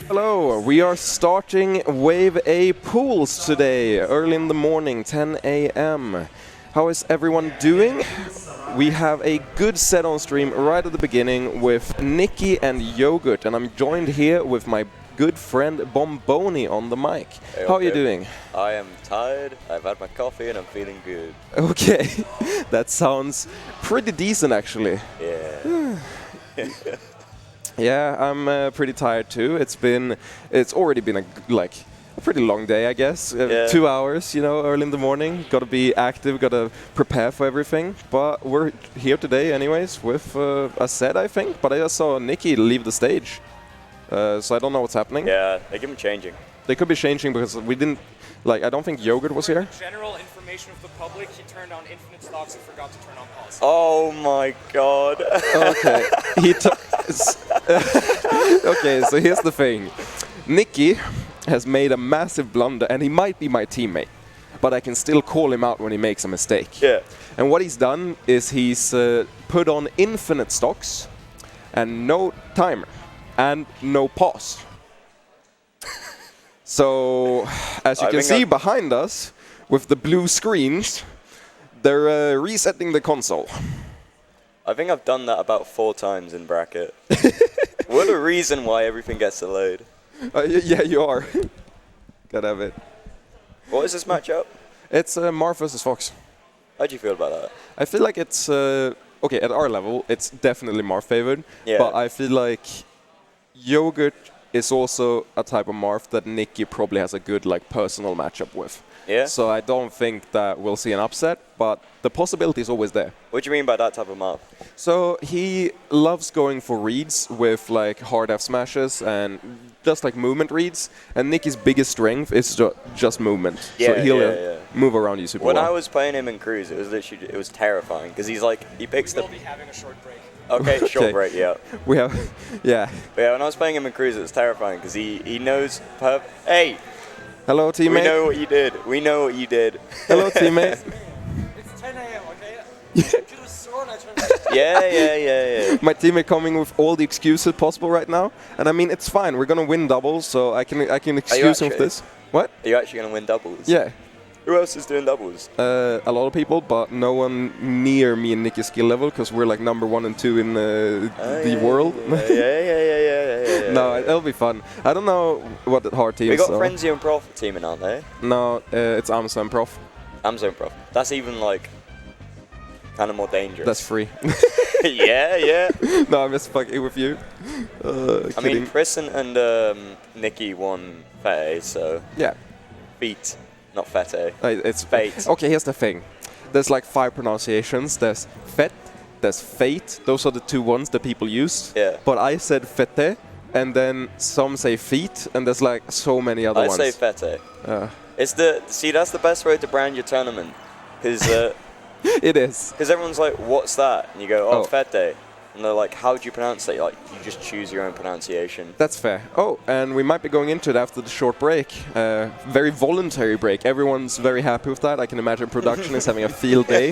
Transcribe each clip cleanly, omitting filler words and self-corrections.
Hello, we are starting Wave A pools today, early in the morning, 10 a.m. How is everyone doing? We have a good set on stream right at the beginning with Nikki and Yogurt, and I'm joined here with my good friend Bomboni on the mic. Hey, How are you doing? I am tired, I've had my coffee and I'm feeling good. Okay, that sounds pretty decent actually. Yeah. Yeah, I'm pretty tired too. It's already been a pretty long day, I guess. 2 hours, early in the morning. Got to be active, got to prepare for everything. But we're here today, anyways, with a set, I think. But I just saw Nikki leave the stage, so I don't know what's happening. Yeah, they keep changing. They could be changing because we didn't. I don't think Yogurt was here. General information of the public, he turned on infinite stocks and forgot to turn on pause. Oh my god. Okay. Okay, so here's the thing. Nikki has made a massive blunder, and he might be my teammate, but I can still call him out when he makes a mistake. Yeah. And what he's done is he's put on infinite stocks and no timer and no pause. So, as you can see behind us, with the blue screens, they're resetting the console. I think I've done that about 4 times in bracket. What a reason why everything gets delayed. Yeah, you are. Gotta have it. What is this matchup? It's Marv versus Fox. How do you feel about that? I feel like it's okay at our level. It's definitely Marv favored, Yeah. but I feel like Yogurt is also a type of Marv that Nikki probably has a good personal matchup with. Yeah. So I don't think that we'll see an upset, but the possibility is always there. What do you mean by that type of map? So he loves going for reads with hard F smashes and just movement reads. And Nikki's biggest strength is just movement. Yeah, so he'll yeah. move around you super when well. I was playing him in Cruise, it was terrifying because he picks We the. will be having a short break. Okay, short break, yeah. We have, yeah. But yeah, when I was playing him in Cruise, it was terrifying because he knows. Hey. Hello, teammate. We know what you did. We know what you did. Hello, teammate. It's 10 a.m., okay? You could have sworn I turned Yeah. My teammate coming with all the excuses possible right now, and I mean it's fine. We're gonna win doubles, so I can excuse him with this. What? Are you actually gonna win doubles? Yeah. Who else is doing doubles? A lot of people, but no one near me and Nikki's skill level, because we're number 1 and 2 in the world. Yeah. No, it'll be fun. I don't know what the hard teams We got are. Frenzy and Prof teaming, aren't they? No, it's Amsa and Prof. Amazon Prof. That's even kind of more dangerous. That's free. yeah. No, I'm just fucking with you. I mean, Prisson and Nikki won Fete, so yeah. Feet, not Fete. It's Fate. Okay, here's the thing. There's 5 pronunciations. There's Fet, there's Fate. Those are the 2 ones that people use. Yeah. But I said Fete, and then some say feet, and there's so many other ones. I say Fete. That's the best way to brand your tournament, because it is. Because everyone's like, what's that? And you go, Oh. Fete. And they're like, how do you pronounce it? You just choose your own pronunciation. That's fair. Oh, and we might be going into it after the short break. Very voluntary break. Everyone's very happy with that. I can imagine production is having a field day.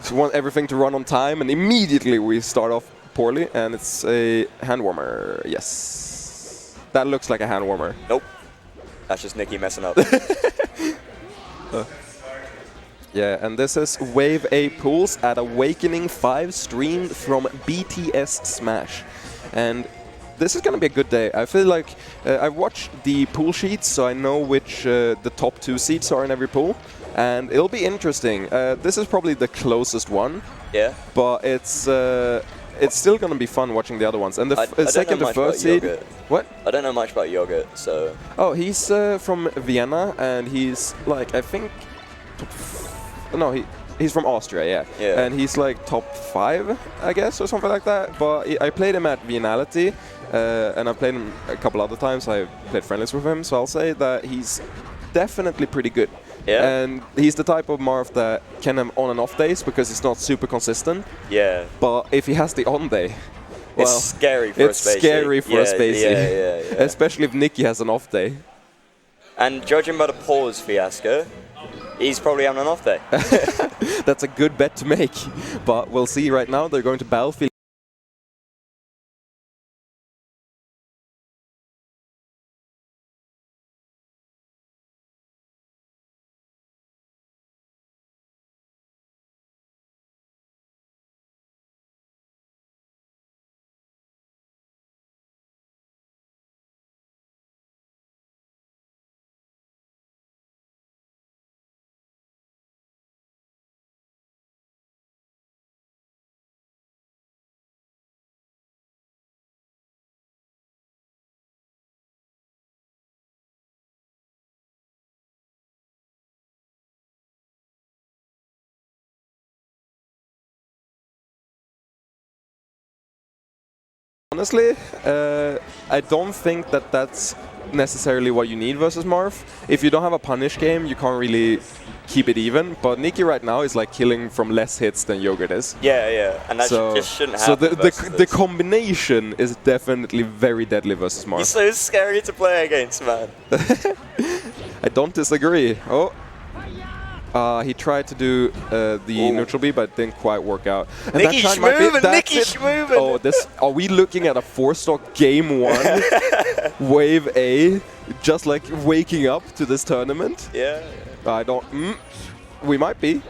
So we want everything to run on time, and immediately we start off poorly, and it's a hand warmer. Yes. That looks like a hand warmer. Nope. That's just Nikki messing up. Yeah, and this is Wave A Pools at Awakening 5, streamed from BTS Smash. And this is going to be a good day. I feel like I've watched the pool sheets, so I know which the top 2 seats are in every pool. And it'll be interesting. This is probably the closest one. Yeah. But it's still going to be fun watching the other ones. And the second to third seed... What? I don't know much about Yogurt, so... Oh, he's from Vienna, and he's I think... No, he's from Austria, yeah. And he's top 5, I guess, or something like that. But I played him at Vienality, and I played him a couple other times. I played friendlies with him, so I'll say that he's definitely pretty good. Yeah. And he's the type of Marv that can have on and off days because he's not super consistent. Yeah. But if he has the on day, well, it's scary for a Spacey. It's scary for a Spacey. Yeah. Especially if Nikki has an off day. And judging by the pause fiasco, he's probably having an off day. That's a good bet to make. But we'll see right now. They're going to Battlefield. Honestly, I don't think that that's necessarily what you need versus Marth. If you don't have a punish game, you can't really keep it even. But Nikki right now is like killing from less hits than Yogurt is. Yeah, and that just shouldn't happen. So the combination is definitely very deadly versus Marth. He's so scary to play against, man. I don't disagree. Oh. He tried to do the neutral B, but it didn't quite work out. And Nicky schmovin', Nicky schmovin'! Oh, are we looking at a 4-stock game 1, wave A, just like waking up to this tournament? Yeah. I don't. We might be.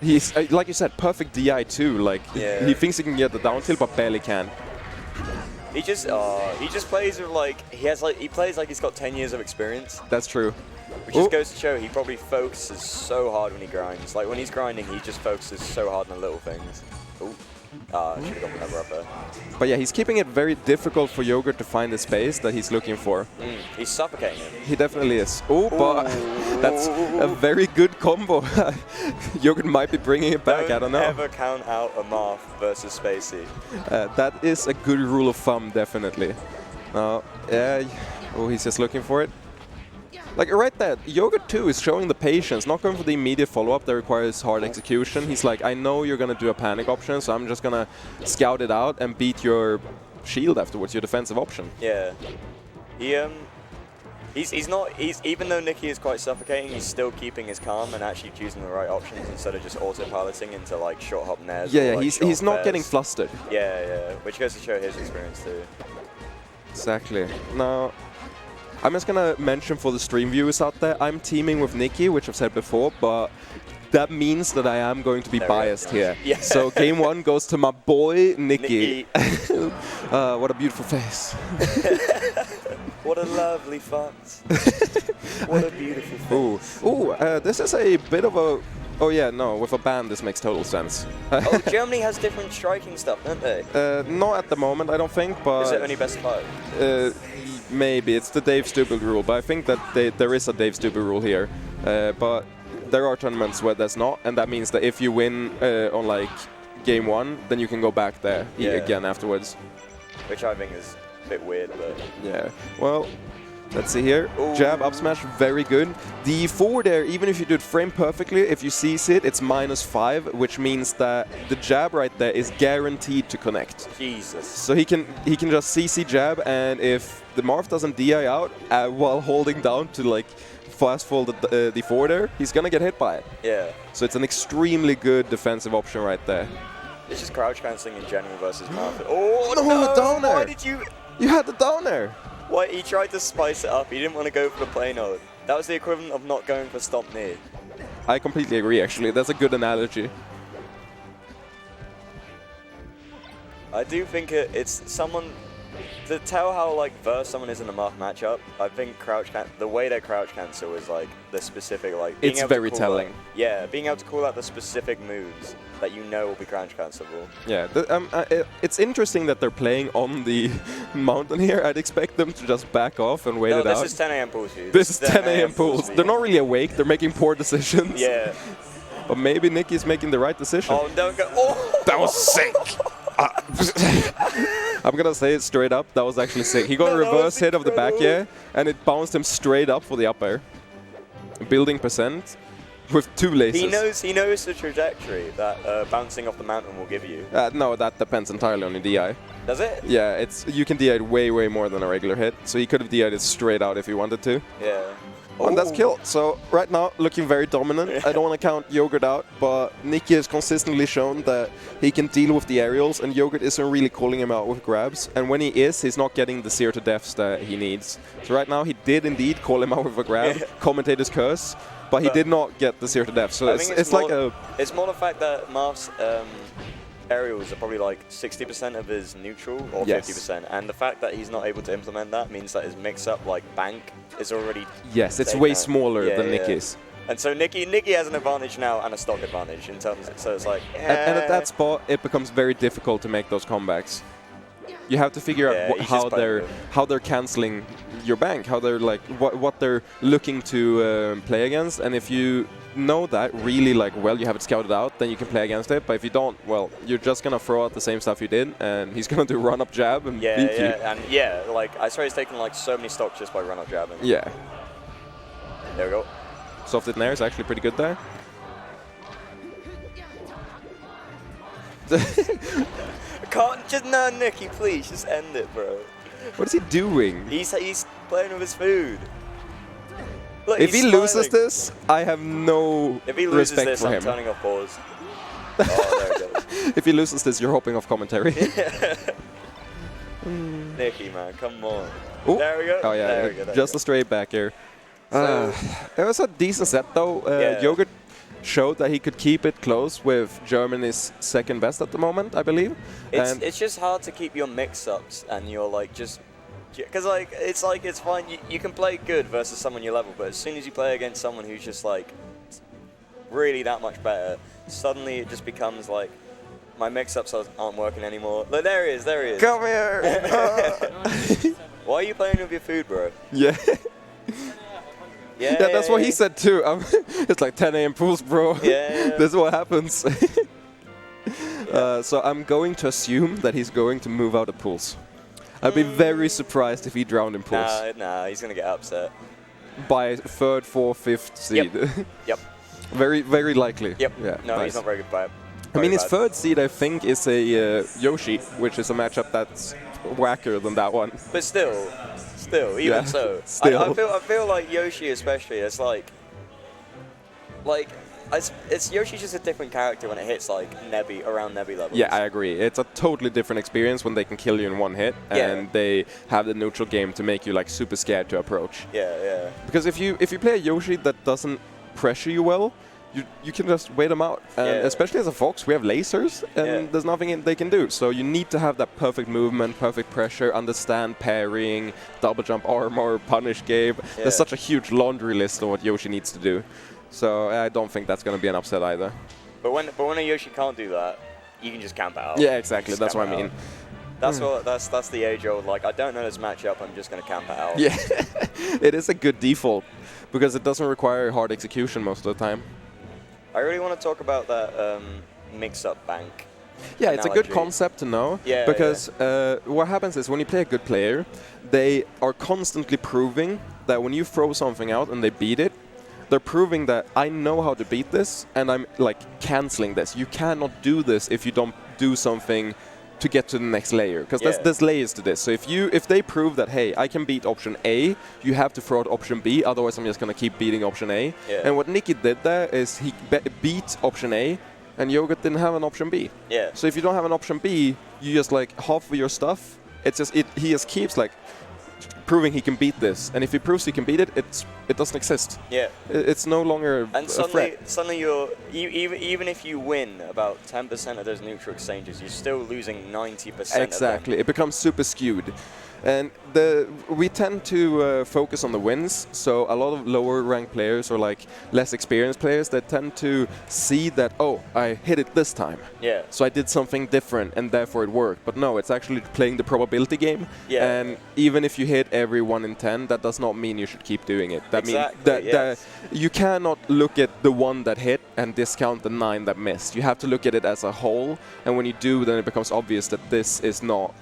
He's like you said, perfect DI too. Like he thinks he can get the down tilt, but barely can. He just plays with like he plays like he's got 10 years of experience. That's true. Which just goes to show he probably focuses so hard when he grinds. Like when he's grinding, he just focuses so hard on the little things. Ooh. Should have gone never up there. But yeah, he's keeping it very difficult for Yogurt to find the space that he's looking for. He's suffocating him. He definitely is. Oh, but that's a very good combo. Yogurt might be bringing it back, I don't know. Never count out a Marth versus Spacey. That is a good rule of thumb, definitely. Yeah. Oh, he's just looking for it. Like right there, Yogurt 2 is showing the patience, not going for the immediate follow-up that requires hard execution. He's like, I know you're going to do a panic option, so I'm just going to scout it out and beat your shield afterwards, your defensive option. Yeah. He's even though Nikki is quite suffocating, he's still keeping his calm and actually choosing the right options instead of just autopiloting into like short hop nairs. Yeah, like he's not getting flustered. Yeah, which goes to show his experience too. Exactly. Now, I'm just gonna mention for the stream viewers out there, I'm teaming with Nikki, which I've said before, but that means that I am going to be biased here. Yeah. So game 1 goes to my boy, Nikki. What a beautiful face. What a lovely face. What a beautiful face. Ooh, this is a bit of a... Oh yeah, no, with a ban this makes total sense. Oh, Germany has different striking stuff, don't they? Not at the moment, I don't think, but... Is it only best 5? Maybe, it's the Dave Stupid rule, but I think that there is a Dave Stupid rule here. But there are tournaments where there's not, and that means that if you win on like game 1, then you can go back there again afterwards. Which I think is a bit weird, but... Yeah, well, let's see here. Ooh. Jab, up smash, very good. The forward air, even if you do it frame perfectly, if you CC it, it's -5, which means that the jab right there is guaranteed to connect. Jesus. So he can just CC jab, and if the Marth doesn't DI out while holding down to like fast fall the forward air, he's gonna get hit by it. Yeah. So it's an extremely good defensive option right there. It's just crouch cancelling in general versus Marth. Oh no, down air! Why did you... You had the down air! Why, he tried to spice it up. He didn't want to go for the plane hold. That was the equivalent of not going for stomp knee. I completely agree, actually. That's a good analogy. I do think it's someone... To tell how like versed someone is in the Marth matchup, I think the way they crouch cancel is like the specific like... It's very telling. Being able to call out the specific moves that you know will be crouch cancelable. Yeah, it's interesting that they're playing on the mountain here. I'd expect them to just back off and wait it out. This is 10 AM pools. This is 10 AM pools. They're not really awake. They're making poor decisions. Yeah. But maybe Nicky's making the right decision. Oh, don't go. Oh! That was sick. I'm gonna say it straight up. That was actually sick. He got a reverse hit of the back air, and it bounced him straight up for the up air. Building percent with 2 laces. He knows the trajectory that bouncing off the mountain will give you. No, that depends entirely on your DI. Does it? Yeah, you can DI it way more than a regular hit. So he could have DI'd it straight out if he wanted to. Yeah. And that's killed. So right now, looking very dominant. I don't want to count Yogurt out, but Nicky has consistently shown that he can deal with the aerials, and Yogurt isn't really calling him out with grabs. And when he is, he's not getting the 0 to deaths that he needs. So right now, he did indeed call him out with a grab, commentator's curse, but he did not get the 0 to deaths. So it's like a... It's more the fact that Marth's aerials are probably like 60% of his neutral or 50%, and the fact that he's not able to implement that means that his mix-up like bank is already... Yes, it's way smaller than Nicky's. And so Nicky has an advantage now and a stock advantage in terms of, so it's like... And at that spot, it becomes very difficult to make those comebacks. You have to figure out how they're canceling your bank, how they're like what they're looking to play against, and if you know that really like well, you have it scouted out, then you can play against it. But if you don't, well, you're just gonna throw out the same stuff you did, and he's gonna do run-up jab and beat you. And like I swear he's taken like so many stocks just by run-up jabbing. Yeah. There we go. Soft hit nair is actually pretty good there. Can't just Nicky, please just end it, bro. What is he doing? He's playing with his food. Look, If he he's loses smiling. this, I have no If he loses respect this, for I'm him. turning off pause. Oh, there it goes. If he loses this, you're hopping off commentary. Nicky, man, come on. Ooh. There we go. Oh yeah, there we go, there just we a straight back here. So- It was a decent set though. Yeah. Yogurt showed that he could keep it close with Germany's second best at the moment, I believe. And It's just hard to keep your mix-ups and you're like just... Because like it's fine, you can play good versus someone your level, but as soon as you play against someone who's just like really that much better, suddenly it just becomes like my mix-ups aren't working anymore. Look, there he is, there he is. come here. Why are you playing with your food, bro? Yeah. Yeah, Yeah, that's what he said too. It's like 10 a.m. pools, bro. Yeah. This is what happens. So I'm going to assume that he's going to move out of pools. I'd be very surprised if he drowned in pools Nah, he's gonna get upset. by third, fourth, fifth seed. Yep. very, very likely. Yep. Yeah. No, nice. he's not very good by it. I mean, his third seed, I think, is a Yoshi, which is a matchup that's whacker than that one. But still, even Yeah, so, still. I feel like Yoshi especially. It's like it's Yoshi's just a different character when it hits like around Nebby levels. Yeah, I agree. It's a totally different experience when they can kill you in one hit, Yeah. and they have the neutral game to make you like super scared to approach. Yeah. Because if you play a Yoshi that doesn't pressure you well, you can just wait them out. And Yeah. especially as a Fox, we have lasers, and Yeah. there's nothing they can do. So you need to have that perfect movement, perfect pressure, understand parrying, double jump armor, punish game. Yeah. There's such a huge laundry list on what Yoshi needs to do. So I don't think that's going to be an upset either. But when a Yoshi can't do that, you can just camp it out. Yeah, exactly. Just That's camp what I it mean. out. That's the age old like I don't know this matchup. I'm just gonna camp it out. Yeah, it is a good default because it doesn't require hard execution most of the time. I really want to talk about that mix-up bank. Yeah, it's a good analogy. concept to know Yeah, because what happens is when you play a good player, they are constantly proving that when you throw something out and they beat it, they're proving that I know how to beat this and I'm like canceling this. You cannot do this if you don't do something to get to the next layer, because there's layers to this. So if they prove that, hey, I can beat option A, you have to throw out option B, otherwise I'm just going to keep beating option A. Yeah. And what Nicky did there is he beat option A, and Yogurt didn't have an option B. Yeah. So if you don't have an option B, you just like half of your stuff. It's just he just keeps like proving he can beat this, and if he proves he can beat it, it doesn't exist. Yeah. It's no longer And a threat. suddenly you're even if you win about 10% of those neutral exchanges, you're still losing 90%. Exactly, of it becomes super skewed. And we tend to focus on the wins, so a lot of lower ranked players or like less experienced players, they tend to see that, oh, I hit it this time. Yeah. So I did something different and therefore it worked. But no, it's actually playing the probability game. Yeah. And even if you hit every 1 in 10, that does not mean you should keep doing it. That Exactly, means that, yes. you cannot look at the 1 that hit and discount the 9 that missed. You have to look at it as a whole, and when you do, then it becomes obvious that this is not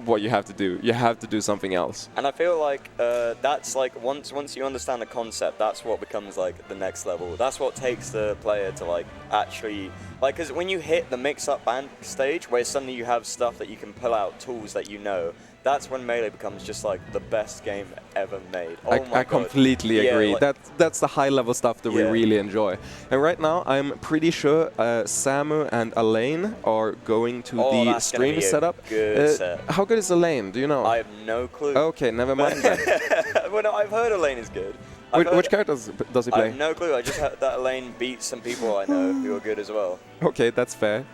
what you have to do. You have to do something else. And I feel like that's like once you understand the concept, that's what becomes like the next level. That's what takes the player to like actually like, because when you hit the mix-up band stage, where suddenly you have stuff that you can pull out, tools that you know, that's when Melee becomes just like the best game ever made. Oh my I God. completely Yeah, agree. like- That's the high level stuff that we Yeah. really enjoy. And right now, I'm pretty sure Samu and Elaine are going to Oh, the that's gonna stream be a setup. good set. How good is Elaine? Do you know? I have no clue. Okay, never mind then. Well, no, I've heard Elaine is good. I've Which heard- character does he I play? have no clue. I just heard that Elaine beats some people I know who are good as well. Okay, that's fair.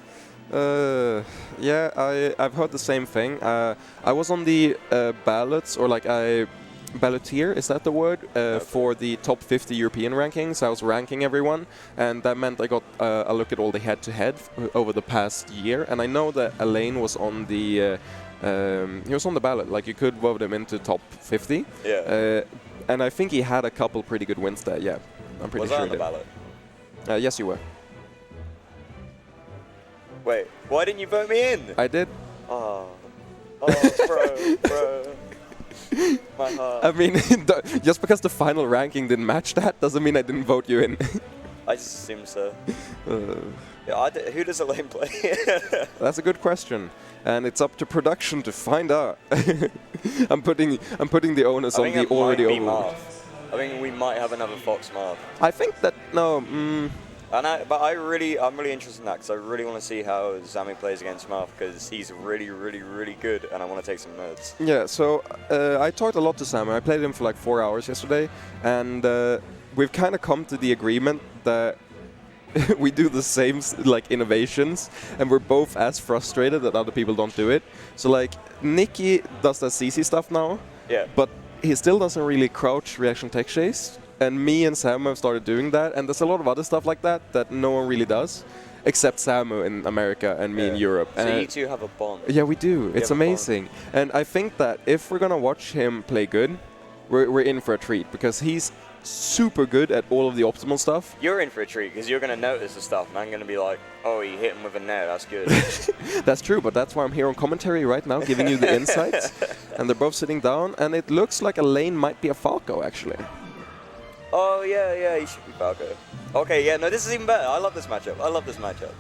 Yeah, I've heard the same thing. I was on the ballots, or like balloteer, is that the word? For the top 50 European rankings. I was ranking everyone, and that meant I got a look at all the head-to-head over the past year. And I know that Elaine was on the he was on the ballot. Like, you could vote him into top 50. Yeah. And I think he had a couple pretty good wins there. Yeah, I'm pretty Was sure I he on the did. ballot? Yes, you were. Wait, why didn't you vote me in? I did. Oh, bro. My heart. I mean, just because the final ranking didn't match that doesn't mean I didn't vote you in. I just assume so. Uh, Yeah, who does Elaine play? That's a good question, and it's up to production to find out. I'm putting the onus on the already over. I think we might have another Fox Marth. I think that no. But I'm really interested in that because I really want to see how Zami plays against Marth because he's really good, and I want to take some notes. Yeah. So I talked a lot to Sam. I played him for like 4 hours yesterday, and we've kind of come to the agreement that we do the same like innovations, and we're both as frustrated that other people don't do it. So like Nicky does the CC stuff now, Yeah. but he still doesn't really crouch reaction tech chase. And me and Samu have started doing that, and there's a lot of other stuff like that that no one really does, except Samu in America and me in Europe. So and you two have a bond. yeah, we do. It's amazing. And I think that if we're gonna watch him play good, we're in for a treat because he's super good at all of the optimal stuff. You're in for a treat because you're going to notice the stuff, and I'm going to be like, oh, he hit him with a nair, that's good. That's true, but that's why I'm here on commentary right now, giving you the insights. And they're both sitting down, and it looks like Elaine might be a Falco, actually. Oh, yeah, he should be Falco. Okay, yeah, no, this is even better. I love this matchup.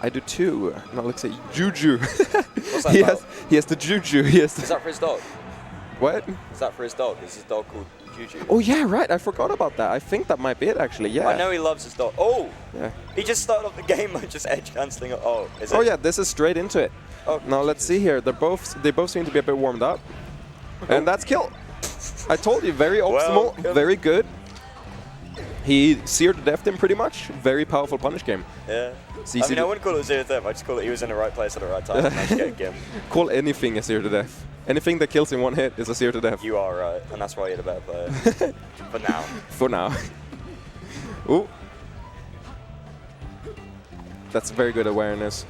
I do too. Now let's say Juju. What's that about? He has the Juju. Is that for his dog? What? Is that for his dog? Is his dog called Juju? Oh yeah, right. I forgot about that. I think that might be it actually. Yeah. I know he loves his dog. Oh! Yeah. He just started off the game by just edge cancelling. Oh, is it? Oh yeah, this is straight into it. Oh, now let's see here. They both seem to be a bit warmed up, and that's kill. I told you, very optimal, very good. He seared to death him pretty much. Very powerful punish game. Yeah. CC I mean, I wouldn't call it zero to death. I just call it he was in the right place at the right time. And managed to get a game. Call anything a sear to death. Anything that kills in one hit is a sear to death. You are right, and that's why you're the better player. For now. For now. Ooh. That's very good awareness.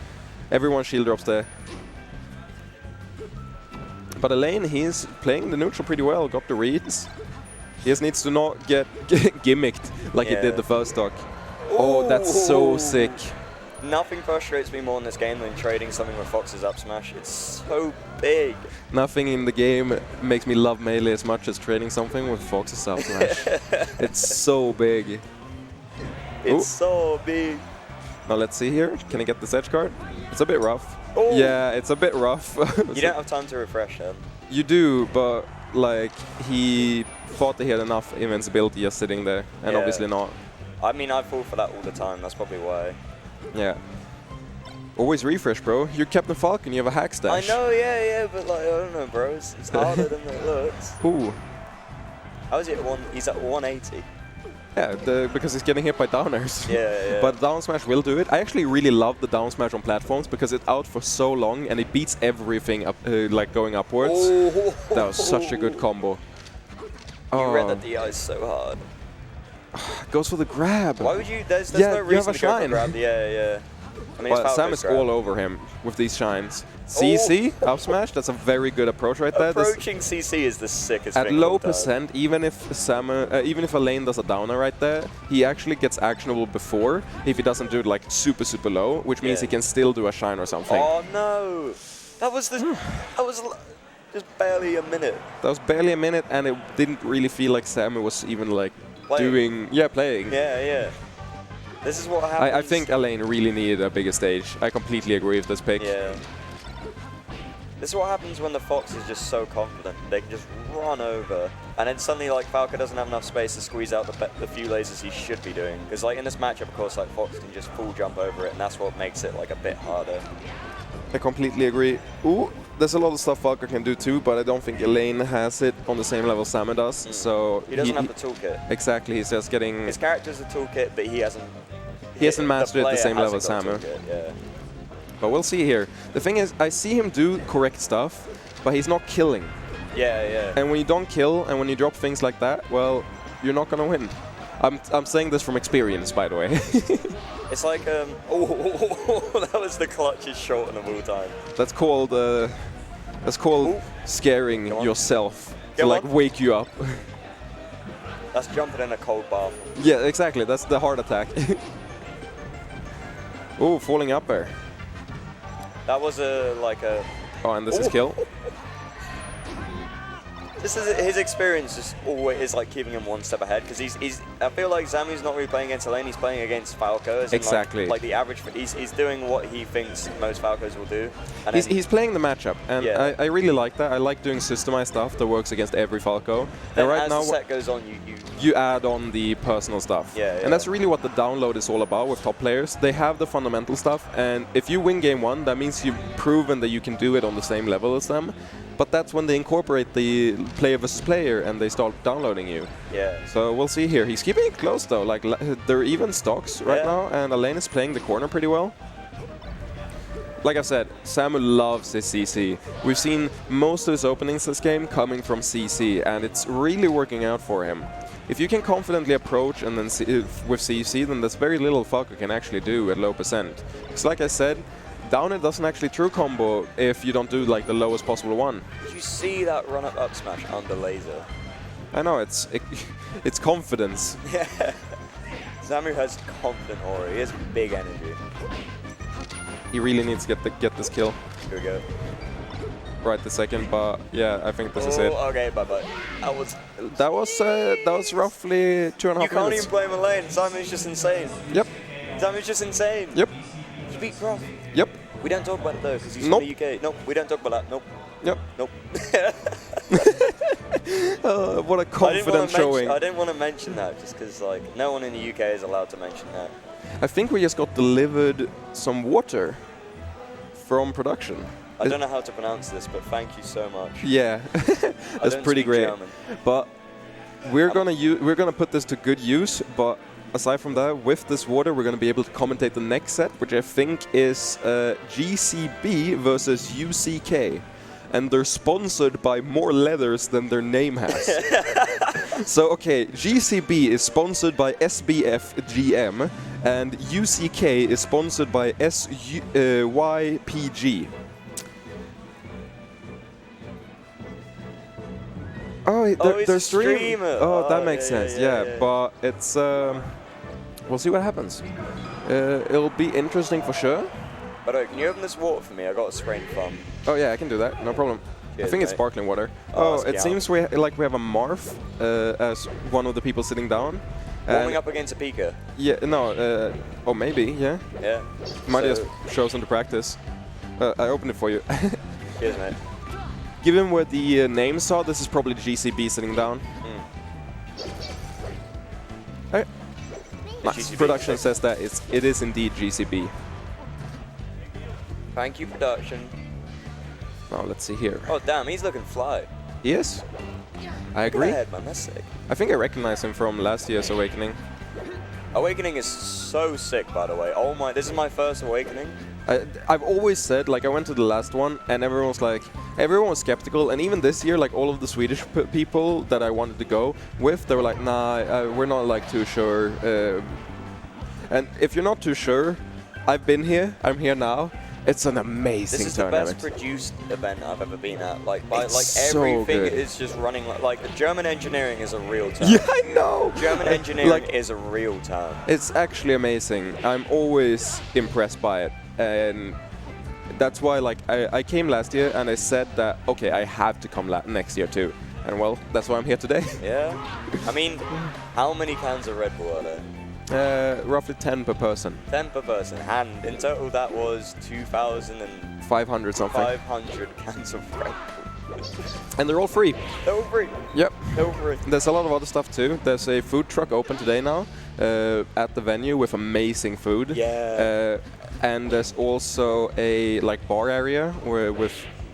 Everyone shield drops there. But Elaine, he's playing the neutral pretty well. Got the reads. He just needs to not get gimmicked like he did the first stock. Oh, that's so sick. Nothing frustrates me more in this game than trading something with Fox's up smash. It's so big. Nothing in the game makes me love melee as much as trading something with Fox's up smash. It's so big. It's so big. Now let's see here. Can I get this edge card? It's a bit rough. Oh. Yeah, it's a bit rough. You don't have time to refresh him. You do, but like he thought he had enough invincibility just sitting there, and obviously not. I mean, I fall for that all the time. That's probably why. Yeah. Always refresh, bro. You're Captain Falcon. You have a hack stash. I know, yeah, but like, I don't know, bro. It's harder than it looks. Ooh. How is it? He's at 180. Yeah, because he's getting hit by downers. Yeah. But down smash will do it. I actually really love the down smash on platforms because it's out for so long and it beats everything up, like going upwards. Oh. That was such a good combo. You read that DI so hard. Goes for the grab. Why would you? There's no reason to go for grab. Yeah. I mean, well, Sam is all over him with these shines. CC, up smash, that's a very good approach right there. Approaching CC is the sickest thing. At low percent, even if Elaine does a downer right there, he actually gets actionable before if he doesn't do it like super low, which means he can still do a shine or something. Oh no! That was just barely a minute. That was barely a minute, and it didn't really feel like Samu was even like playing. Yeah. This is what happens. I think Elaine really needed a bigger stage. I completely agree with this pick. Yeah. This is what happens when the Fox is just so confident. They can just run over. And then suddenly, like, Falco doesn't have enough space to squeeze out the few lasers he should be doing. Because, like, in this matchup, of course, like, Fox can just full jump over it, and that's what makes it, like, a bit harder. I completely agree. Ooh, there's a lot of stuff Falco can do too, but I don't think Elaine has it on the same level Sam does. So he doesn't have the toolkit. Exactly, he's just getting... His character's a toolkit, but he hasn't... He hasn't mastered it at the same level as Samu. Yeah. But we'll see here. The thing is, I see him do correct stuff, but he's not killing. Yeah. And when you don't kill, and when you drop things like that, well, you're not gonna win. I'm saying this from experience, by the way. It's like, that was the clutchest shot of all time. That's called scaring yourself to like wake you up. That's jumping in a cold bath. Yeah, exactly. That's the heart attack. Oh, falling up there. That was like a. Oh, and this is kill. This is his experience. Just always like keeping him one step ahead because he's. I feel like Zamu's not really playing against a lane. He's playing against Falco. As in, Exactly. Like the average. He's doing what he thinks most Falcos will do. And He's playing the matchup, and Yeah. I really like that. I like doing systemized stuff that works against every Falco. then And right as now, the set goes on, you you add on the personal stuff. Yeah, And that's really what the download is all about with top players. They have the fundamental stuff, and if you win game one, that means you've proven that you can do it on the same level as them. But that's when they incorporate the player versus player and they start downloading you. Yeah. So we'll see here. He's keeping it close though. Like they're even stocks right Yeah. now, and Elaine is playing the corner pretty well. Like I said, Samu loves his CC. We've seen most of his openings this game coming from CC, and it's really working out for him. If you can confidently approach and then with CC, then there's very little Falco can actually do at low percent. Because like I said, down it doesn't actually true combo if you don't do like the lowest possible one. Did you see that run up smash under laser? I know, it's confidence. Yeah. Zamu has confident aura. He has big energy. He really needs to get this kill Here we go. right this second, but yeah, I think this is it. Okay, bye-bye. That was roughly 2.5 minutes. You can't even blame a lane. Zamu's just insane. Yep. Zamu's just insane. Yep. He beat Prof. Yep. We don't talk about it though, because he's Nope. from the UK. Nope, we don't talk about that. Nope. Yep. Nope. What a confident showing. I didn't want to mention that just because like no one in the UK is allowed to mention that. I think we just got delivered some water from production. I don't know how to pronounce this, but thank you so much. Yeah, that's don't pretty speak great. German. But we're gonna put this to good use. But aside from that, with this water, we're gonna be able to commentate the next set, which I think is GCB versus UCK, and they're sponsored by more leathers than their name has. So okay, GCB is sponsored by SBF GM, and UCK is sponsored by SYPG. Oh, he's they're a streaming. streamer. Oh, that Oh, makes yeah, sense. yeah, Yeah, yeah. but it's we'll see what happens. It'll be interesting for sure. By the way, can you open this water for me? I got a sprained thumb. Oh yeah, I can do that. No problem. Cheers, I think it's mate. sparkling water. Oh, Oh, that's it Kian. seems we have a Marth as one of the people sitting down. Warming up against a Pika. Yeah, no. Oh, maybe. Yeah. Yeah. Might So- just show some to practice. I opened it for you. Cheers, mate. Given where the names are, this is probably GCB sitting down. Hey. Nice. GCB, Production sick. says that it is indeed GCB. Thank you, production. Now let's see here. Oh, damn, he's looking fly. He is. I Look agree. ahead, man. That's sick. I think I recognize him from last year's Awakening. Awakening is so sick, by the way. Oh my, this is my first Awakening. I've always said, like, I went to the last one and everyone was skeptical, and even this year, like, all of the Swedish people that I wanted to go with, they were like, nah, we're not, like, too sure. And if you're not too sure, I've been here, I'm here now. It's an amazing This is the tournament. best produced event I've ever been at. Like, It's so everything good. is just running like German engineering is a real term. Yeah, I know! German engineering Like, is a real term. it's actually amazing. I'm always impressed by it. And that's why, like, I came last year and I said that, okay, I have to come next year too. And well, that's why I'm here today. Yeah. I mean, how many cans of Red Bull are there? Roughly 10 per person. 10 per person. And in total, that was 2,500 500 something. cans of Red Bull. And they're all free. They're all free. Yep. They're all free. There's a lot of other stuff too. There's a food truck open today now at the venue with amazing food. Yeah. And there's also a like bar area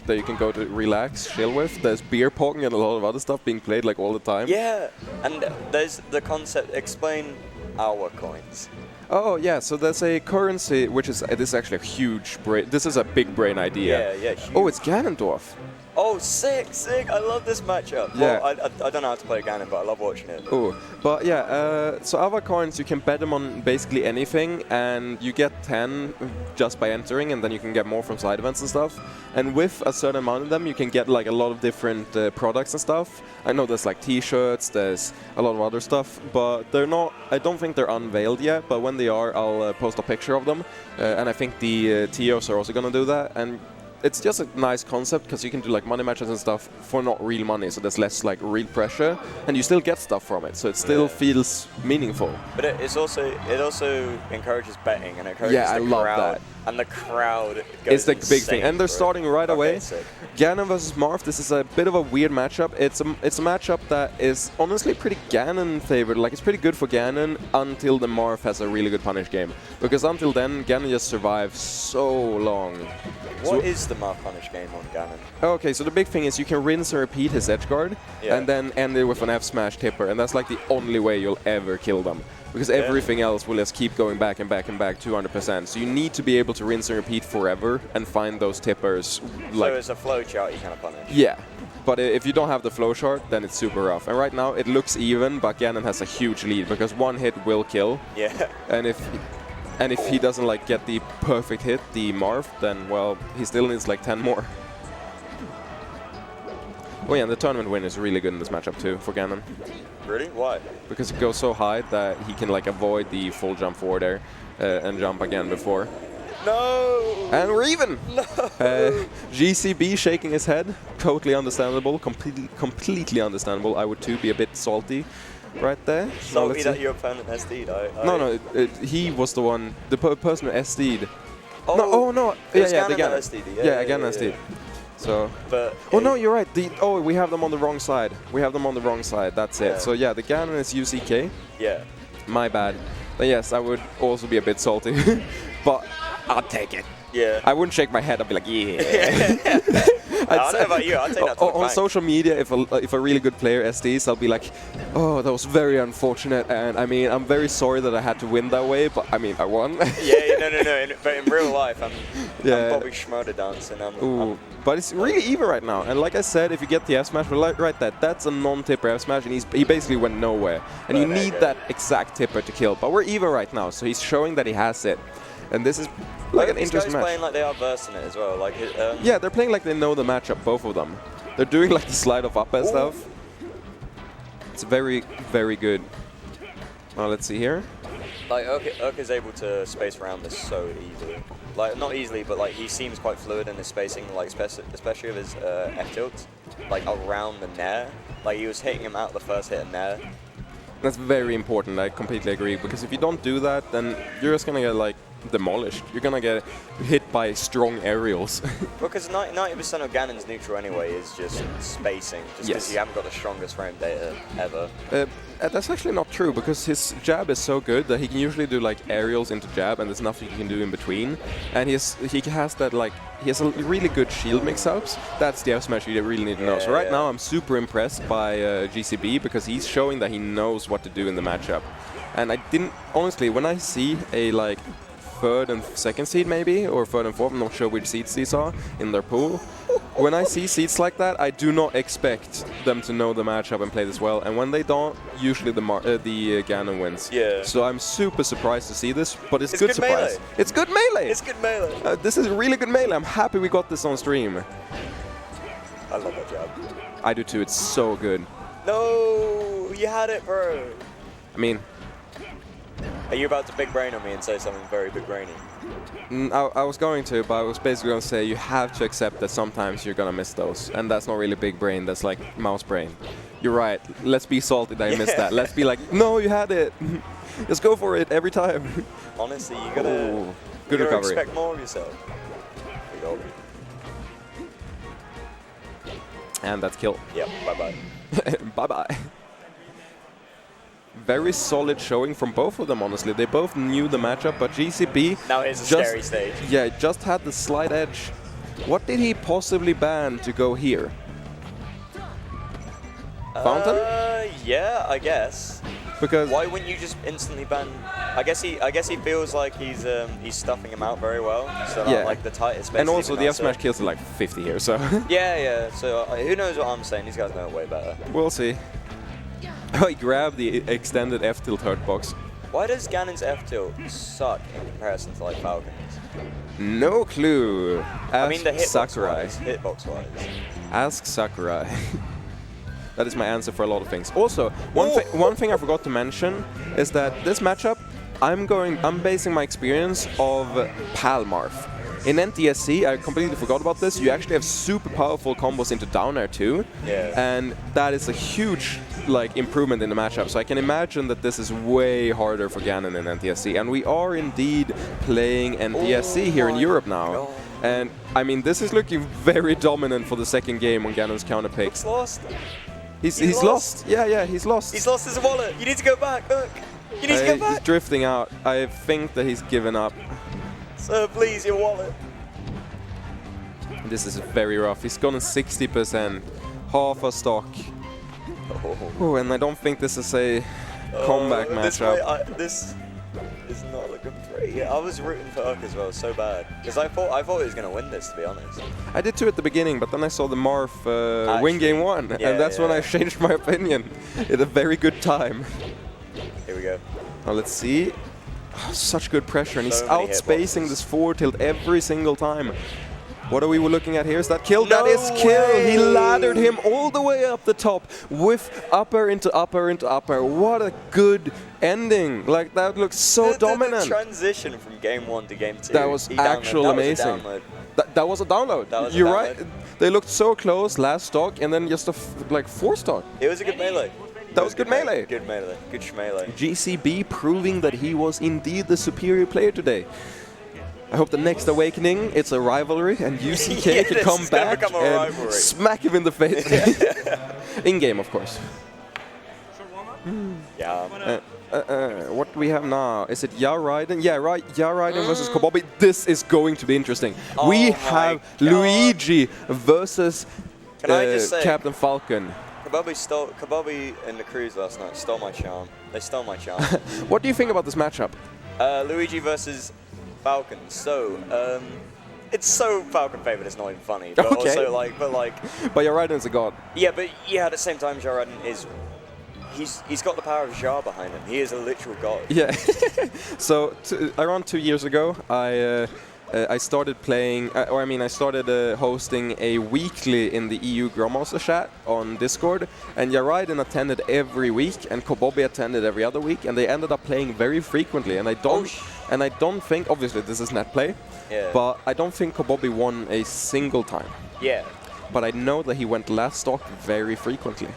that you can go to relax, chill with. There's beer pong and a lot of other stuff being played like all the time. Yeah. And there's the concept. Explain our coins. Oh yeah, so there's a currency which is this is actually a huge brain. This is a big brain idea. Yeah, yeah. Huge. Oh, it's Ganondorf. Oh, Oh, sick, sick. I love this matchup. Yeah. Well, I don't know how to play Ganon, but I love watching it. Ooh. But yeah, so Ava coins, you can bet them on basically anything, and you get 10 just by entering, and then you can get more from side events and stuff. And with a certain amount of them, you can get like a lot of different products and stuff. I know there's like t-shirts, there's a lot of other stuff, but they're not, I don't think they're unveiled yet, but when they are, I'll post a picture of them. And I think the TOs are also gonna do that. And it's just a nice concept because you can do like money matches and stuff for not real money, so there's less like real pressure, and you still get stuff from it, so it still feels meaningful. But it also encourages betting, and it encourages I the love crowd. that. And the crowd goes It's the big thing, and they're starting right away. Sick. Ganon versus Marth. This is a bit of a weird matchup. It's a matchup that is honestly pretty Ganon favored. Like, it's pretty good for Ganon until the Marth has a really good punish game, because until then Ganon just survives so long. What is the Marth punish game on Ganon? Okay, so the big thing is you can rinse and repeat his edge guard, and then end it with an F smash tipper, and that's like the only way you'll ever kill them. Because everything else will just keep going back and back and back 200%. So you need to be able to rinse and repeat forever and find those tippers. Like, so it's a flow chart you kind of punish? Yeah. But if you don't have the flow chart, then it's super rough. And right now it looks even, but Ganon has a huge lead because one hit will kill. Yeah. And if he doesn't like get the perfect hit, the Marth, then well, he still needs like 10 more. Oh yeah, and the tournament win is really good in this matchup too for Ganon. Really? Why? Because it goes so high that he can like avoid the full jump forward there and jump again before. No! And we're even! No! GCB shaking his head, totally understandable, completely understandable. I would too be a bit salty right there. Salty that your opponent SD'd? No, he was the one, the person who SD'd. Oh, no, oh no, yeah, the Ganon SD'd. Yeah, Ganon SD'd. So, but oh no, you're right. We have them on the wrong side. We have them on the wrong side. That's it. So yeah, the Ganon is UCK. Yeah. My bad. But yes, I would also be a bit salty, but I'll take it. Yeah. I wouldn't shake my head. I'd be like, yeah. I don't know about you. I'll take that to the on bank. social media, if a really good player SDs, I'll be like, oh, that was very unfortunate, and I mean, I'm very sorry that I had to win that way, but I mean, I won. No. But in real life, I'm Bobby Schmurder dancing. But it's really even right now, and like I said, if you get the F smash, that's a non-tipper F smash, and he basically went nowhere, and you need that exact tipper to kill. But we're even right now, so he's showing that he has it, and this is like an interesting match. Playing like they are versing it as well. Like yeah, they're playing like they know the matchup, both of them. They're doing like the slide of up and stuff. It's very, very good. Now let's see here. Like Urk is able to space around this so easily. Like not easily, but like he seems quite fluid in his spacing. Like especially with his F tilts, like around the nair. Like he was hitting him out the first hit in nair. That's very important. I completely agree, because if you don't do that, then you're just gonna get like demolished. You're gonna get hit by strong aerials. Because 90% of Ganon's neutral anyway is just spacing, just because you haven't got the strongest frame data ever. That's actually not true, because his jab is so good that he can usually do like aerials into jab, and there's nothing he can do in between. And he has that like he has a really good shield mix-ups. That's the F smash you really need to know. So right now I'm super impressed by GCB, because he's showing that he knows what to do in the matchup. And I didn't honestly, when I see a like third and second seed maybe, or third and fourth, I'm not sure which seeds these are in their pool. When I see seeds like that, I do not expect them to know the matchup and play this well. And when they don't, usually the Ganon wins. Yeah. So I'm super surprised to see this, but it's good surprise. Melee. It's good melee. It's good melee. This is really good melee. I'm happy we got this on stream. I love that jab. I do too. It's so good. No, you had it, bro. I mean, are you about to big brain on me and say something very big brainy? I was going to, but I was basically going to say you have to accept that sometimes you're going to miss those. And that's not really big brain, that's like mouse brain. You're right, let's be salty that you missed that. Let's be like, no, you had it. Just go for it every time. Honestly, you gotta, good recovery. Expect more of yourself. And that's kill. Yep, bye-bye. Bye-bye. Very solid showing from both of them, honestly. They both knew the matchup, but GCB... Now here's a scary stage. Yeah, just had the slight edge. What did he possibly ban to go here? Fountain? Yeah, I guess. Because why wouldn't you just instantly ban? I guess he feels like he's stuffing him out very well. So Yeah. like the tightest space. and also the F smash kills are like 50 here, so Yeah. So who knows what I'm saying? These guys know it way better. we'll see. I grabbed the extended F tilt hurt box. Why does Ganon's F tilt suck in comparison to like Falcon's? No clue. Ask I mean the Sakurai. hitbox wise. Ask Sakurai. That is my answer for a lot of things. Also, one thing I forgot to mention is that this matchup, I'm basing my experience of Palmarth. In NTSC, I completely forgot about this. You actually have super powerful combos into down air too, and that is a huge like improvement in the matchup. So I can imagine that this is way harder for Ganon in NTSC, and we are indeed playing NTSC here in Europe now. God. And I mean, this is looking very dominant for the second game on Ganon's counter pick. He's lost. He's lost. Yeah, he's lost. He's lost his wallet. You need to go back. Look. You need to go back. He's drifting out. I think that he's given up. Sir, please, your wallet. This is very rough. He's gone 60%, half a stock. Oh, and I don't think this is a comeback matchup. This is not looking pretty. Yeah, I was rooting for Urk as well, so bad. Because I thought he was going to win this, to be honest. I did too at the beginning, but then I saw the Marth win game 1, and that's when I changed my opinion at a very good time. Here we go. Now let's see. Oh, such good pressure, and he's So many outspacing hitboxes. this forward tilt every single time. What are we looking at here? Is that kill? No That is kill! way! He laddered him all the way up the top with upper into upper into upper. What a good ending! Like, that looks so dominant. The transition from game 1 to game 2. That was actually amazing. That was a download. That was a You're download. right. They looked so close last stock, and then just a like 4 stock. It was a good melee. That was good melee. Good melee. Good schmelee. GCB proving that he was indeed the superior player today. I hope the next Awakening, it's a rivalry, and UCK Yeah, can this come is gonna back become a and rivalry. smack him in the face. In-game, of course. Yeah. What do we have now? Is it Raiden? Yeah, right. Raiden versus Kobobi. This is going to be interesting. Oh We my have God. Luigi versus Can I just say- Captain Falcon. Kobobi and the Cruise last night stole my charm. They stole my charm. What do you think about this matchup? Luigi versus Falcon. So, it's so Falcon favored. It's not even funny. But Okay. also But Raiden's a god. yeah, but yeah, at the same time, Raiden is. He's got the power of Jar behind him. He is a literal god. Yeah. So around 2 years ago, I started playing, I started hosting a weekly in the EU Grandmaster chat on Discord, and Raiden attended every week, and Kobobi attended every other week, and they ended up playing very frequently. And I don't think, obviously this is net play, but I don't think Kobobi won a single time. Yeah. But I know that he went last stock very frequently.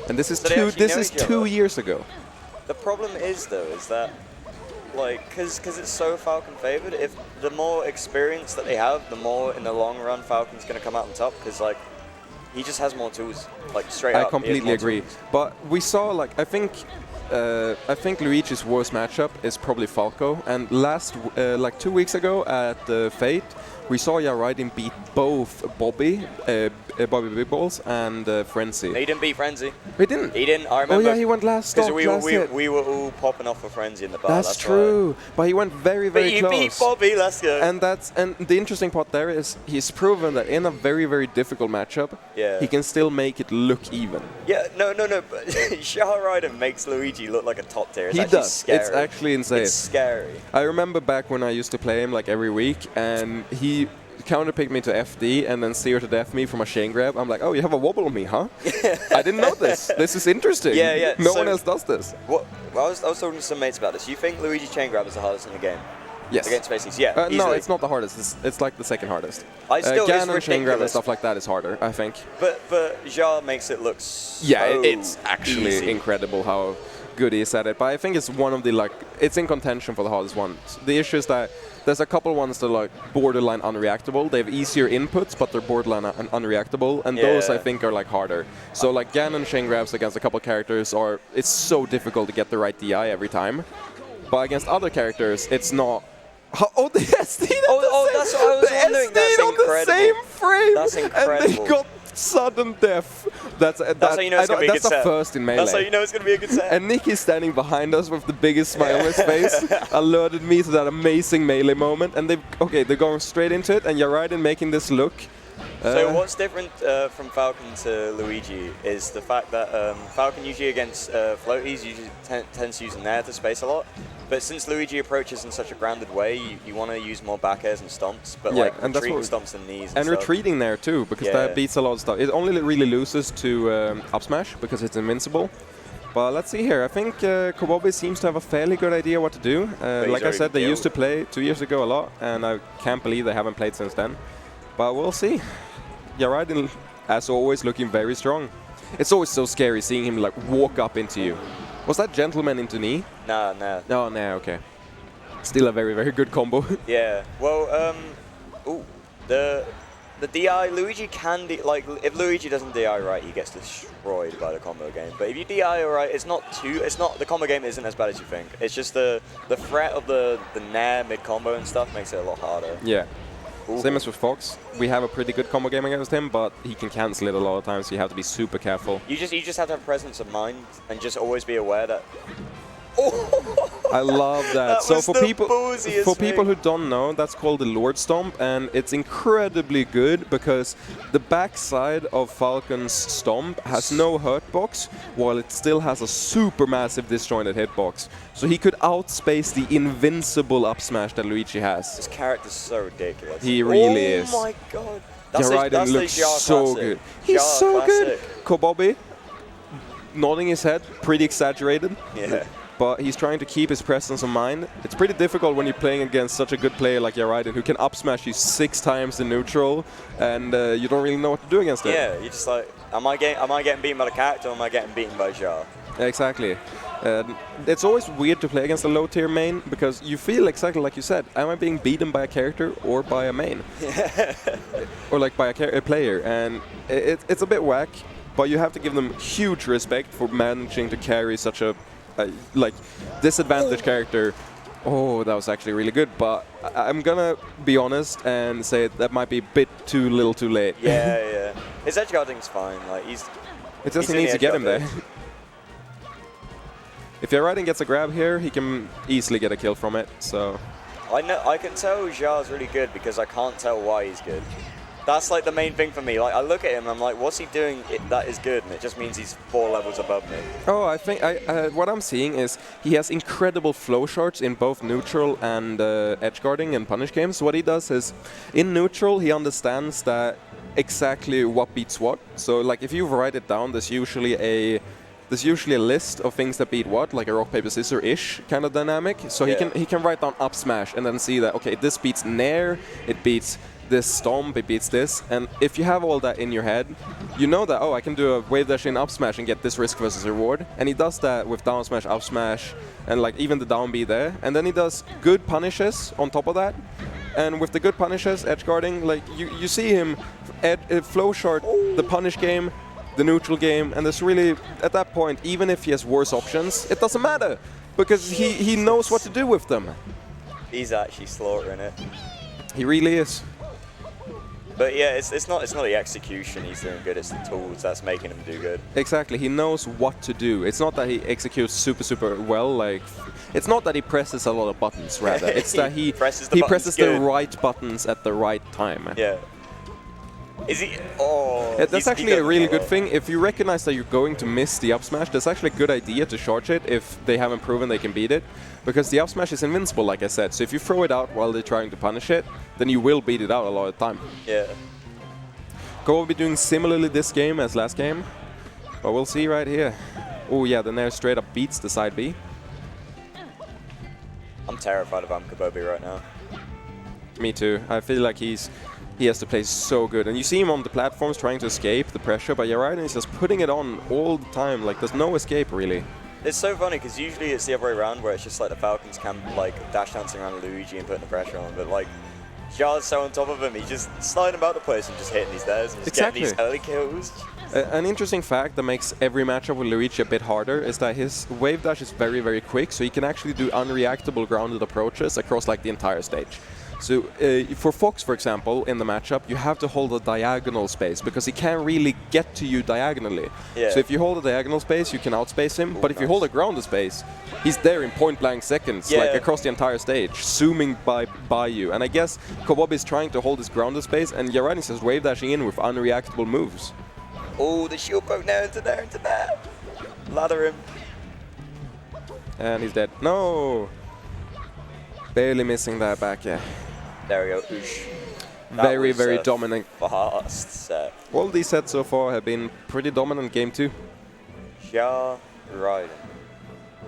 And this is So they two. actually This know is each 2 other. years ago. The problem is though, is that like, cause it's so Falcon favored. If the more experience that they have, the more in the long run Falcon's gonna come out on top. Cause like, he just has more tools. Like straight up. I he has completely more agree. tools. But we saw, like, I think Luigi's worst matchup is probably Falco. And like 2 weeks ago at Fate, we saw Raiden beat both Bobby Big Balls, and Frenzy. He didn't beat Frenzy. He didn't. He didn't. I Oh remember. yeah, he went last stock. Because hit. we were all popping off for Frenzy in the bar. That's why. true. But he went very, But very you close. beat Bobby. Let's go. And the interesting part there is he's proven that in a very, very difficult matchup, he can still make it look even. Yeah, no. But Shah Raiden makes Luigi look like a top tier. It's He actually does. Scary. It's actually insane. It's scary. I remember back when I used to play him like every week, and he counterpicked me to FD and then sear to death me from a chain grab. I'm like, oh, you have a wobble on me, huh? I didn't know this. This is interesting. Yeah. No So- one else does this. Well, I was talking to some mates about this. You think Luigi chain grab is the hardest in the game? Yes. Against Spaces? Yeah, No, easily. it's not the hardest. It's like the second hardest. I still it's Ganon, chain grab and ridiculous. stuff like that is harder, I think. But Jar makes it look so Yeah, it's actually easy. incredible how good he is at it. But I think it's one of the, like, it's in contention for the hardest ones. The issue is that there's a couple ones that are like borderline unreactable. They have easier inputs, but they're borderline unreactable, and those I think are like harder. So like Ganon chain grabs against a couple characters it's so difficult to get the right DI every time. But against other characters, it's not. Oh, the SD! Oh, that's what I was wondering. That's on the incredible. same frame! That's And incredible. they got sudden death. That's how you know it's going to be a good That's the set. first in Melee. That's how you know it's going to be a good set. And Nick is standing behind us with the biggest smile on his face, alerted me to that amazing Melee moment. And they're going straight into it, and you're right in making this look. So what's different from Falcon to Luigi is the fact that Falcon usually against floaties usually tends to use Nair to space a lot. But since Luigi approaches in such a grounded way, you want to use more back airs and stomps, but yeah, like and retreating stomps and knees and stuff. Retreating there too, because that beats a lot of stuff. It only really loses to up smash because it's invincible. But let's see here. I think Kobobi seems to have a fairly good idea what to do. Like I said, they used to play 2 years ago a lot, and I can't believe they haven't played since then. But we'll see. Yaridin, as always, looking very strong. It's always so scary seeing him like walk up into you. Was that gentleman into knee? Nah. No, okay. Still a very, very good combo. Yeah. Well, the DI, Luigi can, like, if Luigi doesn't DI right, he gets destroyed by the combo game. But if you DI right, the combo game isn't as bad as you think. It's just the threat of the Nair mid-combo and stuff makes it a lot harder. Yeah. Ooh. Same as with Fox. We have a pretty good combo game against him, but he can cancel it a lot of times, so you have to be super careful. You just have to have presence of mind and just always be aware that. I love that. That So was for the people ballsiest who don't know, that's called the Lord Stomp, and it's incredibly good because the backside of Falcon's Stomp has no hurt box, while it still has a super massive disjointed hitbox. So he could outspace the invincible up smash that Luigi has. This character's so ridiculous. He really is. Oh my god. Yaridin looks so good. He's so good. Kobobi, nodding his head, pretty exaggerated. Yeah. But he's trying to keep his presence of mind. It's pretty difficult when you're playing against such a good player like Yaridin, who can up smash you 6 times in neutral, and you don't really know what to do against it. Yeah, you're just like, am I getting beaten by the character, or am I getting beaten by Jar? Exactly. It's always weird to play against a low-tier main, because you feel exactly like you said, am I being beaten by a character or by a main? Or like by a player, and it's a bit whack, but you have to give them huge respect for managing to carry such a like disadvantaged character. Oh, that was actually really good, but I'm gonna be honest and say that might be a bit too little too late. Yeah. His edge guarding's fine. Like it just needs to get him there. If Yaridin gets a grab here, he can easily get a kill from it. So I can tell Jar's really good because I can't tell why he's good. That's like the main thing for me. Like I look at him and I'm like, what's he doing that is good? And it just means he's 4 levels above me. Oh, I think what I'm seeing is he has incredible flow charts in both neutral and edge guarding and punish games. What he does is, in neutral, he understands that exactly what beats what. So like if you write it down, there's usually a list of things that beat what, like a rock paper scissors-ish kind of dynamic. So he can write down up smash and then see that, okay, this beats Nair, it beats this stomp, it beats this, and if you have all that in your head, you know that, oh, I can do a wave dash in up smash and get this risk versus reward, and he does that with down smash, up smash, and like even the down B there, and then he does good punishes on top of that, and with the good punishes, edge guarding, like you see him flow chart the punish game, the neutral game, and there's really, at that point, even if he has worse options, it doesn't matter, because he knows what to do with them. He's actually slaughtering it. He really is. But yeah, it's not the execution he's doing good, it's the tools that's making him do good. Exactly, he knows what to do. It's not that he executes super well, like, it's not that he presses a lot of buttons, rather. It's that he presses the right buttons at the right time. Yeah. Is he? Oh. That's actually a really good thing. If you recognize that you're going to miss the up smash, that's actually a good idea to charge it if they haven't proven they can beat it. Because the up smash is invincible, like I said. So if you throw it out while they're trying to punish it, then you will beat it out a lot of the time. Yeah. Go will be doing similarly this game as last game. But we'll see right here. Oh yeah, the Nair straight up beats the side B. I'm terrified of Kobobi right now. Me too. I feel like he has to play so good. And you see him on the platforms trying to escape the pressure, but Yaridin is just putting it on all the time. Like, there's no escape, really. It's so funny, because usually it's the other way around, where it's just like the Falcons can, like, dash dancing around Luigi and putting the pressure on. But, like, Jar's so on top of him, he's just sliding about the place and just hitting these theirs and just getting these early kills. An interesting fact that makes every matchup with Luigi a bit harder is that his wave dash is very, very quick, so he can actually do unreactable grounded approaches across, like, the entire stage. So for Fox, for example, in the matchup, you have to hold a diagonal space because he can't really get to you diagonally. Yeah. So if you hold a diagonal space, you can outspace him. Ooh, But if you hold a grounded space, he's there in point-blank seconds, Yeah. like across the entire stage, zooming by you. And I guess Kobob is trying to hold his grounded space, and Yaranis is wave dashing in with unreactable moves. Oh, the shield poke now into there, into there. Lather him. And he's dead. No! Barely missing that back, yeah. There we go. Oosh. That Very, was very a dominant. Fast set. All these sets so far have been pretty dominant game 2. Ja Raiden.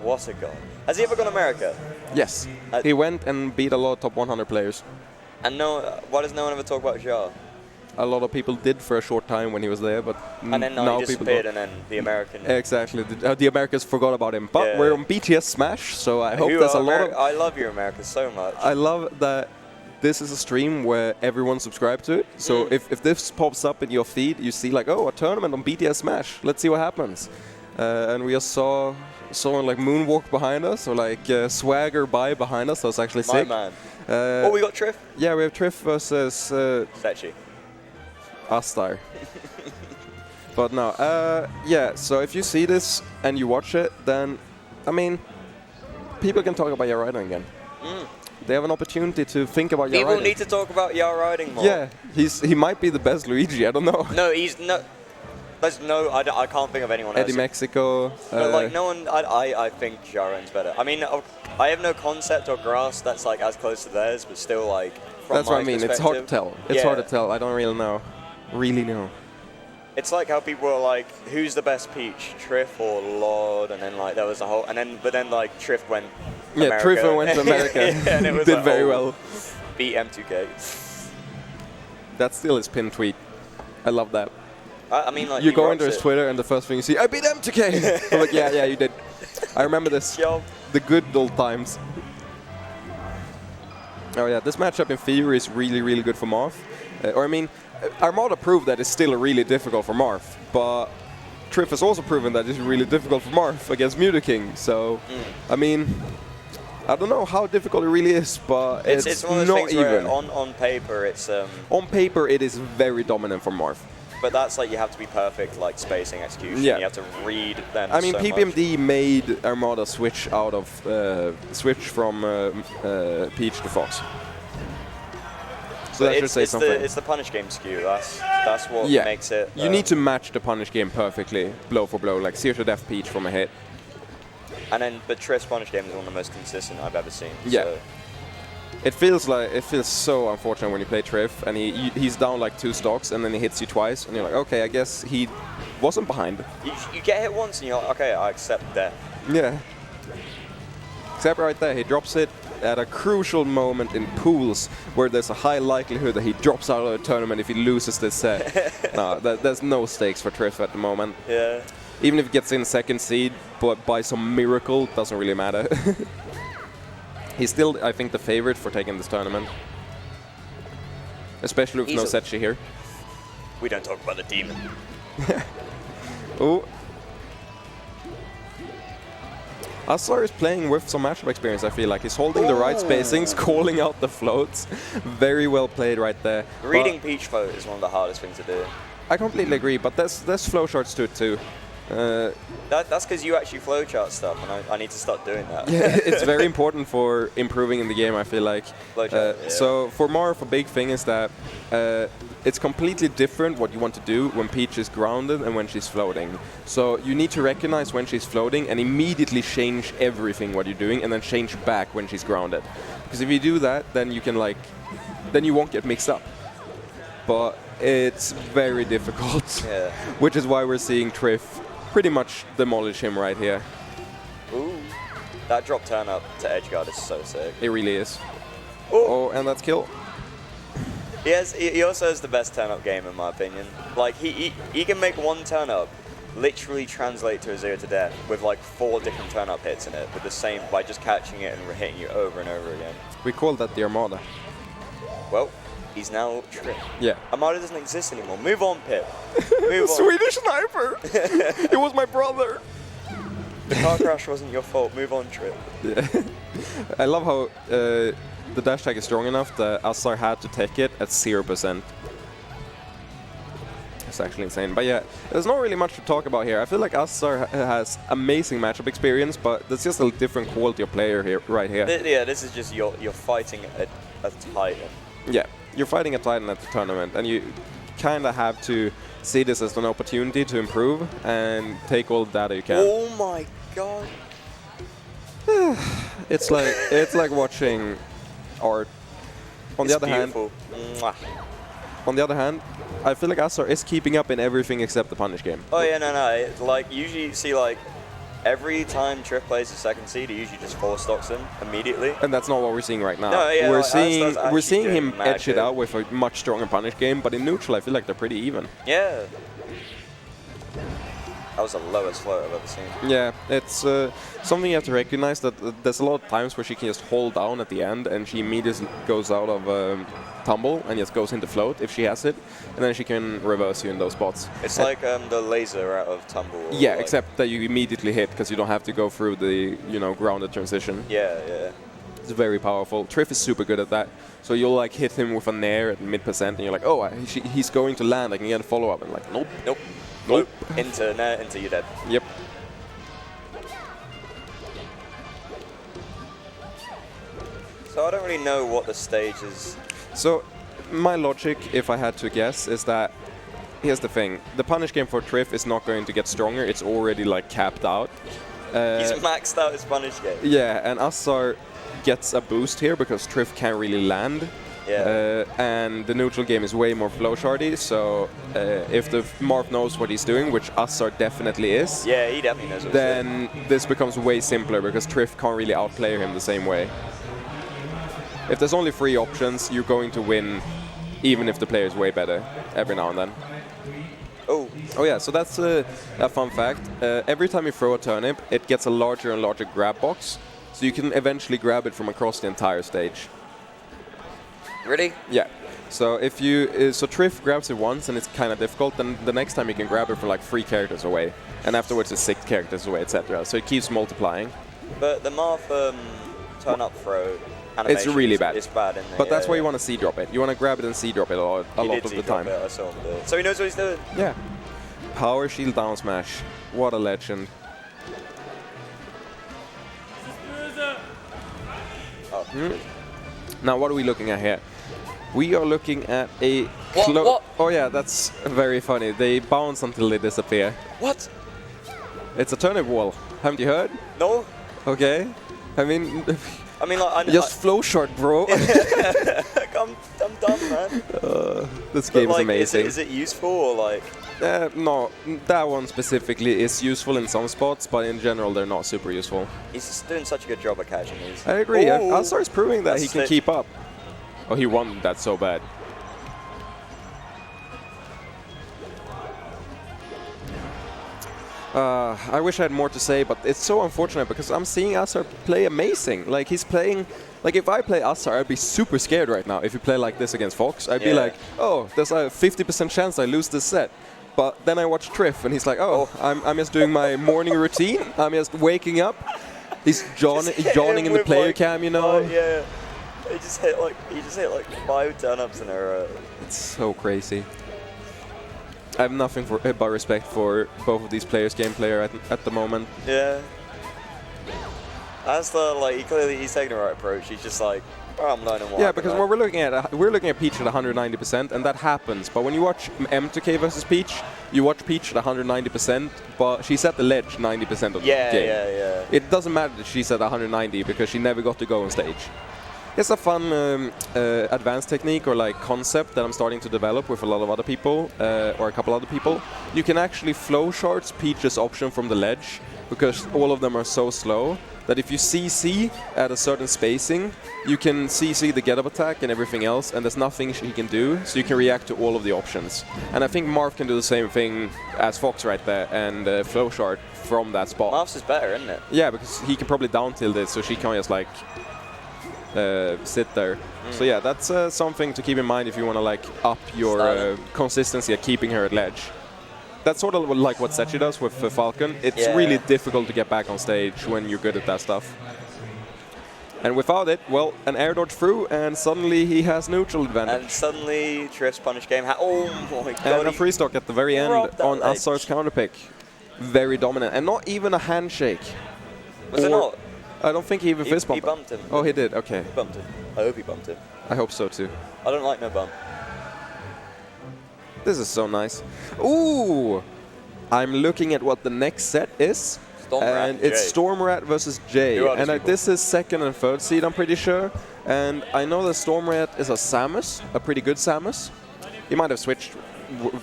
What a god. Has he ever gone America? Yes. He went and beat a lot of top 100 players. And why does no one ever talk about Ja? A lot of people did for a short time when he was there, but And then now he people disappeared, don't. and then the American. Exactly. The Americans forgot about him. But Yeah. we're on BTS Smash, so I hope You there's a are lot of... I love you, America, so much. I love that this is a stream where everyone subscribed to it. So if this pops up in your feed, you see like, oh, a tournament on BTS Smash. Let's see what happens. And we just saw someone like moonwalk behind us, or like swagger by behind us. That was actually My sick. man. Oh, We got Triff. Yeah, we have Triff versus Sechi. Astar. But no, yeah, so if you see this and you watch it, then, I mean, people can talk about your riding again. They have an opportunity to think about your People riding. need to talk about Ja Riding more. Yeah, he might be the best Luigi, I don't know. No, he's no. There's no. I can't think of anyone else. Eddie Mexico. But like no one. I think Ja Riding's better. I mean, I have no concept or grasp that's like as close to theirs, but still like. From That's my what I mean, it's hard to perspective- tell. It's hard to tell, I don't really know. Really know. It's like how people are like, who's the best Peach, Triff or Lord? And then like there was a whole, but then like Triff went. Yeah, America. Triff went to America. Yeah, and it was did like, very oh, well. Beat M2K. That's still his pin tweet. I love that. I mean, like You he go rocks into his it. Twitter and the first thing you see, I beat M2K! I'm like, yeah, you did. I remember this. Yo. The good old times. Oh yeah, this matchup in Fever is really, really good for Marth. Or I mean, Armada proved that it's still really difficult for Marth, but Triff has also proven that it's really difficult for Marth against Mutaking. So, I mean, I don't know how difficult it really is, but it's one of those not things where even. on paper it's On paper, it is very dominant for Marth. but that's like you have to be perfect like spacing execution. Yeah. You have to read them. I mean, so PPMD made Armada switch out of switch from Peach to Fox. So But that should say something. It's the punish game skew. That's what Yeah, makes it. you need to match the punish game perfectly, blow for blow, like zero to death Peach from a hit. But Triff's punish game is one of the most consistent I've ever seen. Yeah. So. It feels so unfortunate when you play Triff and he's down like 2 stocks and then he hits you twice and you're like, okay, I guess he wasn't behind. You get hit once and you're like, okay, I accept death. Yeah. Except right there, he drops it at a crucial moment in pools where there's a high likelihood that he drops out of the tournament if he loses this set. No, there's no stakes for Triff at the moment. Yeah. Even if he gets in second seed, but by some miracle, it doesn't really matter. He's still, I think, the favorite for taking this tournament. Especially with no Easily. Setchi here. We don't talk about the demon. Oh. Aslar is playing with some matchup experience, I feel like. He's holding the right spacings, calling out the floats. Very well played right there. Reading But Peach float is one of the hardest things to do. I completely agree, but there's flow charts to it too. That's because you actually flowchart stuff, and I need to start doing that. Yeah, it's very important for improving in the game, I feel like. Flowchart, yeah. So for Marth, a big thing is that it's completely different what you want to do when Peach is grounded and when she's floating. So you need to recognize when she's floating and immediately change everything what you're doing and then change back when she's grounded. Because if you do that, then you can then you won't get mixed up. But it's very difficult. Yeah. Which is why we're seeing Triff pretty much demolish him right here. Ooh. That drop turn up to edgeguard is so sick. It really is. Ooh. Oh, and that's kill. He also has the best turn up game in my opinion. Like he can make one turn up literally translate to a 0 to death with like 4 different turn up hits in it with the same by just catching it and hitting you over and over again. We call that the Armada. Well, he's now Tripp. Yeah. Armada doesn't exist anymore. Move on, Pip. Move on. Swedish sniper! It was my brother! The car crash wasn't your fault. Move on, Tripp. Yeah. I love how the dash tag is strong enough that Assar had to take it at 0%. It's actually insane. But yeah, there's not really much to talk about here. I feel like Assar has amazing matchup experience, but there's just a different quality of player here, right here. Yeah, this is just you're fighting a Titan. Yeah, you're fighting a Titan at the tournament, and you kind of have to see this as an opportunity to improve and take all the data you can. Oh my god. It's like watching art. On the other hand, Mwah. on the other hand, I feel like Assar is keeping up in everything except the punish game. Oh yeah, no. It's like usually you see like every time Triff plays a second seed, he usually just 4-stocks him immediately. And that's not what we're seeing right now. No, yeah, we're seeing him edge it good. out with a much stronger punish game, but in neutral I feel like they're pretty even. Yeah. That was the lowest float I've ever seen. Yeah, it's something you have to recognize, that there's a lot of times where she can just hold down at the end and she immediately goes out of tumble and just goes into float if she has it, and then she can reverse you in those spots. It's like the laser out of tumble. Yeah, like except that you immediately hit because you don't have to go through the grounded transition. Yeah, yeah. It's very powerful. Triff is super good at that. So you'll like hit him with a nair at mid-percent and you're like, oh, he's going to land, I can get a follow-up. And like, nope. Nope. Nope. Into you're dead. Yep. So I don't really know what the stage is. So my logic, if I had to guess, is that here's the thing: the punish game for Triff is not going to get stronger. It's already like capped out. He's maxed out his punish game. Yeah, and Assar gets a boost here because Triff can't really land. Yeah. And the neutral game is way more flow shardy, so if the Marth knows what he's doing, which Assar definitely is, Yeah, he definitely knows what he's doing. then this becomes way simpler because Triff can't really outplay him the same way. If there's only 3 options, you're going to win even if the player is way better every now and then. Oh. Oh yeah, so that's a fun fact. Every time you throw a turnip, it gets a larger and larger grab box, so you can eventually grab it from across the entire stage. Really? Yeah. So if you so Triff grabs it once and it's kind of difficult, then the next time you can grab it from like 3 characters away, and afterwards it's 6 characters away, etc. So it keeps multiplying. But the Marth turn up throw animation It's really bad. It's bad, isn't it? But that's Yeah, why you want to C-drop it. You want to grab it and C-drop it a lot of the time. I saw him do it. So he knows what he's doing. Yeah. Power shield down smash. What a legend. Oh. Now what are we looking at here? We are looking at a What? Oh yeah, that's very funny. They bounce until they disappear. What? It's a turnip wall. Haven't you heard? No. Okay. I mean, I mean, like, just flow short, bro. I'm done, man. This game is like, amazing. Is it useful or like? No, that one specifically is useful in some spots, but in general they're not super useful. He's just doing such a good job at catching these. I agree. Ooh. Assar is proving that he can That's keep up. Oh, he won that so bad. I wish I had more to say, but it's so unfortunate because I'm seeing Assar play amazing. Like, he's playing... Like, if I play Assar, I'd be super scared right now. If you play like this against Fox, I'd be like, oh, there's a 50% chance I lose this set. But then I watch Triff, and he's like, oh, I'm just doing my morning routine. I'm just waking up. He's yawning in the player like, cam, you know? Oh, yeah. He just hit like 5 turn-ups in a row. It's so crazy. I have nothing but respect for both of these players' gameplay at the moment. Yeah. That's he's taking the right approach. He's just like, oh, I'm learning what. Yeah, because what we're looking at Peach at 190%, and that happens. But when you watch M2K versus Peach, you watch Peach at 190%, but she's at the ledge 90% of the game. Yeah. It doesn't matter that she's at 190 because she never got to go on stage. It's a fun advanced technique or like concept that I'm starting to develop with a lot of other people, or a couple other people. You can actually flow charts Peach's option from the ledge because all of them are so slow that if you CC at a certain spacing, you can CC the get-up attack and everything else, and there's nothing he can do, so you can react to all of the options. And I think Marth can do the same thing as Fox right there, and flow chart from that spot. Marth's is better, isn't it? Yeah, because he can probably down tilt it, so she can just like sit there. So yeah, that's something to keep in mind if you want to like up your consistency at keeping her at ledge. That's sort of like what Sechi does with Falcon. It's really difficult to get back on stage when you're good at that stuff. And without it, well, an air dodge through, and suddenly he has neutral advantage. And suddenly, Triff's punish game. Oh my god! And a free stock at the very end on Azar's counterpick. Very dominant, and not even a handshake. Was it not? I don't think he even fist bumped. He bumped him. Oh, he did. Okay. He bumped him. I hope he bumped him. I hope so too. I don't like no bump. This is so nice. Ooh! I'm looking at what the next set is. Stormrat and it's Stormrat versus Jay. And this is second and third seed, I'm pretty sure. And I know that Stormrat is a Samus, a pretty good Samus. He might have switched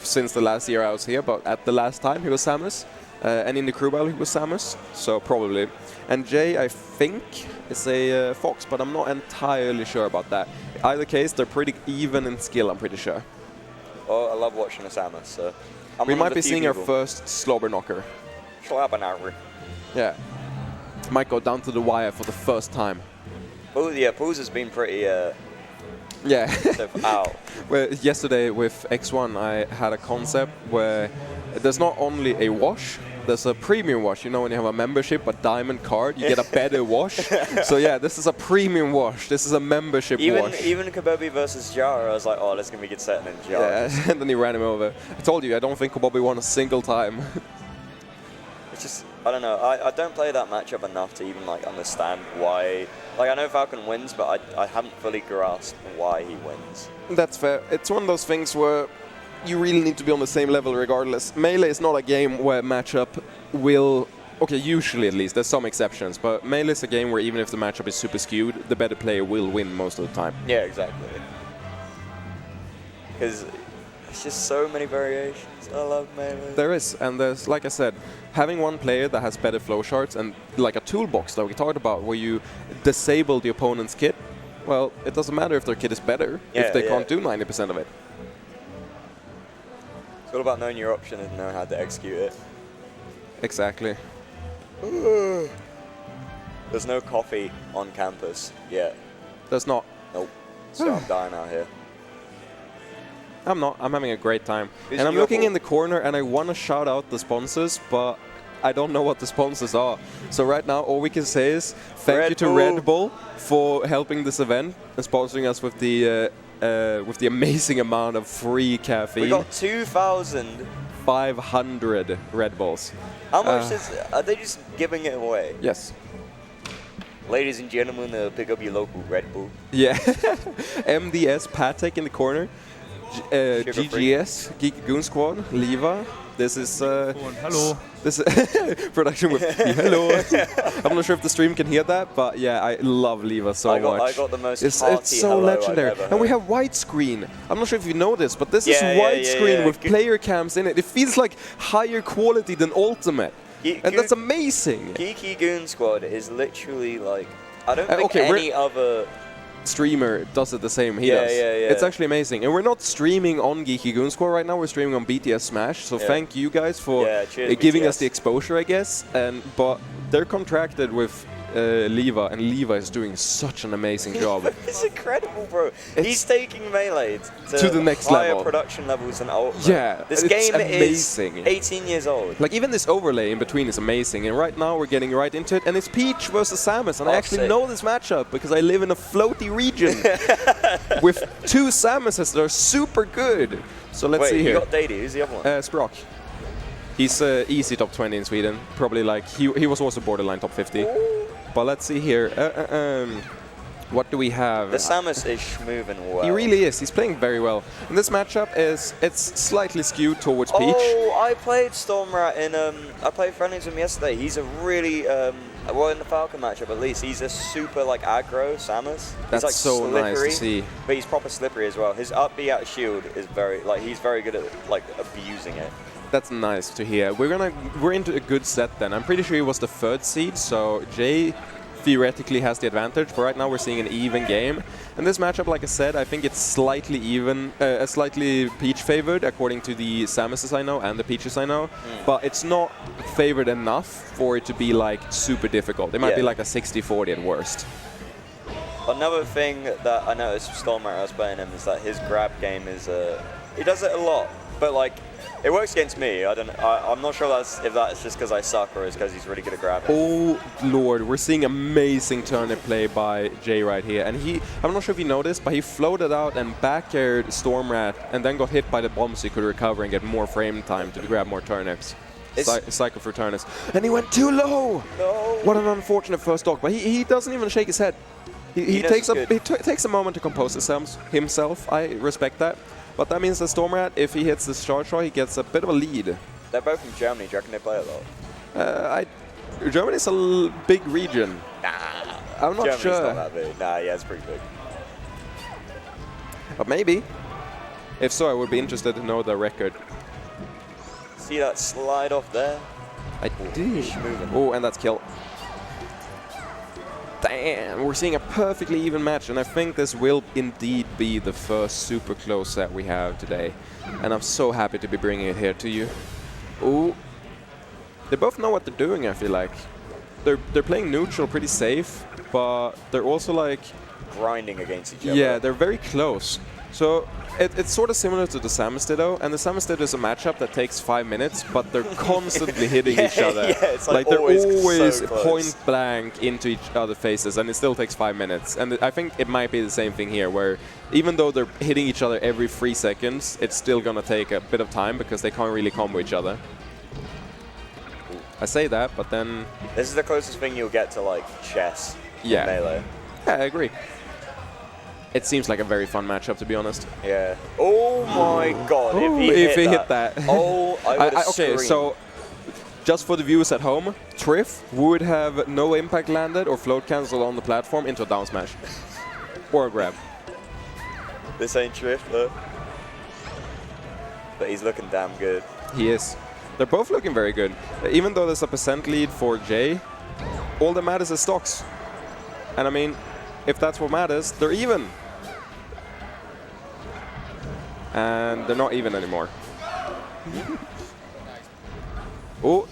since the last year I was here, but at the last time he was Samus. And in the crew battle he was Samus, so probably. And Jay, I think, is a Fox, but I'm not entirely sure about that. Either case, they're pretty even in skill, I'm pretty sure. Oh, I love watching a Samus, so... We might be seeing our first Slobber Knocker. Slobber Knocker. Yeah. Might go down to the wire for the first time. Oh, yeah, Pools has been pretty... yeah. Ow. Well, yesterday with X1, I had a concept where there's not only a wash, there's a premium wash. You know, when you have a membership, a diamond card, you get a better wash. So yeah, this is a premium wash. This is a membership wash. Even Kobobi versus Jar, I was like, oh, that's going to be a good set, and then Jar. Yeah, and then he ran him over. I told you, I don't think Kobobi won a single time. It's just, I don't know, I don't play that matchup enough to even like understand why. Like, I know Falcon wins, but I haven't fully grasped why he wins. That's fair. It's one of those things where you really need to be on the same level regardless. Melee is not a game where matchup will... Okay, usually at least. There's some exceptions. But Melee is a game where even if the matchup is super skewed, the better player will win most of the time. Yeah, exactly. Because it's just so many variations. I love Melee. There is. And there's, like I said, having one player that has better flow charts and like a toolbox that we talked about where you disable the opponent's kit, well, it doesn't matter if their kit is better if they can't do 90% of it. It's all about knowing your option and knowing how to execute it. Exactly. There's no coffee on campus yet. There's not. Nope. So I'm dying out here. I'm not. I'm having a great time. And I'm looking in the corner and I want to shout out the sponsors, but I don't know what the sponsors are. So right now all we can say is thank you to Red Bull for helping this event and sponsoring us with the amazing amount of free caffeine. We got 2,500 Red Bulls. How much are they just giving it away? Yes. Ladies and gentlemen, pick up your local Red Bull. Yeah. MDS Patek in the corner. GGS, Geek Goon Squad, Leva. This is hello. This production with hello. I'm not sure if the stream can hear that, but yeah, I love Leva so much. I got the most it's so legendary. And we have widescreen. I'm not sure if you know this, but this is widescreen with player cams in it. It feels like higher quality than Ultimate. And that's amazing. Geeky Goon Squad is literally like, I don't think any other streamer does it the same. He does. It's actually amazing. And we're not streaming on Geeky Goon Squad right now. We're streaming on BTS Smash. So thank you guys for giving us the exposure, I guess. But they're contracted with Leva, and Leva is doing such an amazing job. It's incredible, bro. He's taking Melee to the next higher level. Production levels than Ultimate. Yeah, this game amazing. Is 18 years old. Like, even this overlay in between is amazing. And right now we're getting right into it. And it's Peach versus Samus. And I actually know this matchup because I live in a floaty region with two Samuses that are super good. So let's see here. You got Dady. Who's the other one? Sprock. He's easy top 20 in Sweden. Probably like, he was also borderline top 50. Ooh. But let's see here. What do we have? The Samus is moving well. He really is. He's playing very well. And this matchup it's slightly skewed towards Peach. Oh, I played Stormrat in I played friendlies with him yesterday. He's a really well, in the Falcon matchup at least, he's a super like aggro Samus. That's like so slippery, nice to see. But he's proper slippery as well. His up B out shield is very he's very good at like abusing it. That's nice to hear. We're into a good set then. I'm pretty sure he was the third seed, so Jay theoretically has the advantage. But right now we're seeing an even game. And this matchup, like I said, I think it's slightly even, slightly Peach favored according to the Samuses I know and the Peaches I know. But it's not favored enough for it to be like super difficult. It might be like a 60-40 at worst. Another thing that I noticed with Stormrat I was playing him is that his grab game is he does it a lot. but like, it works against me. I'm not sure if that's just because I suck or it's because he's really good at grabbing. Oh lord, we're seeing amazing turnip play by Jay right here, and I'm not sure if you noticed, but he floated out and back aired Stormrat and then got hit by the bomb so he could recover and get more frame time to grab more turnips. Cycle for turnips. And he went too low! No. What an unfortunate first stock, but he doesn't even shake his head. He takes a moment to compose himself. I respect that. But that means that Stormrat, if he hits this charge shot, he gets a bit of a lead. They're both from Germany. Do you reckon they play a lot? Germany's a big region. Nah. I'm not Germany's sure. not that big. Nah, yeah, it's pretty big. But maybe. If so, I would be interested to know the record. See that slide off there? I do. Oh, and that's kill. Damn, we're seeing a perfectly even match, and I think this will indeed be the first super close set we have today. And I'm so happy to be bringing it here to you. Ooh. They both know what they're doing, I feel like. They're playing neutral pretty safe, but they're also like... grinding against each other. Yeah, they're very close. So it's sort of similar to the Sabes Ditto, and the Sabes Ditto is a matchup that takes 5 minutes, but they're constantly hitting each other. Yeah, it's like they're always so point blank into each other's faces, and it still takes 5 minutes. And I think it might be the same thing here, where even though they're hitting each other every 3 seconds, it's still gonna take a bit of time because they can't really combo each other. I say that, but then... This is the closest thing you'll get to, like, chess in Melee. Yeah, I agree. It seems like a very fun matchup, to be honest. Yeah. Oh my god, Ooh, if he hit that. Oh, I would have okay, so just for the viewers at home, Triff would have no impact landed or float cancel on the platform into a down smash. Or a grab. This ain't Triff, though. But he's looking damn good. He is. They're both looking very good. Even though there's a % lead for Jay, all that matters is stocks. And I mean, if that's what matters, they're even. And they're not even anymore. Oh.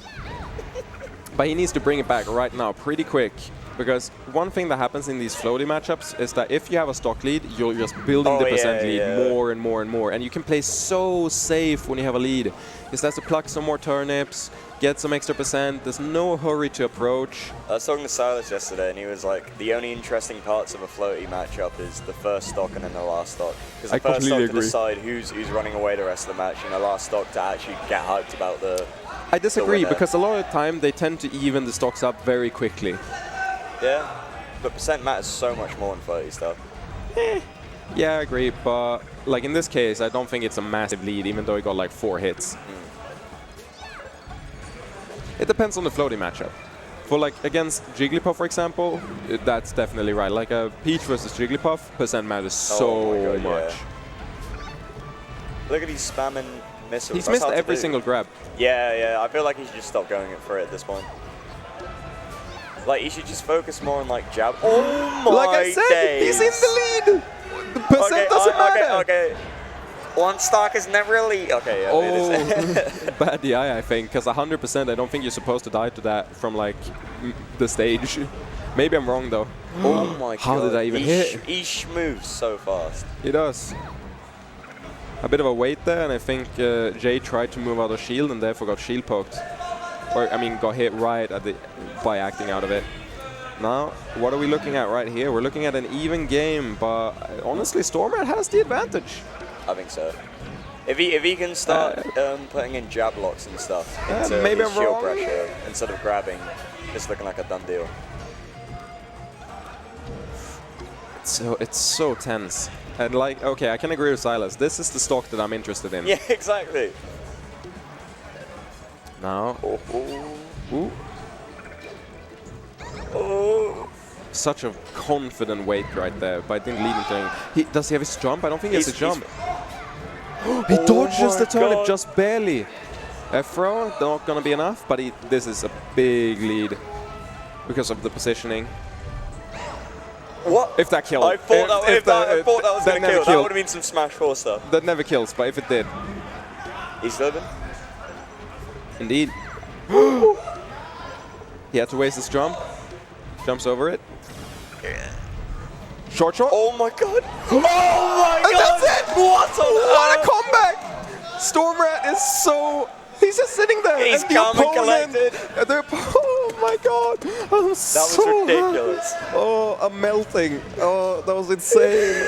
But he needs to bring it back right now, pretty quick. Because one thing that happens in these floaty matchups is that if you have a stock lead, you're just building the % lead more and more and more. And you can play so safe when you have a lead. Because that's to pluck some more turnips, get some extra %. There's no hurry to approach. I was talking to Silas yesterday, and he was like, the only interesting parts of a floaty matchup is the first stock and then the last stock. Because the first stock to decide who's running away the rest of the match, and the last stock to actually get hyped about the I disagree, because a lot of the time they tend to even the stocks up very quickly. Yeah, but % matters so much more in floaty stuff. Yeah, I agree, but like in this case, I don't think it's a massive lead, even though he got like 4 hits. It depends on the floaty matchup. For like against Jigglypuff, for example, that's definitely right. Like a Peach versus Jigglypuff, % matters so much. Yeah. Look at he's spamming missiles. He's missed every single grab. Yeah, I feel like he should just stop going for it at this point. Like, he should just focus more on, like, jab. Oh my Like I said, days. he's in the lead! The % doesn't matter! Okay. One stock is never really... Okay, yeah, it is. Bad DI, I think, because 100%, I don't think you're supposed to die to that from, like, the stage. Maybe I'm wrong, though. Oh my god. How did I even hit? He moves so fast. He does. A bit of a wait there, and I think Jay tried to move out of shield and therefore got shield poked. Or, I mean, got hit right at by acting out of it. Now, what are we looking at right here? We're looking at an even game, but honestly, Stormrat has the advantage. I think so. If he can start putting in jab locks and stuff into maybe his I'm shield wrong. pressure instead of grabbing, it's looking like a done deal. It's so tense. And like, okay, I can agree with Silas. This is the stock that I'm interested in. Yeah, exactly. Now. Ooh. Oh. Such a confident wait right there, but I think leading to him. Does he have his jump? I don't think he has a jump. He dodges the turnip just barely. Throw, not gonna be enough, but this is a big lead because of the positioning. What? If that killed. I thought that was going to kill. That would have been some Smash 4 stuff. That never kills, but if it did. He's living. Indeed. He had to waste his jump. Jumps over it. Yeah. Short shot. Oh my god. Oh my god. That's it. What a comeback. Stormrat is so... He's just sitting there. He's and the calm and opponent, collected. oh my god. I'm That so was ridiculous. happy. Oh, I'm melting. Oh, that was insane.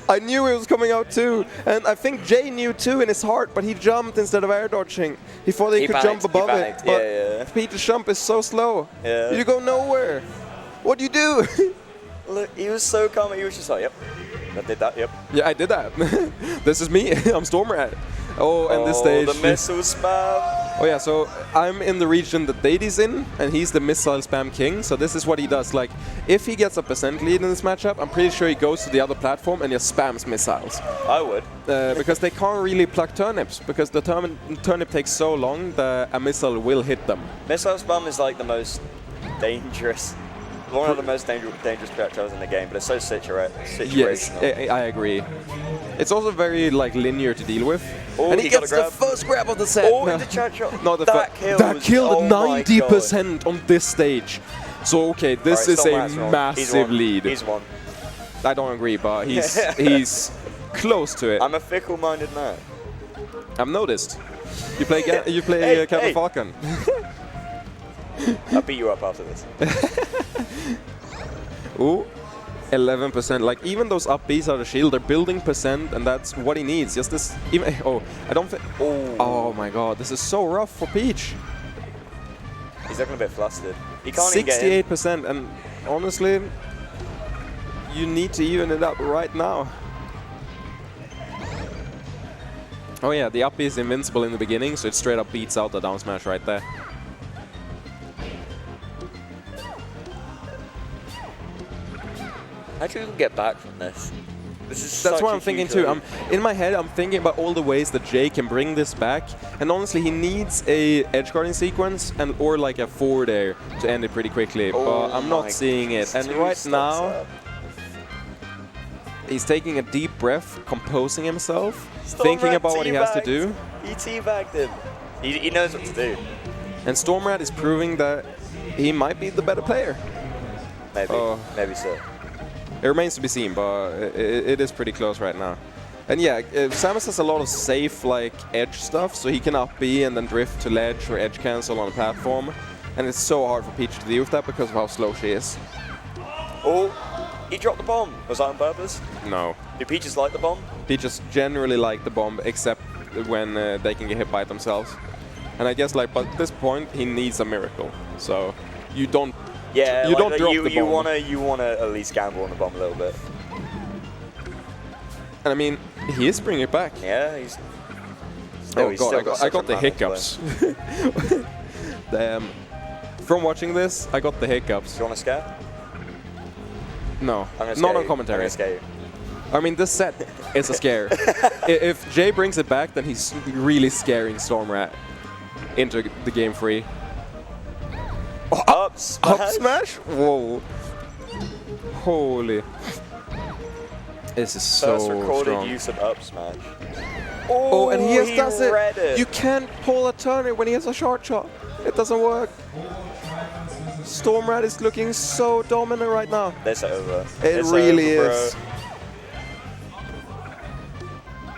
I knew it was coming out too. And I think Jay knew too in his heart, but he jumped instead of air dodging. He thought he could panicked, jump above he it. panicked. But Yeah. Peter's jump is so slow. Yeah. You go nowhere. What do you do? Look, he was so calm. He was just like, yep. I did that, yep. Yeah, I did that. This is me. I'm Stormrat. Oh, and this stage. the missile spam. Oh yeah, so I'm in the region that Dadi's in, and he's the missile spam king. So this is what he does. Like, if he gets a % lead in this matchup, I'm pretty sure he goes to the other platform and just spams missiles. I would. Because they can't really pluck turnips, because the turnip takes so long that a missile will hit them. Missile spam is like the most dangerous, one of the most dangerous projectiles in the game, but it's so situational. Yes, I agree. It's also very like linear to deal with. Oh, and he gets the grab. first grab of the set. Oh, the chat shot. No, that kills. That killed oh 90% on this stage. So okay, this is a Stormrat's massive lead. He's won. I don't agree, but he's close to it. I'm a fickle-minded man. I've noticed. You play Hey, Captain hey. Falcon. I'll beat you up after this. Ooh, 11%. Like even those up Bs out of shield, they're building %, and that's what he needs. Just this. Even I don't think. Oh my God, this is so rough for Peach. He's looking a bit flustered. He can't even get in. 68%, and honestly, you need to even it up right now. Oh yeah, the up B is invincible in the beginning, so it straight up beats out the down smash right there. How do we get back from this? That's what I'm thinking too. In my head, I'm thinking about all the ways that Jay can bring this back, and honestly, he needs a edge guarding sequence and or like a forward air to end it pretty quickly. But I'm not seeing it. And right now, he's taking a deep breath, composing himself, thinking about what he has to do. He teabagged him. He knows what to do. And Stormrat is proving that he might be the better player. Maybe. Maybe so. It remains to be seen, but it is pretty close right now. And yeah, Samus has a lot of safe like edge stuff, so he can up B and then drift to ledge or edge cancel on a platform. And it's so hard for Peach to deal with that because of how slow she is. Oh, he dropped the bomb. Was that on purpose? No. Do Peaches like the bomb? Peaches generally like the bomb, except when they can get hit by it themselves. And I guess like, but at this point, he needs a miracle. So you don't. Yeah, you like don't drop the bomb. You wanna at least gamble on the bomb a little bit. And I mean, he is bringing it back. Yeah, he's. Oh he's god, still I got the hiccups. Damn. From watching this, I got the hiccups. Do you want to scare? No, I'm gonna not scare on you. commentary. I'm gonna scare you. I mean, this set is a scare. If Jay brings it back, then he's really scaring Stormrat into the game free. Up smash? Up smash? Whoa. Holy. This is so First recorded strong. use of up smash. Oh, and he just does read it. You can't pull a turnip when he has a short shot. It doesn't work. Stormrat is looking so dominant right now. It's over. It really is.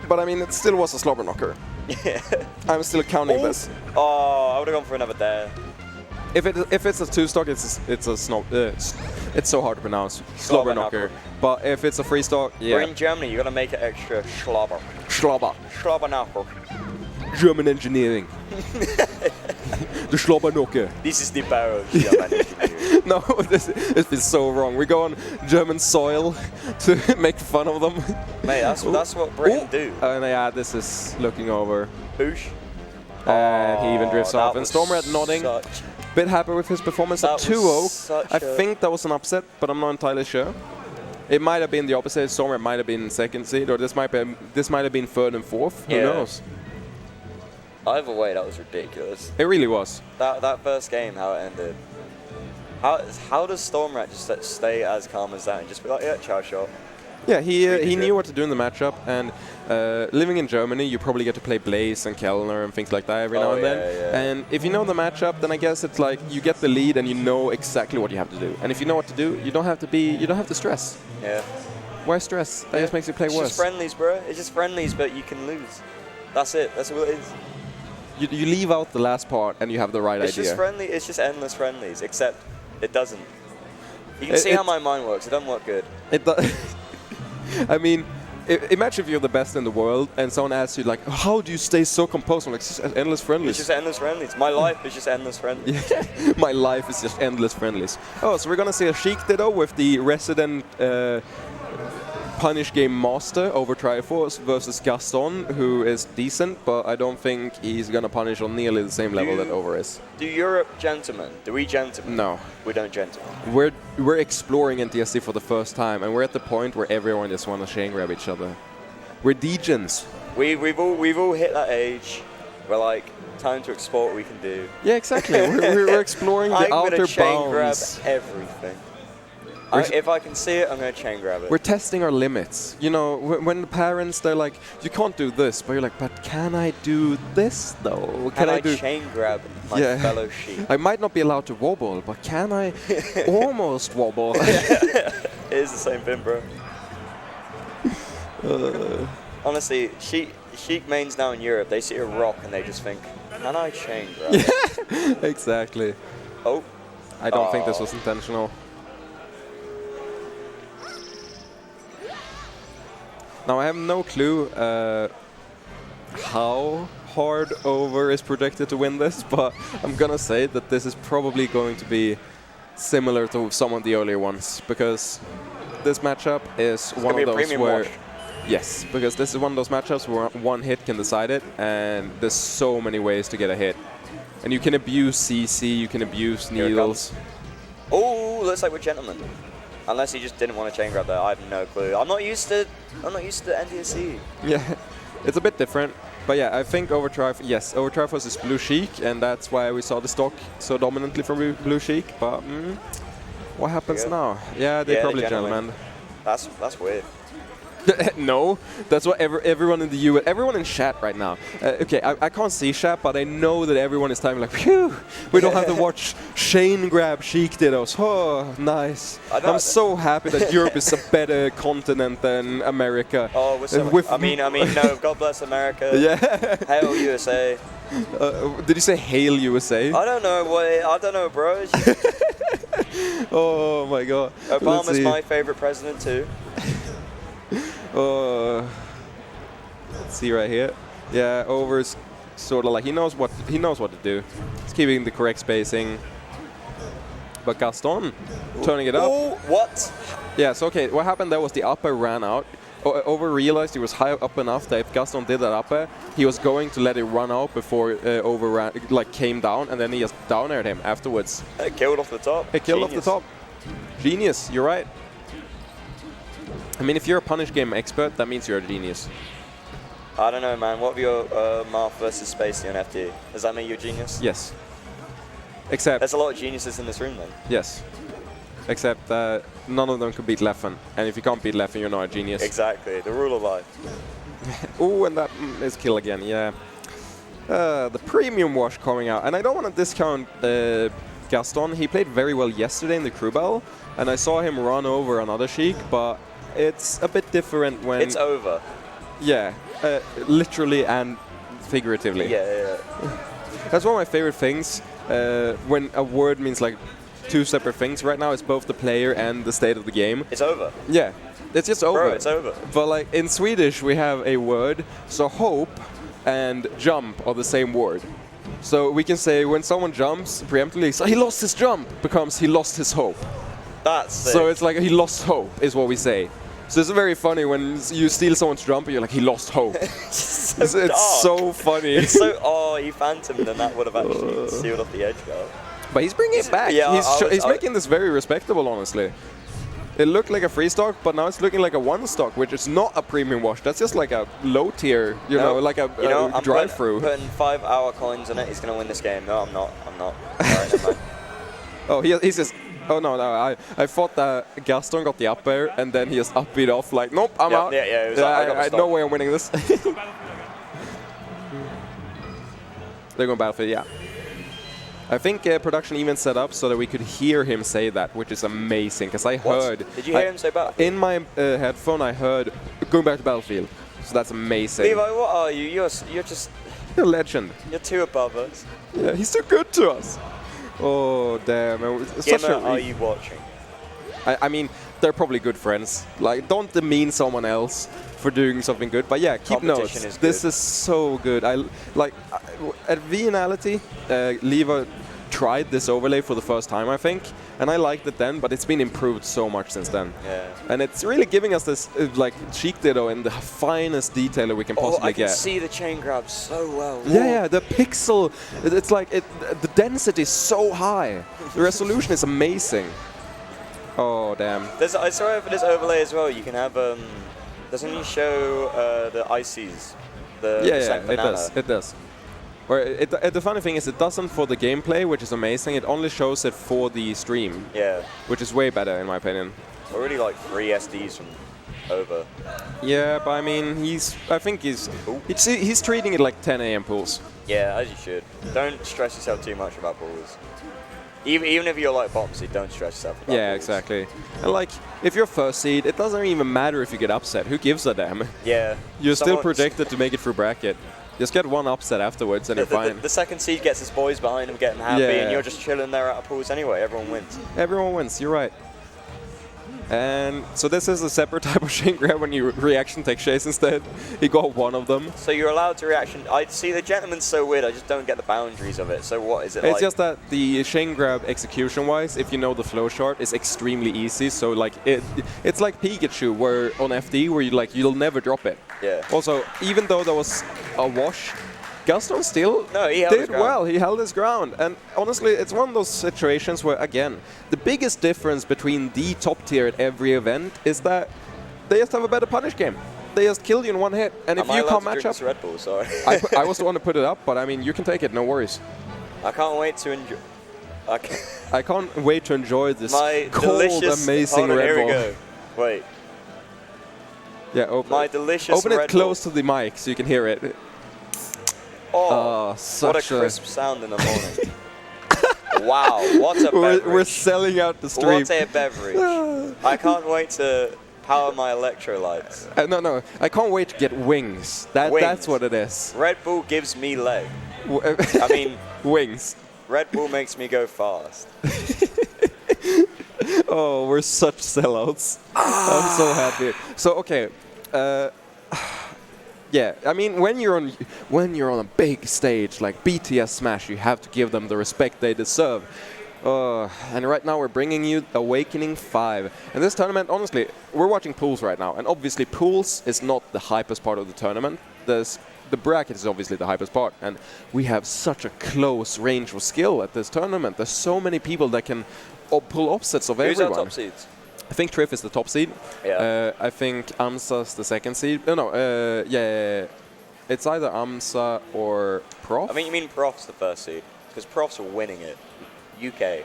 But I mean, it still was a slobber knocker. Yeah. I'm still counting this. Oh, I would have gone for another dare. If it's a two stock, it's a snob. It's so hard to pronounce. Slobber knocker. But if it's a free stock, yeah. We're in Germany. You gotta make it extra schlobber. Schlobber. Schlobber knocker. German engineering. The slobber knocker. This is the power of German engineering. No, this is so wrong. We go on German soil to make fun of them. Mate, that's what Britain do. And yeah, this is looking over. Boosh. And he even drifts off. And Stormrat nodding. Bit happy with his performance at 2-0. I think that was an upset, but I'm not entirely sure. It might have been the opposite. Stormrat might have been second seed, or this might have been third and fourth. Who knows? Either way, that was ridiculous. It really was. That first game, how it ended. How does Stormrat just stay as calm as that and just be like, yeah, chow shot? Yeah, he knew what to do in the matchup, and living in Germany, you probably get to play Blaze and Kellner and things like that every now and then. Yeah. And if you know the matchup, then I guess it's like you get the lead and you know exactly what you have to do. And if you know what to do, you don't have to stress. Yeah. Why stress? That just makes you play worse. It's just friendlies, bro. It's just friendlies, but you can lose. That's it. That's all it is. You leave out the last part and you have the right It's idea. just friendly. It's just endless friendlies, except it doesn't. You can see how my mind works. It doesn't work good. It does. I mean, imagine if you're the best in the world and someone asks you, like, how do you stay so composed? I'm like, it's just endless friendlies. It's just endless friendlies. My life is just endless friendlies. My life is just endless friendlies. Oh, so we're going to see a Sheik Ditto with the resident Punish Game Master over Triforce versus Gaston, who is decent, but I don't think he's going to punish on nearly the same level that Over is. Do Europe gentlemen? Do we gentlemen? No. We don't gentlemen. We're exploring NTSC for the first time, and we're at the point where everyone just want to chain grab each other. We're degens. We've all hit that age. We're like, time to explore what we can do. Yeah, exactly. we're exploring the outer I'm gonna chain grab bounds. everything. If I can see it, I'm gonna chain grab it. We're testing our limits. You know, when the parents, they're like, you can't do this, but you're like, but can I do this though? Can I do chain grab my fellow sheep? I might not be allowed to wobble, but can I almost wobble? It is the same thing, bro. Honestly, Sheik mains now in Europe, they see a rock and they just think, can I chain grab it? Exactly. Oh. I don't think this was intentional. Now, I have no clue how hard Over is projected to win this, but I'm gonna say that this is probably going to be similar to some of the earlier ones, because this matchup is one of those where... Yes, because this is one of those matchups where one hit can decide it, and there's so many ways to get a hit. And you can abuse CC, you can abuse needles. Oh, looks like we're gentlemen. Unless he just didn't want to chain grab there, I have no clue. I'm not used to NTSC. Yeah, it's a bit different. But yeah, I think Over Triforce is Blue Sheik, and that's why we saw the stock so dominantly from Blue Sheik. But what happens now? Yeah, they're probably gentlemen. That's weird. No, that's what everyone in the US, everyone in chat right now. Okay, I can't see chat, but I know that everyone is typing like, phew, we don't have to watch Shane grab Sheik Dittos. Oh, nice. I'm so happy that Europe is a better continent than America. Oh, I mean, no, God bless America. Yeah. Hail USA. Did you say hail USA? I don't know, bro. Oh my God. Obama's my favorite president too. Let's see right here. Yeah, Over's sort of like he knows what to do. He's keeping the correct spacing. But Gaston turning it up. Oh, what? Yeah, so okay, what happened there was the upper ran out. Over realized he was high up enough that if Gaston did that upper, he was going to let it run out before Over came down, and then he just down aired him afterwards. It killed off the top. It killed off the top. Genius, you're right. I mean, if you're a Punish game expert, that means you're a genius. I don't know, man. What were your Marth versus Spacey on FD? Does that make you a genius? Yes. Except... There's a lot of geniuses in this room, then. Yes. Except none of them could beat Leffen. And if you can't beat Leffen, you're not a genius. Exactly. The rule of life. Oh, and that is kill again, yeah. The premium wash coming out. And I don't want to discount Gaston. He played very well yesterday in the crew battle. And I saw him run over another Sheik, but it's a bit different when... It's over. Yeah, literally and figuratively. Yeah. That's one of my favorite things. When a word means like two separate things right now, it's both the player and the state of the game. It's over. Yeah, it's just over. Bro, it's over. But like in Swedish, we have a word, so hope and jump are the same word. So we can say when someone jumps preemptively, so he lost his jump, becomes he lost his hope. That's sick. So it's like he lost hope is what we say. So it's very funny when you steal someone's jump and you're like, he lost hope. it's so funny. It's so, he phantomed and that would have actually sealed off the edge guard. But he's bringing it back. Yeah, he's making this very respectable, honestly. It looked like a free stock, but now it's looking like a one stock, which is not a premium wash. That's just like a low tier, you know, like a drive-through. I'm putting 5-hour coins on it. He's going to win this game. No, I'm not. All right, never mind. Oh, he's just... Oh, no. I thought that Gaston got the up air, and then he just up it off like, nope, I'm out. Yeah, it was like, no way I'm winning this. They're going Battlefield, yeah. I think production even set up so that we could hear him say that, which is amazing, because I heard... Did you hear him say Battlefield? In my headphone, I heard, going back to Battlefield. So that's amazing. Levi, what are you? You're just You're a legend. you're too above us. Yeah, he's too good to us. Oh, damn. It's such Gimmer, a are you watching? I mean, they're probably good friends. Like, don't demean someone else for doing something good. But yeah, keep notes. Competition is This good. is so good. At V-Anality, Levi tried this overlay for the first time, I think, and I liked it then, but it's been improved so much since then. Yeah. And it's really giving us this like cheek ditto in the finest detail that we can possibly I can get. see the chain grab so well. Yeah, the pixel, it's like the density is so high. The resolution is amazing. Oh, damn. I saw for this overlay as well. You can have doesn't he show the ICs? Yeah, Sack it banana? does. It does. Or the funny thing is, it doesn't for the gameplay, which is amazing. It only shows it for the stream, Yeah. which is way better in my opinion. Already like 3 SDs from over. Yeah, but I mean, I think he's treating it like 10 AM pools. Yeah, as you should. Don't stress yourself too much about pools. Even if you're like bottom seed, don't stress yourself about Yeah, pools. exactly. And like, if you're first seed, it doesn't even matter if you get upset. Who gives a damn? Yeah. You're still projected to make it through bracket. Just get one upset afterwards and you're fine. The second seed gets his boys behind him getting happy, Yeah. and you're just chilling there out of pools anyway. Everyone wins. Everyone wins, you're right. And so this is a separate type of chain grab when you reaction tech chase instead. He got one of them. So you're allowed to reaction. I see the gentleman's so weird. I just don't get the boundaries of it. So what is it It's like? just that the chain grab execution-wise, if you know the flow chart, is extremely easy. So like it's like Pikachu, where on FD, where you'll never drop it. Yeah. Also, even though there was a wash, Gaston still He held his did ground. well. He held his ground. And honestly, it's one of those situations where, again, the biggest difference between the top tier at every event is that they just have a better punish game. They just kill you in one hit. And if Am I you allowed can't to match drink up... this Red Bull, sorry. I was the one to put it up, but I mean, you can take it, no worries. I can't wait to enjoy. I can't wait to enjoy this My cold, delicious. amazing Hold on, Red here Bull. we go. Wait. Yeah, open My it. delicious Open it Red close Bull. to the mic so you can hear it. Oh, what a such crisp sound in the morning. Wow, what a beverage. We're selling out the stream. What a beverage. I can't wait to power my electrolytes. No, I can't wait to get wings. That's Wings. what it is. Red Bull gives me leg. I mean, wings. Red Bull makes me go fast. Oh, we're such sellouts. I'm so happy. So okay, yeah. I mean, when you're on a big stage like BTS Smash, you have to give them the respect they deserve. And right now we're bringing you Awakening 5. And this tournament, honestly, we're watching pools right now, and obviously pools is not the hypest part of the tournament. The bracket is obviously the hypest part, and we have such a close range of skill at this tournament. There's so many people that can pull offsets of Who's everyone. our top seeds? I think Triff is the top seed. Yeah. I think Amsa's the second seed. Yeah. It's either Amsa or Prof. I mean, you mean Prof's the first seed? Because Prof's winning it. UK.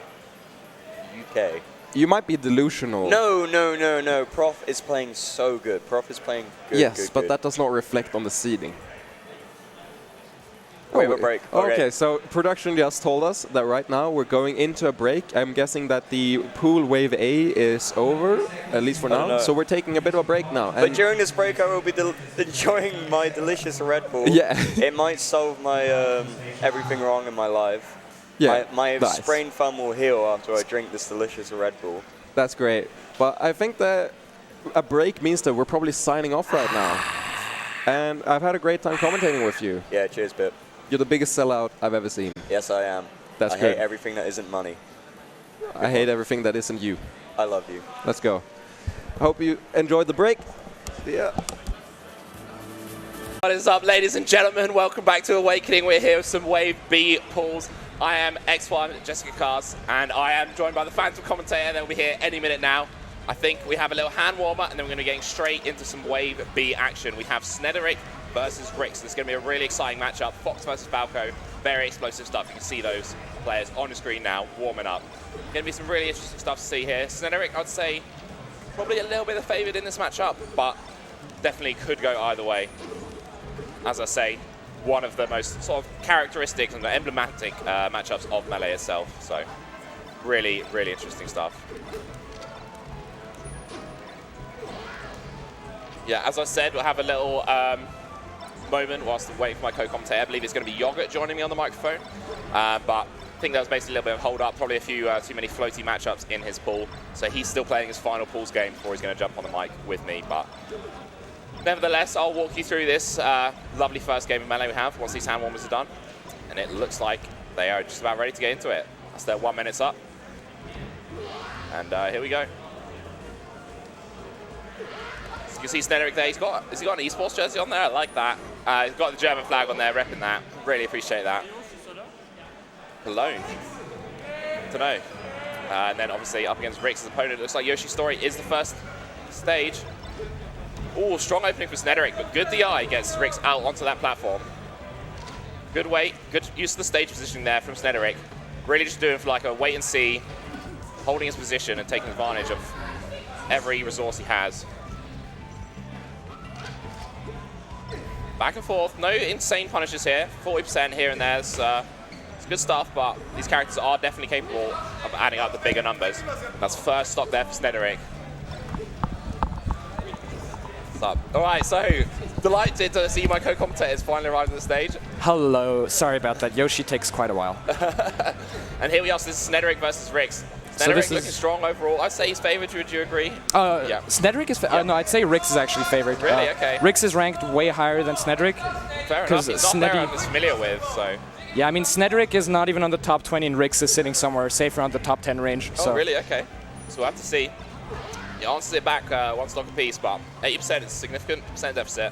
You might be delusional. No. Prof is playing so good. Prof is playing good. Yes, good, but good. that does not reflect on the seeding. We have a break. Okay, so production just told us that right now we're going into a break. I'm guessing that the pool wave A is over, at least for now. no. So we're taking a bit of a break now. But during this break, I will be enjoying my delicious Red Bull. Yeah. It might solve my everything wrong in my life. Yeah, My nice. sprained thumb will heal after I drink this delicious Red Bull. That's great. But I think that a break means that we're probably signing off right now. And I've had a great time commentating with you. Yeah, cheers, Pip. You're the biggest sellout I've ever seen. Yes, I am. That's I good. hate everything that isn't money. I hate everything that isn't you. I love you. Let's go. I hope you enjoyed the break. Yeah. What is up, ladies and gentlemen? Welcome back to Awakening. We're here with some Wave B pools. I am X1, Jessica Cars, and I am joined by the Phantom Commentator. They'll be here any minute now. I think we have a little hand warmer, and then we're going to be getting straight into some Wave B action. We have Snederic versus Grix. This is going to be a really exciting matchup. Fox versus Falco. Very explosive stuff. You can see those players on the screen now, warming up. Going to be some really interesting stuff to see here. Snederic, I'd say, probably a little bit of favored in this matchup, but definitely could go either way. As I say, one of the most sort of characteristic and emblematic matchups of Melee itself. So, really, really interesting stuff. Yeah, as I said, we'll have a little moment whilst waiting for my co-commentator. I believe it's going to be Yogurt joining me on the microphone. But I think there was basically a little bit of hold up, probably a few too many floaty matchups in his pool. So he's still playing his final pools game before he's going to jump on the mic with me. But nevertheless, I'll walk you through this lovely first game of Melee we have once these hand warmers are done. And it looks like they are just about ready to get into it. That's their 1 minute up. And here we go. So you can see Snederic there. Has he got an esports jersey on there? I like that. He's got the German flag on there, repping that. Really appreciate that. Cologne. Don't know. And then obviously up against Rick's opponent. It looks like Yoshi Story is the first stage. Oh, strong opening for Snederic, but good DI gets Rix out onto that platform. Good weight, good use of the stage positioning there from Snederic. Really just doing for like a wait and see, holding his position and taking advantage of every resource he has. Back and forth, no insane punishes here. 40% here and there. It's good stuff, but these characters are definitely capable of adding up the bigger numbers. That's first stock there for Snederic. Up. All right, so delighted to see my co-commentators finally arrived on the stage. Hello, sorry about that. Yoshi takes quite a while. And here we are, so this is Snederic versus Rix. Snederic looking strong overall. I'd say he's favored, would you agree? Yeah. Snederic is, no, I'd say Rix is actually favored. Really, okay. Rix is ranked way higher than Snederic. Fair enough, he's not a player I'm familiar with, so. Yeah, I mean, Snederic is not even on the top 20 and Rix is sitting somewhere safe around the top 10 range. Oh, so. Really, okay. So we'll have to see. He answers it back one stock apiece, but 80% is a significant percent deficit.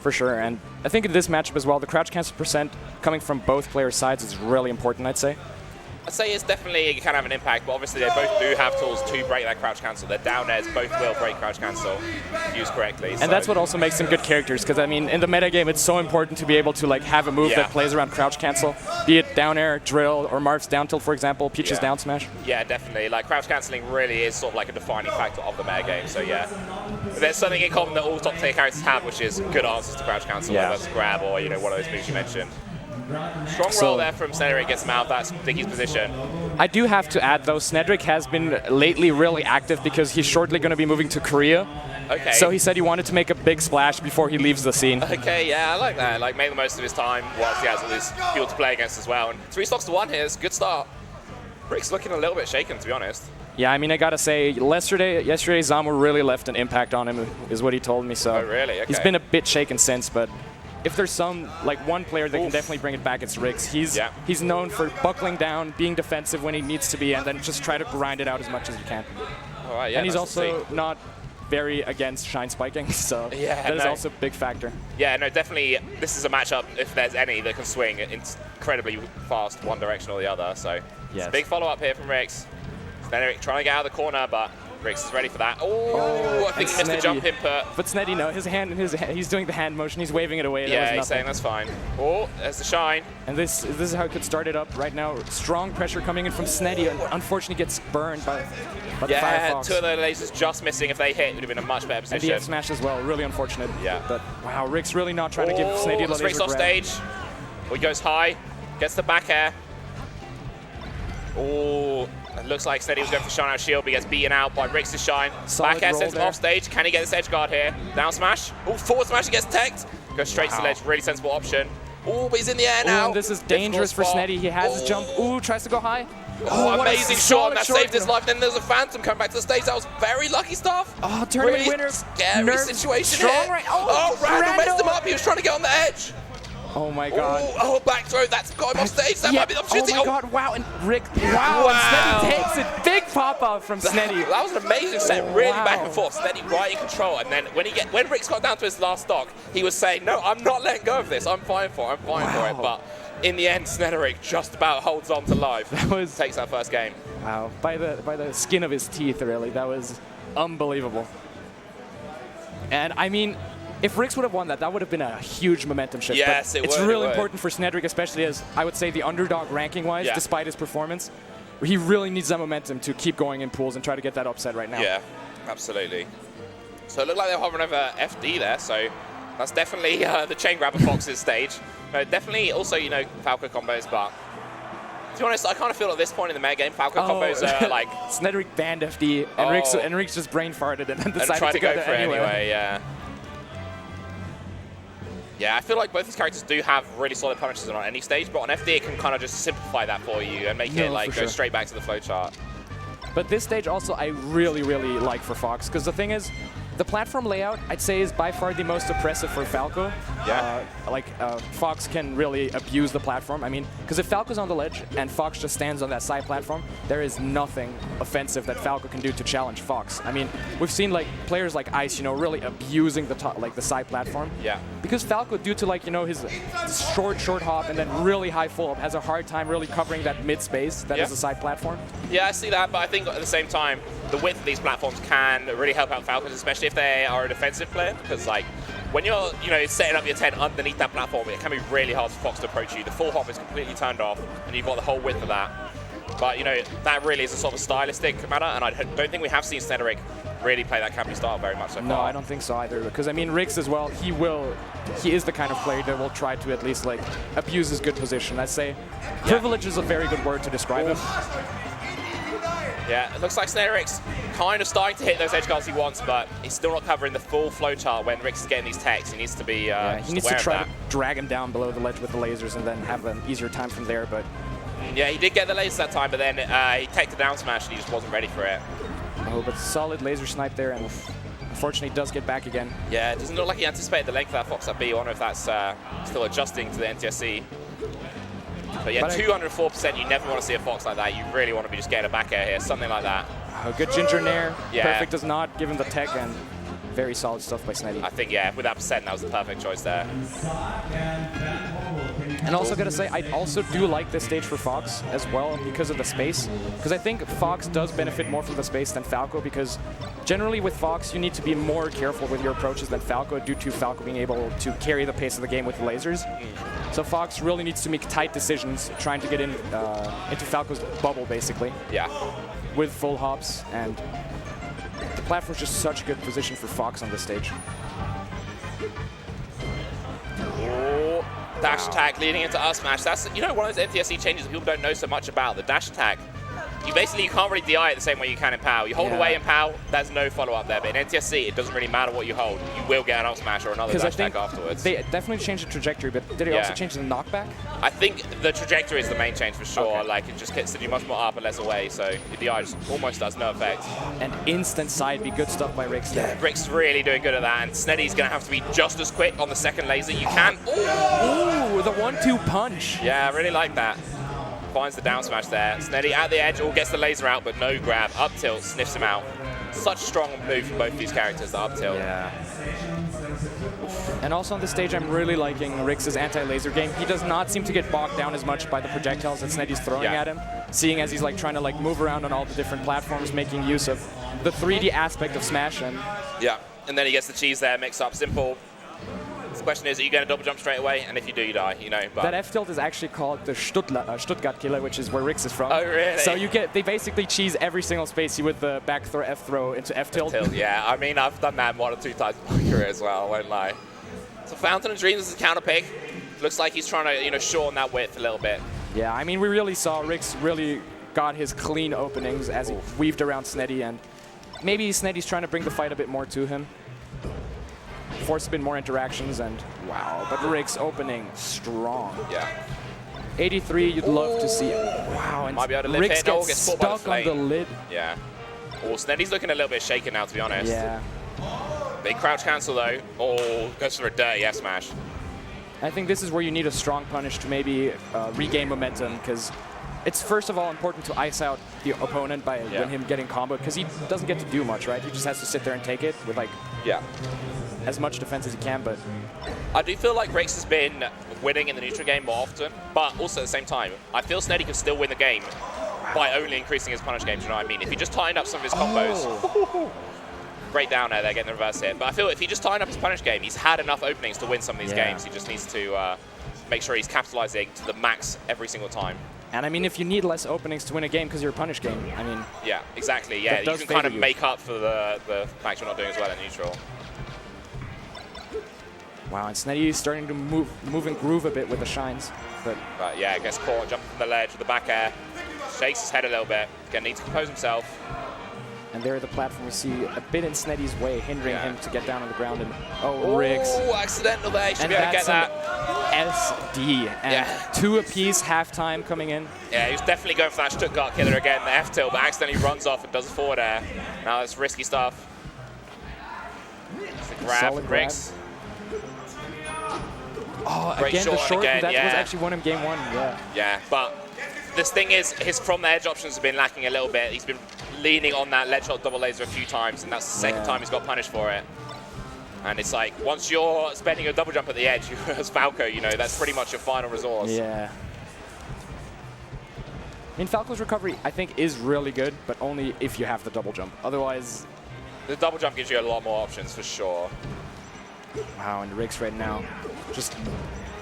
For sure, and I think in this matchup as well, the crouch cancel percent coming from both players' sides is really important, I'd say. I'd say it's definitely, it can have an impact, but obviously they both do have tools to break that crouch cancel. Their down airs both will break crouch cancel if used correctly. And that's what also makes them good characters, because I mean, in the metagame, it's so important to be able to like have a move that plays around crouch cancel, be it down air, drill, or Marv's down tilt, for example, Peach's down smash. Yeah, definitely. Like crouch canceling really is sort of like a defining factor of the metagame. So yeah, there's something in common that all top tier characters have, which is good answers to crouch cancel, whether that's grab or one of those moves you mentioned. Strong roll there from Snederic, gets him out of that Sticky's position. I do have to add, though, Snederic has been lately really active because he's shortly going to be moving to Korea. Okay. So he said he wanted to make a big splash before he leaves the scene. Okay, yeah, I like that. Like, make the most of his time whilst he has all these people to play against as well. And 3 stocks to 1 here is a good start. Rick's looking a little bit shaken, to be honest. Yeah, I mean, I gotta say, yesterday Zamu really left an impact on him, is what he told me. So oh, really? Okay. He's been a bit shaken since, but if there's one player that can definitely bring it back, it's Rix. He's known for buckling down, being defensive when he needs to be, and then just try to grind it out as much as he can. All right, yeah, and he's also not very against shine spiking, so that is also a big factor. Yeah, no, definitely this is a matchup, if there's any, that can swing incredibly fast one direction or the other. So it's a big follow-up here from Rix. Snederic trying to get out of the corner, but Rix is ready for that. Oh, I think he missed the jump input. But Sneddy, no, he's doing the hand motion. He's waving it away. Yeah, he's saying that's fine. Oh, there's the shine. And this is how it could start it up right now. Strong pressure coming in from Sneddy, and unfortunately gets burned by the Firefox. 2 of the lasers just missing. If they hit, it would have been a much better position. And the F smash as well. Really unfortunate. Yeah. But wow, Rick's really not trying to give Sneddy the laser grab. Off stage. Oh, he goes high, gets the back air. Oh. It looks like Sneddy was going for Shine Out Shield, but he gets beaten out by Rix's Shine. Back air sends him off stage. Can he get this edge guard here? Down smash. Oh, forward smash, he gets teched. Goes straight to the ledge. Really sensible option. Oh, but he's in the air now. And this is dangerous for Sneddy. He has his jump. Ooh, tries to go high. Oh, amazing shot. That saved his life. Then there's a Phantom coming back to the stage. That was very lucky stuff. Oh, tournament winner. Scary situation here. Right. Randall messed him up. He was trying to get on the edge. Oh my god. Oh, back throw. That's got him off stage. That might be the opportunity. Oh my god, wow. And Rick, wow. And Sneddy takes it. Big pop-out from Sneddy. That was an amazing set. Really back and forth. Sneddy right in control. And then when Rick's got down to his last stock, he was saying, no, I'm not letting go of this. I'm fine for it. But in the end, Snederic just about holds on to life. Takes that first game. Wow. By the skin of his teeth, really. That was unbelievable. And I mean, if Rix would have won that would have been a huge momentum shift. Yes, but it's really important for Snederic, especially as, I would say, the underdog ranking-wise, despite his performance. He really needs that momentum to keep going in pools and try to get that upset right now. Yeah, absolutely. So it looked like they were hovering over FD there, so that's definitely the chain grabber Fox's stage. Definitely also, Falco combos, but to be honest, I kind of feel at this point in the meta game, Falco combos are like... Snederic banned FD, and Rix just brain farted and decided to go for it anyway, yeah. Yeah, I feel like both these characters do have really solid punishes on any stage, but on FD it can kind of just simplify that for you and make it like go straight back to the flowchart. But this stage also I really, really like for Fox, because the thing is, the platform layout, I'd say, is by far the most oppressive for Falco. Yeah. Fox can really abuse the platform. I mean, because if Falco's on the ledge and Fox just stands on that side platform, there is nothing offensive that Falco can do to challenge Fox. I mean, we've seen like players like Ice, really abusing the top, the side platform. Yeah. Because Falco, due to his short hop and then really high full up, has a hard time really covering that mid space that is the side platform. Yeah, I see that, but I think at the same time, the width of these platforms can really help out Falcons, especially if they are a defensive player, because like when you're setting up your 10 underneath that platform, it can be really hard for Fox to approach you. The full hop is completely turned off, and you've got the whole width of that. But that really is a sort of stylistic matter, and I don't think we have seen Snederic really play that campy style very much so far. No, I don't think so either, because I mean Rix as well, he is the kind of player that will try to at least abuse his good position. I'd say privilege is a very good word to describe him. Yeah, it looks like Snederic's kind of starting to hit those edge guards he wants, but he's still not covering the full flowchart when Rix is getting these techs. He needs to be he needs to try to drag him down below the ledge with the lasers and then have an easier time from there, but... Yeah, he did get the lasers that time, but then he teched the down smash and he just wasn't ready for it. Oh, but solid laser snipe there, and unfortunately does get back again. Yeah, it doesn't look like he anticipated the length of that Fox up B. I wonder if that's still adjusting to the NTSC. But yeah, 204%, you never want to see a Fox like that. You really want to be just getting a back air here, something like that. A good ginger nair. Yeah. Perfect does not give him the tech, and very solid stuff by Sneddy. I think, yeah, with that percent, that was the perfect choice there. And also gotta say, I also do like this stage for Fox as well because of the space. Because I think Fox does benefit more from the space than Falco, because generally with Fox, you need to be more careful with your approaches than Falco, due to Falco being able to carry the pace of the game with lasers. So Fox really needs to make tight decisions, trying to get into Falco's bubble, basically. Yeah. With full hops, and the platform's just such a good position for Fox on this stage. Oh, dash attack leading into up smash. That's one of those NTSC changes people don't know so much about. The dash attack. You can't really DI it the same way you can in POW. You hold away in POW, there's no follow-up there. But in NTSC, it doesn't really matter what you hold. You will get an up smash or another dash attack afterwards. They definitely changed the trajectory, but did it also change the knockback? I think the trajectory is the main change for sure. Okay. Like, it just gets you much more up and less away, so your DI just almost does no effect. An instant side B, good stuff by Rix there. Rix really doing good at that, and Sneddy's going to have to be just as quick on the second laser. You can. Ooh, the 1-2 punch. Yeah, I really like that. Finds the down smash there. Sneddy at the edge, gets the laser out, but no grab. Up tilt, sniffs him out. Such a strong move from both these characters, the up tilt. Yeah. And also on this stage, I'm really liking Rix's anti-laser game. He does not seem to get bogged down as much by the projectiles that Sneddy's throwing at him, seeing as he's trying to move around on all the different platforms, making use of the 3D aspect of Smash. And and then he gets the cheese there, mix up, simple. The question is, are you going to double jump straight away? And if you do, you die, But that F tilt is actually called the Stuttgart killer, which is where Rix is from. Oh, really? So they basically cheese every single space with the back throw, F throw into F tilt. Yeah, I mean, I've done that 1 or 2 times in my career as well, I won't lie. So Fountain of Dreams is a counter pick. Looks like he's trying to, shorten that width a little bit. Yeah, I mean, we really saw Rix really got his clean openings as he weaved around Sneddy, and maybe Sneddy's trying to bring the fight a bit more to him. Force a bit more interactions, and wow, but Rix opening strong. Yeah. 83, you'd love to see it. Wow, and might be able to live Rix it. gets stuck on the lid. Yeah. Oh, Sneddy's looking a little bit shaken now, to be honest. Yeah. Big crouch cancel though. Oh, goes for a dirty F smash. I think this is where you need a strong punish to maybe regain momentum, because it's first of all important to ice out the opponent by when him getting comboed, because he doesn't get to do much, right? He just has to sit there and take it with as much defense as he can. But I do feel like Rix has been winning in the neutral game more often, but also at the same time, I feel Sneddy can still win the game by only increasing his punish game. Do you know what I mean? If he just tightened up some of his combos, great down air there, getting the reverse hit. But I feel if he just tightened up his punish game, he's had enough openings to win some of these games. He just needs to make sure he's capitalizing to the max every single time. And I mean, if you need less openings to win a game because you're a punish game, I mean... Yeah, exactly. Yeah, you can kind of make up for the fact you're not doing as well in neutral. Wow, and Sneddy is starting to move and groove a bit with the shines. But yeah, gets caught, jumping from the ledge with the back air. Shakes his head a little bit. Gonna need to compose himself. And there the platform we see a bit in Sneddy's way, hindering him to get down on the ground. And Riggs. Oh, accidental there. Should And be able to get that. SD. And 2 apiece, halftime coming in. Yeah, he was definitely going for that Stuttgart killer again, the F-tilt, but accidentally runs off and does a forward air. Now that's risky stuff. It's a grab Solid from Riggs. Oh, Great again, the short short, again, that yeah. was actually won him game 1, yeah. Yeah, but this thing is, his from the edge options have been lacking a little bit. He's been leaning on that ledge shot double laser a few times, and that's the second time he's got punished for it. And it's like, once you're spending a double jump at the edge, as Falco, you know, that's pretty much your final resource. Yeah. I mean, Falco's recovery, I think, is really good, but only if you have the double jump. Otherwise... The double jump gives you a lot more options, for sure. Wow, and Riggs right now, just...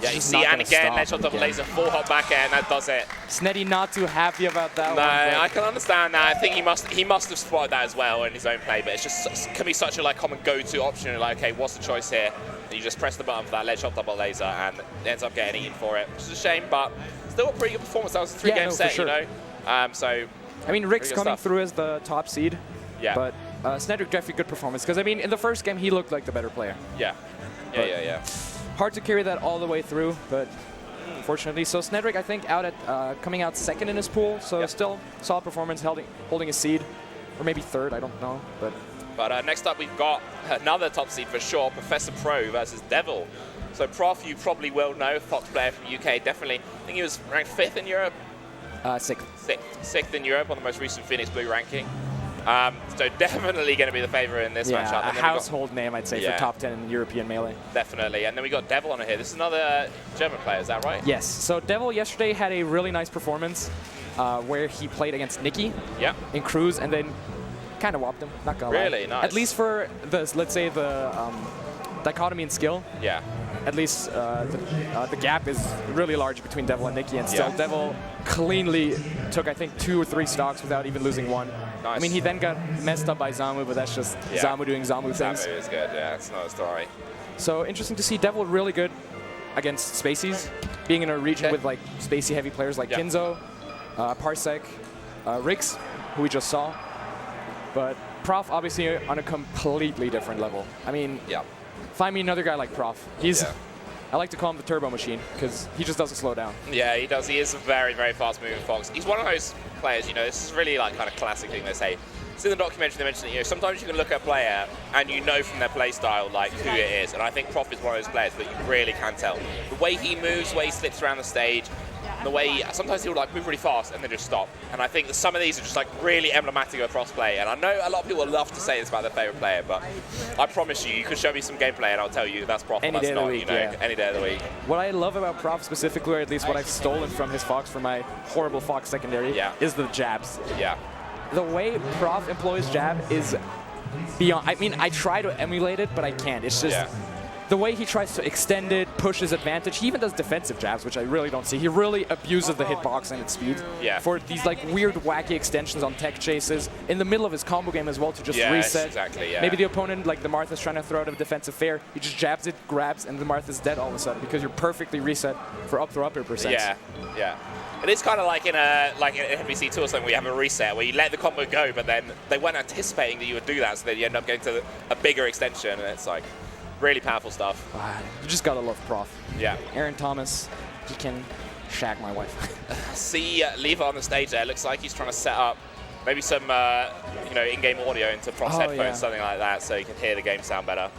Yeah, you see, and again, ledge shot double laser, full hop back air, and that does it. Sneddy not too happy about that one. No, I can understand that. I think he must have spotted that as well in his own play, but it's just can be such a like common go-to option. Like, okay, what's the choice here? And you just press the button for that ledge shot double laser, and it ends up getting eaten for it, which is a shame, but still a pretty good performance. That was a 3-game set, sure. you know. So, I mean, Riggs coming stuff. through as the top seed. Yeah. But Snedrick definitely good performance, because I mean, in the first game he looked like the better player. Yeah. Yeah. Hard to carry that all the way through, but unfortunately. So Snedrick, I think, out at coming out second in his pool, so still solid performance, holding a seed, or maybe third, I don't know. But next up, we've got another top seed for sure, Professor Pro versus Devil. So Prof, you probably will know, Fox player from UK, definitely. I think he was ranked 5th in Europe. 6th. 6th in Europe on the most recent Phoenix Blue ranking. So definitely going to be the favorite in this matchup. And a household name, I'd say, for top 10 in European Melee. Definitely. And then we got Devil on here. This is another German player, is that right? Yes. So Devil yesterday had a really nice performance where he played against Nikki in Cruise and then kind of whopped him, not gonna lie. Really? Nice. At least for, let's say, the dichotomy in skill. Yeah. At least the gap is really large between Devil and Nikki, and still Devil cleanly took, I think, 2 or 3 stocks without even losing one. Nice. I mean, he then got messed up by Zamu, but that's just Zamu doing Zamu things. Zamu is good, yeah, it's another story. So interesting to see Devil really good against Spaceys, being in a region with like spacey heavy players like Kinzo, Parsec, Riggs, who we just saw. But Prof obviously on a completely different level. I mean, find me another guy like Prof. He's, I like to call him the turbo machine because he just doesn't slow down. Yeah, he does. He is a very, very fast moving fox. He's one of those players, you know, this is really like kind of classic thing they say. It's in the documentary they mentioned that, you know, sometimes you can look at a player and you know from their play style like who it is. And I think Prof is one of those players that you really can tell. The way he moves, the way he slips around the stage, the way sometimes he'll like move really fast and then just stop. And I think that some of these are just like really emblematic of Prof's play. And I know a lot of people love to say this about their favorite player, but I promise you, you could show me some gameplay and I'll tell you that's Prof. Any That's day of the not, week, you know, any day of the week. What I love about Prof specifically, or at least what I've stolen from his Fox for my horrible Fox secondary, is the jabs. Yeah. The way Prof employs jab is beyond. I mean, I try to emulate it, but I can't. It's just the way he tries to extend it, push his advantage. He even does defensive jabs, which I really don't see. He really abuses the hitbox and its speed for these like weird, wacky extensions on tech chases in the middle of his combo game as well to just reset. Exactly, Maybe the opponent, like the Martha's trying to throw out a defensive fair, he just jabs it, grabs, and the Martha's dead all of a sudden because you're perfectly reset for up throw up air percent. Yeah. It is kind of like in a NBC 2 or something where you have a reset where you let the combo go, but then they weren't anticipating that you would do that, so then you end up getting to a bigger extension, and it's like really powerful stuff. You just gotta love Prof. Yeah. Aaron Thomas, he can shag my wife. See Lever on the stage there. Looks like he's trying to set up maybe some you know, in-game audio into Prof's headphones, something like that, so you can hear the game sound better.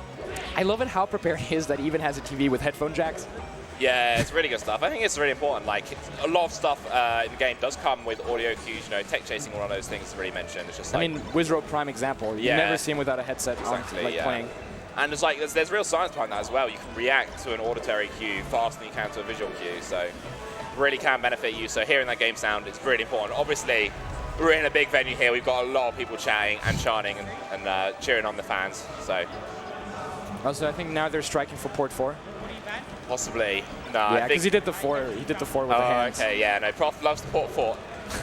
I love it how prepared he is that he even has a TV with headphone jacks. Yeah, it's really good stuff. I think it's really important. Like, a lot of stuff in the game does come with audio cues. You know, tech chasing, one of those things is really mentioned. It's just like, I mean, Wizroad prime example. You never see him without a headset on, like playing. And it's like there's real science behind that as well. You can react to an auditory cue faster than you can to a visual cue. So, really can benefit you. So, hearing that game sound is really important. Obviously, we're in a big venue here. We've got a lot of people chatting and chanting and cheering on the fans. So, also, I think now they're striking for port 4. Possibly. No, yeah, because he did the 4. He did the 4 with the hands. Okay, yeah, no, Prof loves the port 4.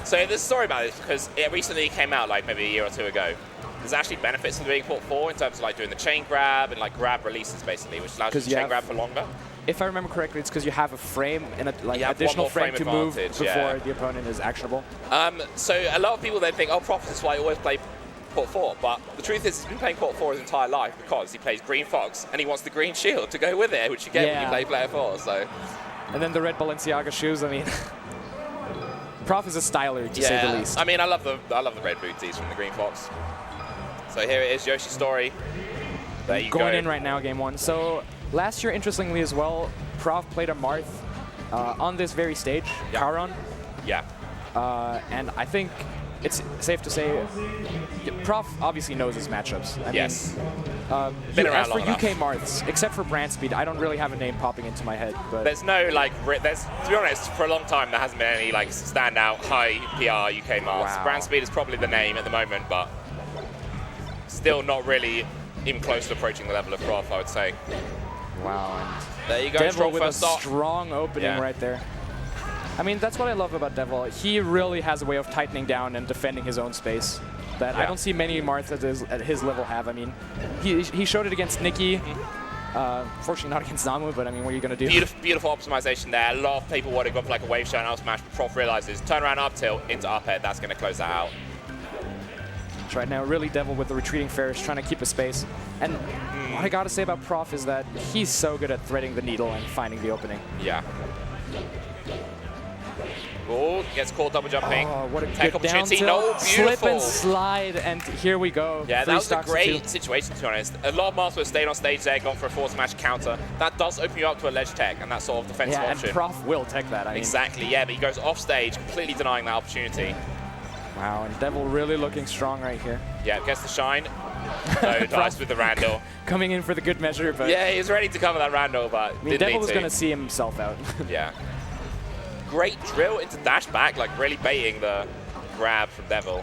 So there's a story about this because it recently came out like maybe a year or 2 ago. There's actually benefits to doing port 4 in terms of like doing the chain grab and like grab releases basically, which allows you to chain grab for longer. If I remember correctly, it's because you have a frame and a like additional frame to move before the opponent is actionable. So a lot of people then think, oh, Prof is why I always play Court 4, but the truth is he's been playing Court 4 his entire life because he plays Green Fox and he wants the green shield to go with it, which you get when you play Player 4. So. And then the red Balenciaga shoes, I mean, Prof is a styler, to say the least. I mean, I love the red booties from the Green Fox. So here it is, Yoshi's story. There you go. Going in right now, game 1. So last year, interestingly as well, Prof played a Marth on this very stage, Charon. Yeah. And I think it's safe to say Prof obviously knows his matchups. I mean, as for UK Marths, except for Brand Speed, I don't really have a name popping into my head. But there's no, like, to be honest, for a long time there hasn't been any, like, standout high PR UK Marths. Wow. Brand Speed is probably the name at the moment, but still not really even close to approaching the level of Prof, I would say. Wow. And there you go, Devil with a start. strong opening right there. I mean, that's what I love about Devil. He really has a way of tightening down and defending his own space that I don't see many Marths at his level have. I mean, he showed it against Nikki. Fortunately not against Zamu, but I mean, what are you going to do? Beautiful optimization there. A lot of people would have gone for like a wave shot and out smash, but Prof realizes turn around up tilt into up air. That's going to close that out. Right now, really Devil with the retreating Ferris, trying to keep a space. And what I got to say about Prof is that he's so good at threading the needle and finding the opening. Yeah. Oh, gets caught double jumping. Oh, what a Tech good opportunity. down No, tilt, beautiful. slip and slide, and here we go. Yeah, that was a great two. situation, to be honest. A lot of Masters stayed on stage there, gone for a forward smash counter. That does open you up to a ledge tech and that sort of defensive option. And Prof will tech that. I mean. Exactly, yeah, but he goes off stage, completely denying that opportunity. Wow, and Devil really looking strong right here. Yeah, gets the shine. No dice with the Randall. Coming in for the good measure, but... Yeah, he was ready to cover that Randall, but I mean, Devil was going to see himself out. Yeah. Great drill into dash back, like really baiting the grab from Devil.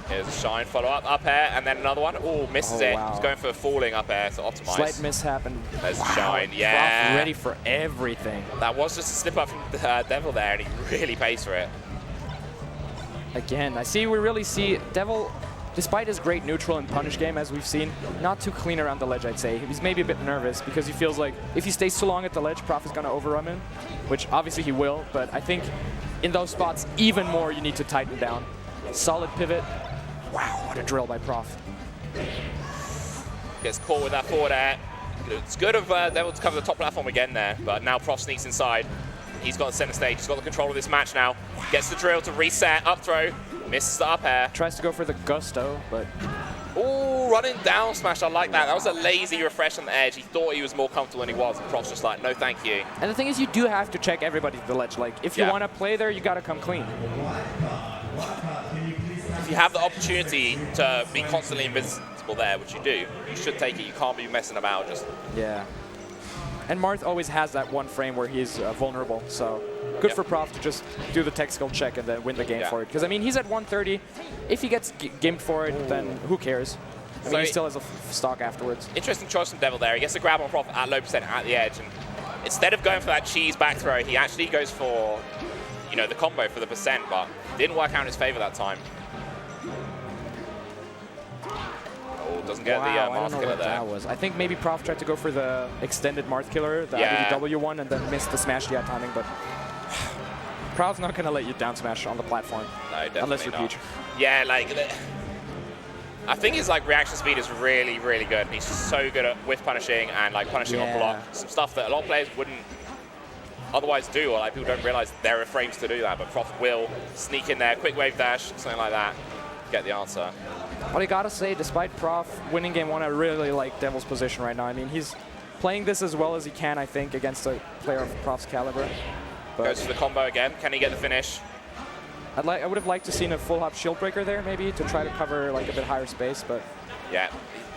Here's a shine, follow up air, and then another one. Oh, misses it. Wow. He's going for a falling up air to optimize. Slight mishap and there's a shine, yeah. Prof ready for everything. That was just a slip up from Devil there, and he really pays for it. Again, we really see Devil, despite his great neutral and punish game, as we've seen, not too clean around the ledge, I'd say. He's maybe a bit nervous because he feels like if he stays too long at the ledge, Prof is going to overrun him, which obviously he will, but I think in those spots, even more, you need to tighten down. Solid pivot. Wow, what a drill by Prof. Gets caught with that forward air. It's good of Devil to cover the top platform again there, but now Prof sneaks inside. He's got the center stage. He's got the control of this match now. Gets the drill to reset, up throw, misses the up air. Tries to go for the gusto, but... Ooh, running down smash, I like that. That was a lazy refresh on the edge. He thought he was more comfortable than he was, and Prof's just like, no thank you. And the thing is, you do have to check everybody at the ledge. Like, if you want to play there, you got to come clean. If you have the opportunity to be constantly invincible there, which you do, you should take it. You can't be messing about. Just And Marth always has that one frame where he's vulnerable, so good for Prof to just do the tech skill check and then win the game for it. Because, I mean, he's at 130. If he gets gimped for it, then who cares? I mean, he still has a stock afterwards. Interesting choice from Devil there. He gets a grab on Prof at low percent at the edge, and instead of going for that cheese back throw, he actually goes for, you know, the combo for the percent, but didn't work out in his favor that time. Doesn't get the Marth killer there. That was. I think maybe Prof tried to go for the extended Marth killer, the IBW one, and then missed the smash DI timing, but Prof's not going to let you down smash on the platform. No, definitely unless you're not. Peach. Yeah, like, I think his like reaction speed is really, really good. He's so good at whiff punishing and like punishing on block. Some stuff that a lot of players wouldn't otherwise do, or like people don't realize there are frames to do that, but Prof will sneak in there, quick wave dash, something like that, get the answer. But I gotta say, despite Prof winning game 1, I really like Devil's position right now. I mean, he's playing this as well as he can, I think, against a player of Prof's caliber. But goes for the combo again. Can he get the finish? I would have liked to seen a full hop shield breaker there, maybe, to try to cover like a bit higher space, but... Yeah,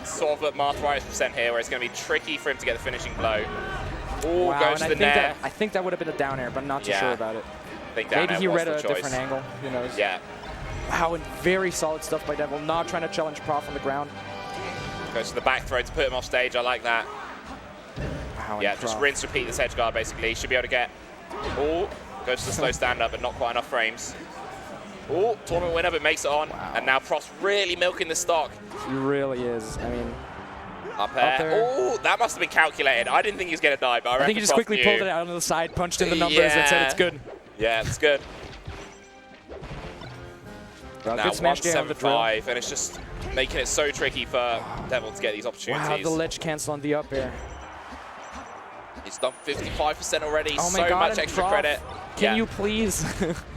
sort of at Marth right percent here, where it's going to be tricky for him to get the finishing blow. Ooh, goes to the nair. I think that would have been a down air, but I'm not too sure about it. I think down maybe air he was read the a choice. different angle. Who knows? Yeah. Wow, and very solid stuff by Devil. Not trying to challenge Prof on the ground. Goes to the back throw to put him off stage. I like that. Wow, yeah, just rinse, repeat this edge guard, basically. Should be able to get... Ooh, goes to the slow stand-up, but not quite enough frames. Ooh, tournament winner, but makes it on. Wow. And now Prof's really milking the stock. He really is. I mean... Up there. Ooh, that must have been calculated. I didn't think he was going to die, but I think he just Prof quickly knew. pulled it out on the side, punched in the numbers, and said it's good. Yeah, it's good. Now good smash game on the drill. 175, and it's just making it so tricky for Devil to get these opportunities. Wow, the ledge cancel on the up air. He's done 55% already. Oh my so God, much extra Prof, credit. Can you please?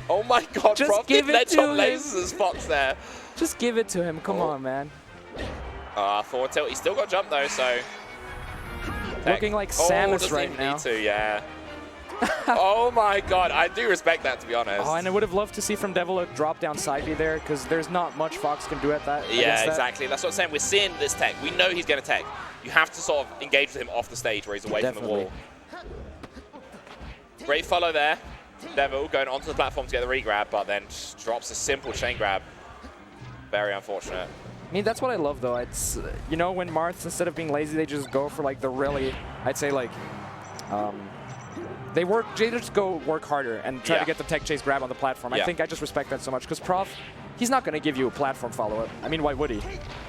Oh my God, Just Prof give did it ledge to on him. lasers as Fox there. Just give it to him. Come on, man. Forward tilt. He's still got jump though, so. Looking like Samus doesn't right even now. Need to, yeah. Oh my God, I do respect that, to be honest. Oh, and I would have loved to see from Devil a drop down side B there, because there's not much Fox can do at that. Yeah, exactly. That's what I'm saying. We're seeing this tech. We know he's going to tech. You have to sort of engage with him off the stage where he's away from the wall. Great follow there. Devil going onto the platform to get the regrab, but then just drops a simple chain grab. Very unfortunate. I mean, that's what I love, though. It's, you know, when Marths, instead of being lazy, they just go for, like, the really, I'd say, like, they just go work harder and try to get the tech chase grab on the platform. I think I just respect that so much, because Prof, he's not going to give you a platform follow-up. I mean, why would he?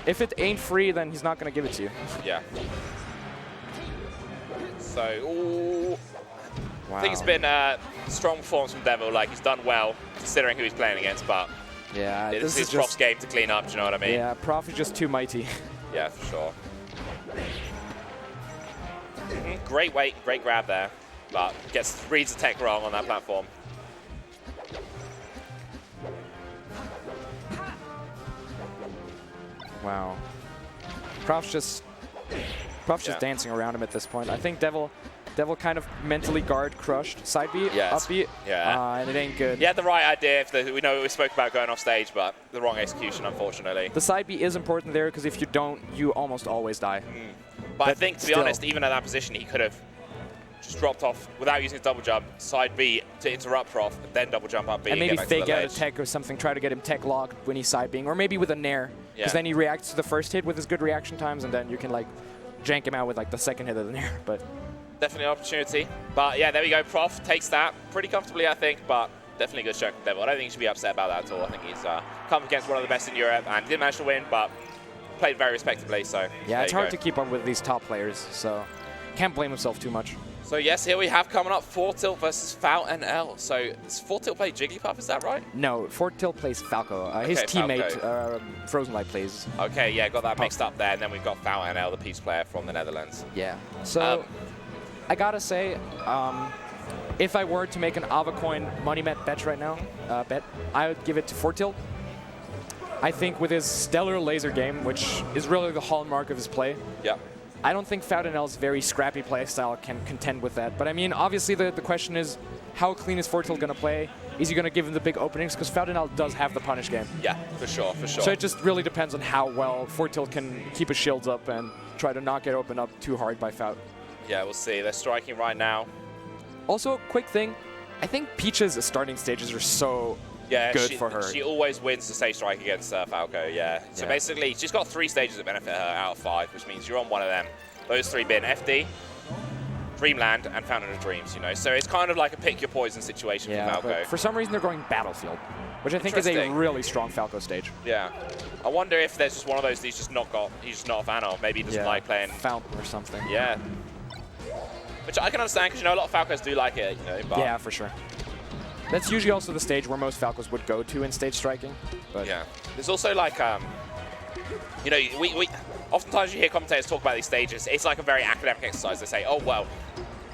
If it ain't free, then he's not going to give it to you. Yeah. So, ooh. Wow. I think it's been strong performance from Devil. Like, he's done well, considering who he's playing against, but yeah, this is Prof's game to clean up, do you know what I mean? Yeah, Prof is just too mighty. Yeah, for sure. Great weight, great grab there, but reads the tech wrong on that platform. Wow. Prof's just dancing around him at this point. I think Devil kind of mentally guard crushed side beat, up beat, and it ain't good. He had the right idea. We know we spoke about going off stage, but the wrong execution, unfortunately. The side beat is important there, because if you don't, you almost always die. But I think, to be honest, even at that position, he could have just dropped off without using his double jump, side B to interrupt Prof, and then double jump up B. And maybe fake out a tech or something, try to get him tech locked when he's side being, or maybe with a nair, because then he reacts to the first hit with his good reaction times, and then you can like jank him out with like the second hit of the nair. But definitely an opportunity. But yeah, there we go. Prof takes that pretty comfortably, I think, but definitely a good show from Devil. I don't think he should be upset about that at all. I think he's come against one of the best in Europe and didn't manage to win, but played very respectably. So yeah, it's hard to keep up with these top players, so can't blame himself too much. So yes, here we have coming up 4-Tilt versus Foul and L. So does 4-Tilt play Jigglypuff, is that right? No, 4-Tilt plays Falco. His teammate, Frozen Light, plays. Okay, yeah, got that mixed up there. And then we've got Foul and L, the Peace player from the Netherlands. Yeah. So I gotta say, if I were to make an Avacoin money bet right now, I would give it to 4-Tilt. I think with his stellar laser game, which is really the hallmark of his play, I don't think Fountainel's very scrappy playstyle can contend with that. But I mean, obviously the question is, how clean is 4-Tilt going to play? Is he going to give him the big openings? Because Fountainel does have the punish game. Yeah, for sure, for sure. So it just really depends on how well 4-Tilt can keep his shields up and try to not get opened up too hard by Fout. Yeah, we'll see. They're striking right now. Also, quick thing, I think Peach's starting stages are so good for her. She always wins the stage strike against Falco, So basically, she's got 3 stages that benefit her out of 5, which means you're on one of them. Those 3 being FD, Dreamland, and Fountain of Dreams, you know. So it's kind of like a pick your poison situation for Falco. But for some reason, they're going Battlefield, which I think is a really strong Falco stage. Yeah. I wonder if there's just one of those he's just not a fan of. Maybe he doesn't like playing Fountain or something. Yeah. Which I can understand, because, you know, a lot of Falcos do like it, you know. But yeah, for sure. That's usually also the stage where most Falcos would go to in stage striking. But yeah. There's also like, you know, we oftentimes you hear commentators talk about these stages. It's like a very academic exercise. They say, oh, well,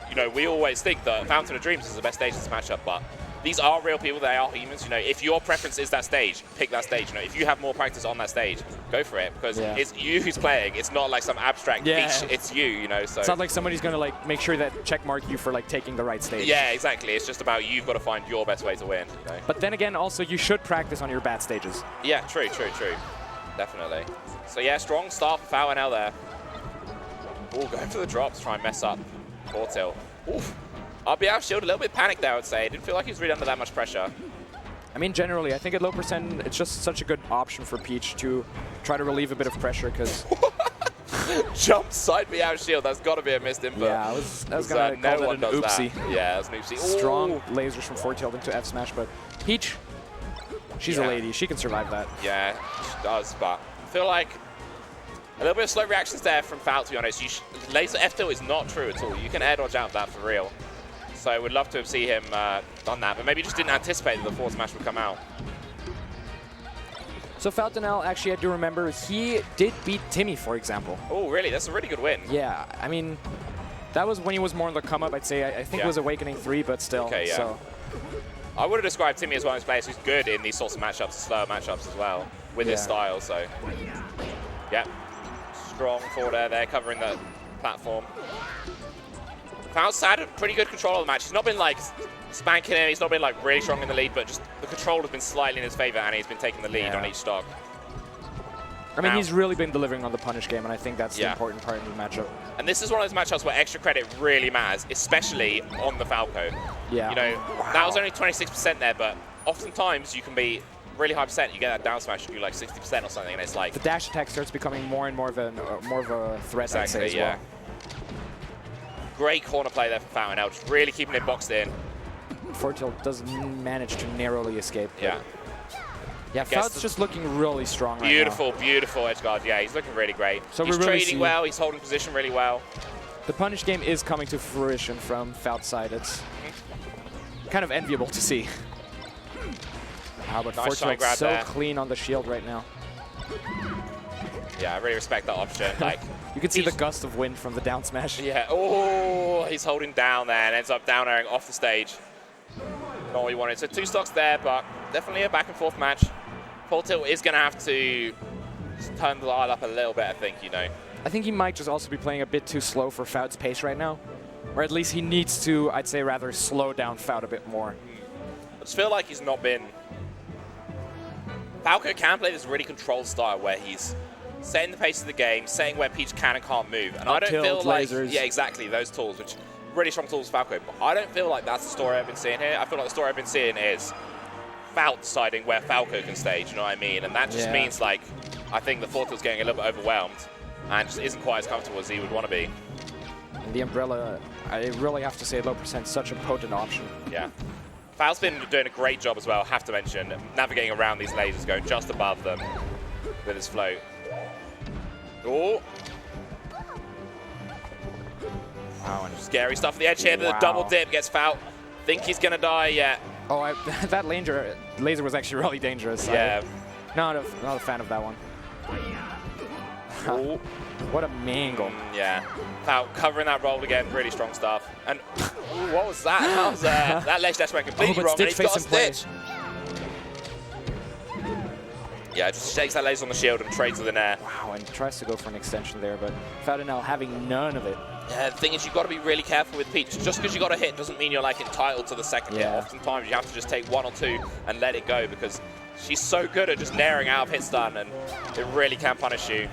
you know, we always think that Fountain of Dreams is the best stage in this matchup, but these are real people. They are humans. You know, if your preference is that stage, pick that stage. You know, if you have more practice on that stage, go for it, because it's you who's playing. It's not like some abstract beach. It's you, you know. So it's not like somebody's going to like make sure that checkmark you for like taking the right stage. Yeah, exactly. It's just about you've got to find your best way to win. You know? But then again, also you should practice on your bad stages. Yeah, true. Definitely. So yeah, strong start for Foul and L there. Oh, going for the drops, try and mess up 4-Tilt. Oof. RB out shield, a little bit panicked there, I would say. Didn't feel like he was really under that much pressure. I mean, generally, I think at low percent, it's just such a good option for Peach to try to relieve a bit of pressure, because... Jump side B out shield, that's got to be a missed input. Yeah, I was going to call it an oopsie. Yeah, that's an oopsie. Strong lasers from 4-Tilt into F smash, but Peach, she's a lady. She can survive that. Yeah, she does, but I feel like a little bit of slow reactions there from Foul, to be honest. Laser F-Tilt is not true at all. You can air dodge out that for real. So I would love to have seen him done that, but maybe just didn't anticipate that the forward smash would come out. So Falconel, actually, I do remember, he did beat Timmy, for example. Oh, really? That's a really good win. Yeah, I mean, that was when he was more on the come-up, I'd say. I think it was Awakening 3, but still. Okay, yeah. So. I would have described Timmy as one of those players who's good in these sorts of matchups, slower matchups as well, with his style, so. Yeah. Strong forward air there, covering the platform. Faust's had a pretty good control of the match. He's not been, like, spanking him. He's not been, like, really strong in the lead, but just the control has been slightly in his favor, and he's been taking the lead on each stock. I mean, he's really been delivering on the punish game, and I think that's the important part of the matchup. And this is one of those matchups where extra credit really matters, especially on the Falco. Yeah. You know, that was only 26% there, but oftentimes you can be really high percent. You get that down smash, you do like 60% or something, and it's like the dash attack starts becoming more and more of a threat. Exactly, I'd say, as well. Great corner play there from Falconel, just really keeping it boxed in. Fortilt does manage to narrowly escape. Yeah. Yeah, Faust's just looking really strong right now. Beautiful edge guard. Yeah, he's looking really great. So he's really trading well, he's holding position really well. The punish game is coming to fruition from Faust's side. It's kind of enviable to see. Wow, but nice Fortilt's so clean on the shield right now. Yeah, I really respect that option. Like, you can see the gust of wind from the down smash. Yeah, oh, he's holding down there and ends up down airing off the stage. Not what he wanted. So 2 stocks there, but definitely a back and forth match. Fortilt is going to have to turn the dial up a little bit, I think, you know. I think he might just also be playing a bit too slow for Faust's pace right now. Or at least he needs to, I'd say, rather slow down Faust a bit more. I just feel like he's not been... Falco can play this really controlled style where he's setting the pace of the game, setting where Peach can and can't move. And I don't feel like... Lasers. Yeah, exactly, those tools, which really strong tools for Falco. But I don't feel like that's the story I've been seeing here. I feel like the story I've been seeing is Faust deciding where Falco can stage, you know what I mean? And that just means, like, I think the Fortilt's getting a little bit overwhelmed and just isn't quite as comfortable as he would want to be. And the Umbrella, I really have to say, low percent, such a potent option. Yeah. Faust's been doing a great job as well, have to mention, navigating around these lasers, going just above them with his float. Oh. Wow, and scary stuff at the edge here. The double dip gets Faust. Think he's going to die yet. Oh, that laser was actually really dangerous. Yeah. Not a fan of that one. Oh. What a mangle. Yeah. Faust covering that roll again, really strong stuff. And ooh, what was that? That was that ledge dash went completely wrong, and he's got a stitch. Yeah, just shakes that laser on the shield and trades with an air. Wow, and tries to go for an extension there, but Falconel having none of it. Yeah, the thing is, you've got to be really careful with Peach. Just because you got a hit doesn't mean you're like entitled to the second hit. Oftentimes, you have to just take 1 or 2 and let it go because she's so good at just naring out of hit stun, and it really can punish you.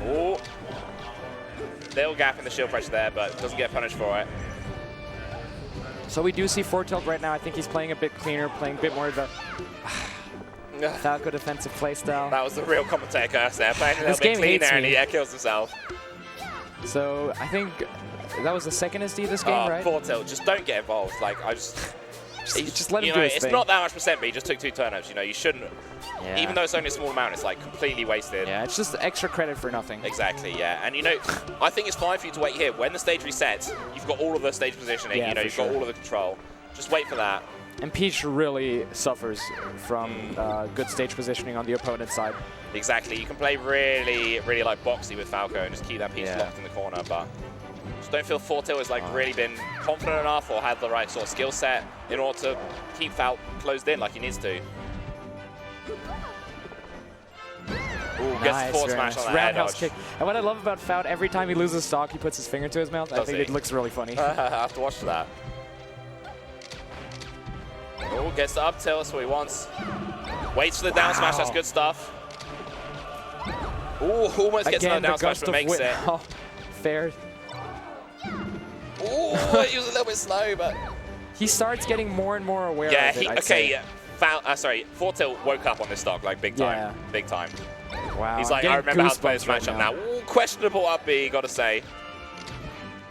Oh, little gap in the shield pressure there, but doesn't get punished for it. So we do see Fortilt right now. I think he's playing a bit cleaner, playing a bit more of the Falco defensive playstyle. That was the real commentator curse there, playing a little bit cleaner, and he kills himself. So I think that was the second SD this game, right? Fortilt, just don't get involved. Like, I just let him do his it's thing. not that much percent, but he just took 2 turnips. You know, you shouldn't. Yeah. Even though it's only a small amount, it's like completely wasted. Yeah, it's just extra credit for nothing. Exactly, yeah. And you know, I think it's fine for you to wait here. When the stage resets, you've got all of the stage positioning, you know, you've got all of the control. Just wait for that. And Peach really suffers from good stage positioning on the opponent's side. Exactly. You can play really, really like boxy with Falco and just keep that Peach locked in the corner, but just don't feel Fortilt has like really been confident enough or had the right sort of skill set in order to keep Falco closed in like he needs to. Ooh, gets the forward smash on that roundhouse kick. And what I love about Faust, every time he loses stock, he puts his finger to his mouth. I think it looks really funny. I have to watch that. Oh, gets the up tilt, that's what he wants. Waits for the down smash, that's good stuff. Ooh, almost gets another down smash, but makes it. Oh, fair. Ooh, he was a little bit slow, but... He starts getting more and more aware of it, I'd say. Fortilt woke up on this stock, like, big time. Big time. Wow. He's like, I remember how to play this matchup now. Ooh, questionable up B, gotta say.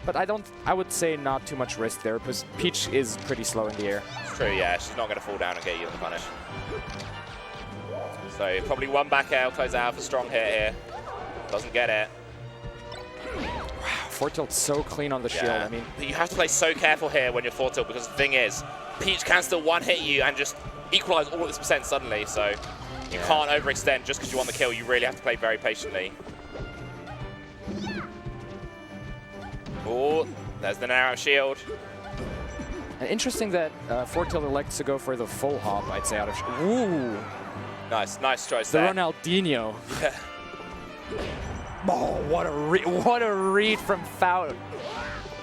But I would say not too much risk there, because Peach is pretty slow in the air. It's true, yeah. She's not going to fall down and get you the punish. So probably one back air, close out for strong hit here. Doesn't get it. Wow, Fortilt's so clean on the shield. I mean, you have to play so careful here when you're Fortilt, because the thing is, Peach can still one-hit you and just equalize all of this percent suddenly. So, You can't overextend just because you want the kill. You really have to play very patiently. Oh, there's the narrow shield. Interesting that Fortilt elects to go for the full hop, I'd say, out of... Ooh! Nice choice The there. Ronaldinho. Yeah. Oh, what a read from Faut.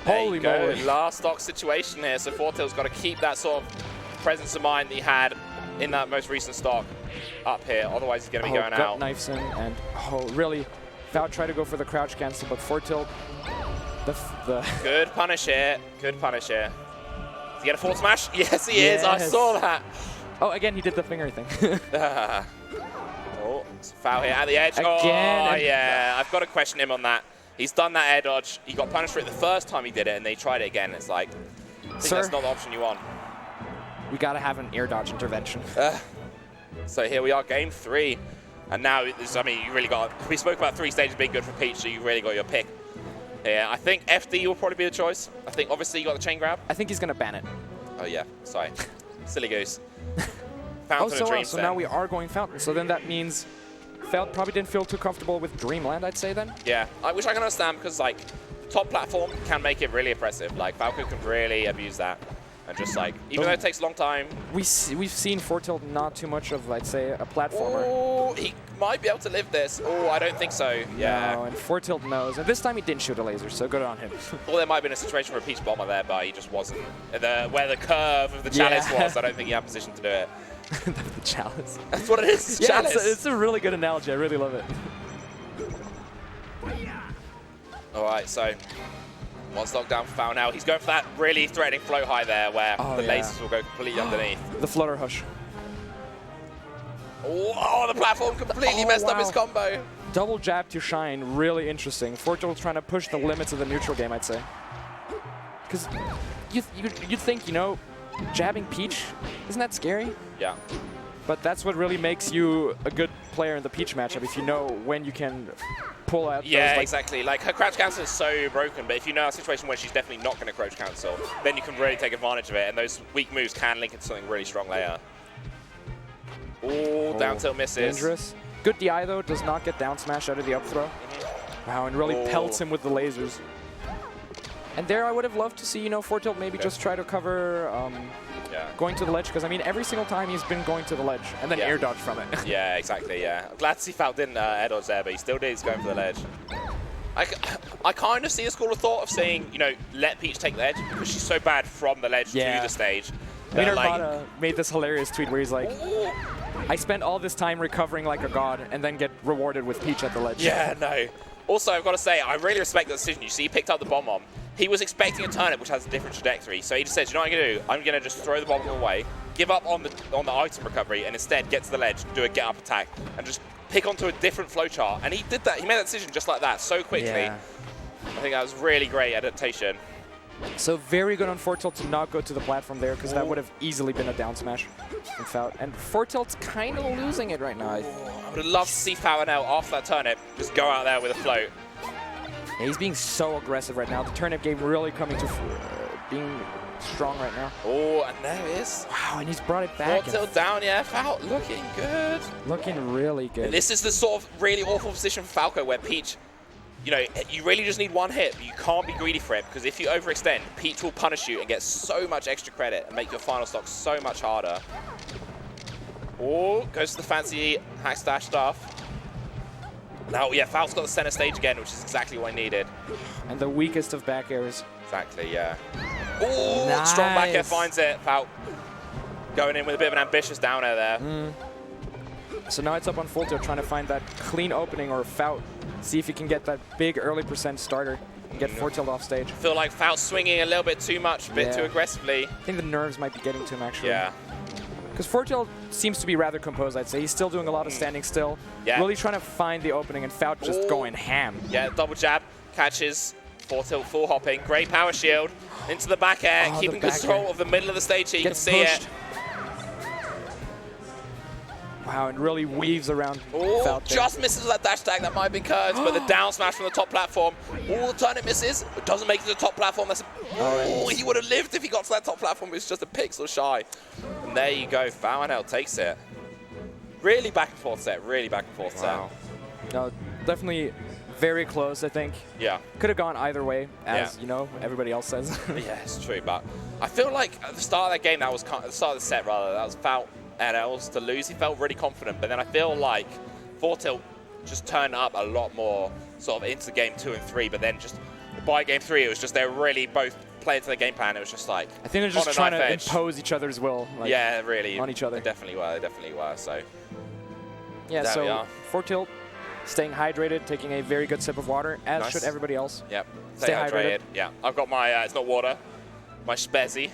Holy moly. Last stock situation here, so Fortilt's got to keep that sort of presence of mind that he had in that most recent stock up here, otherwise he's going to be going out. Knifes him, and really, Faut tried to go for the crouch cancel, but Fortilt, the Good punish here, good punish here. Does he get a forward smash? Yes, he is, I saw that. Oh, again, he did the finger thing. Oh, it's a foul here at the edge. Again, oh, yeah, I've got to question him on that. He's done that air dodge. He got punished for it the first time he did it, and they tried it again. It's like, I think that's not the option you want. We got to have an air dodge intervention. So here we are, game 3. And now, I mean, you really got, we spoke about 3 stages being good for Peach, so you really got your pick. Yeah, I think FD will probably be the choice. I think, obviously, you got the chain grab. I think he's going to ban it. Oh, yeah, sorry. Silly goose. Fountain of Dreams, so now we are going Fountain. So then that means Felt probably didn't feel too comfortable with Dreamland, I'd say then. Yeah, which I can understand because, like, top platform can make it really oppressive. Like, Falco can really abuse that. And just, like, even though it takes a long time. We've seen Fortilt not too much of, I'd say, a platformer. Oh, he might be able to live this. Oh, I don't think so. Yeah. No, and Fortilt knows. And this time he didn't shoot a laser, so good on him. Well, there might have been a situation for a Peach Bomber there, but he just wasn't. Where the curve of the chalice was, I don't think he had position to do it. The chalice. That's what it is, yeah, chalice. It's a really good analogy. I really love it. All right, so one stock down for Foul now. He's going for that really threatening float high there where the lasers will go completely underneath. The flutter hush. Oh, the platform completely messed up his combo. Double jab to shine, really interesting. Fortilt trying to push the limits of the neutral game, I'd say. Because you'd think, you know, jabbing Peach, isn't that scary? Yeah. But that's what really makes you a good player in the Peach matchup, if you know when you can pull out yeah, those, like, exactly. Like, her crouch cancel is so broken, but if you know a situation where she's definitely not going to crouch cancel, then you can really take advantage of it, and those weak moves can link into something really strong later. Ooh, down tilt misses. Dangerous. Good DI, though. Does not get down smash out of the up throw. Wow, and really pelts him with the lasers. And there I would have loved to see, you know, Fortilt maybe just try to cover going to the ledge, because, I mean, every single time he's been going to the ledge and then air dodge from it. Yeah, exactly, yeah. I'm glad to see Fout didn't air dodge there, but he still did. He's going for the ledge. I kind of see a school of thought of saying, you know, let Peach take the edge because she's so bad from the ledge to the stage. Armada made this hilarious tweet where he's like, I spent all this time recovering like a god and then get rewarded with Peach at the ledge. Yeah, no. Also, I've got to say, I really respect the decision. You see, he picked up the bomb-bomb. He was expecting a turnip, which has a different trajectory. So he just said, you know what I'm going to do? I'm going to just throw the bomb away, give up on the item recovery, and instead get to the ledge, do a get-up attack, and just pick onto a different flowchart. And he did that. He made that decision just like that, so quickly. Yeah. I think that was really great adaptation. So very good on Fortilt to not go to the platform there, because that would have easily been a down smash from Faut. And Fortilt's kind of losing it right now. I would have loved to see Power now after that turnip just go out there with a float. Yeah, he's being so aggressive right now. The turnip game really coming to being strong right now. Oh, and there it is. Wow, and he's brought it back. Tilt down, yeah. Faut looking good. Looking really good. And this is the sort of really awful position for Falco where Peach, you know, you really just need one hit, but you can't be greedy for it, because if you overextend, Peach will punish you and get so much extra credit and make your final stock so much harder. Oh, goes to the fancy hack stash stuff. Now, yeah, Fout's got the center stage again, which is exactly what I needed. And the weakest of back airs. Exactly, yeah. Oh, nice. Strong back air finds it. Faut going in with a bit of an ambitious down air there. So now it's up on Fortilt trying to find that clean opening, or Faut. See if he can get that big early percent starter and get Fortilt off stage. I feel like Fout's swinging a little bit too much, a bit too aggressively. I think the nerves might be getting to him, actually. Yeah. Because Fortilt seems to be rather composed, I'd say. He's still doing a lot of standing still. Yeah. Really trying to find the opening, and Faut just going ham. Yeah, double jab, catches, Fortilt full hopping, great power shield, into the back air, keeping control of the middle of the stage here, you can see it. Wow, and really weaves around Faut. Just misses that dash tag, that might have been curved, but the down smash from the top platform. Oh, the turnip misses, but doesn't make it to the top platform. That's he would have lived if he got to that top platform, it's just a pixel shy. And there you go, Foul takes it. Really back and forth set. Really back and forth Wow. No, definitely very close, I think. set. Yeah. Could have gone either way, as Yeah. you know, everybody else says. Yeah, it's true, but I feel like at the start of that game, at the start of the set rather, that was felt NLs to lose. He felt really confident, but then I feel like Fortilt just turned up a lot more sort of into game 2 and 3, but then just by game 3, it was just they were really both playing to their game plan. It was just like I think they're just trying to impose each other's will. Like, yeah, really. on each other. They definitely were. They definitely were. So yeah, there we so are. Fortilt staying hydrated, taking a very good sip of water, as Nice. should everybody else. yep. Stay hydrated. Yeah, I've got my. It's not water. My Spezi.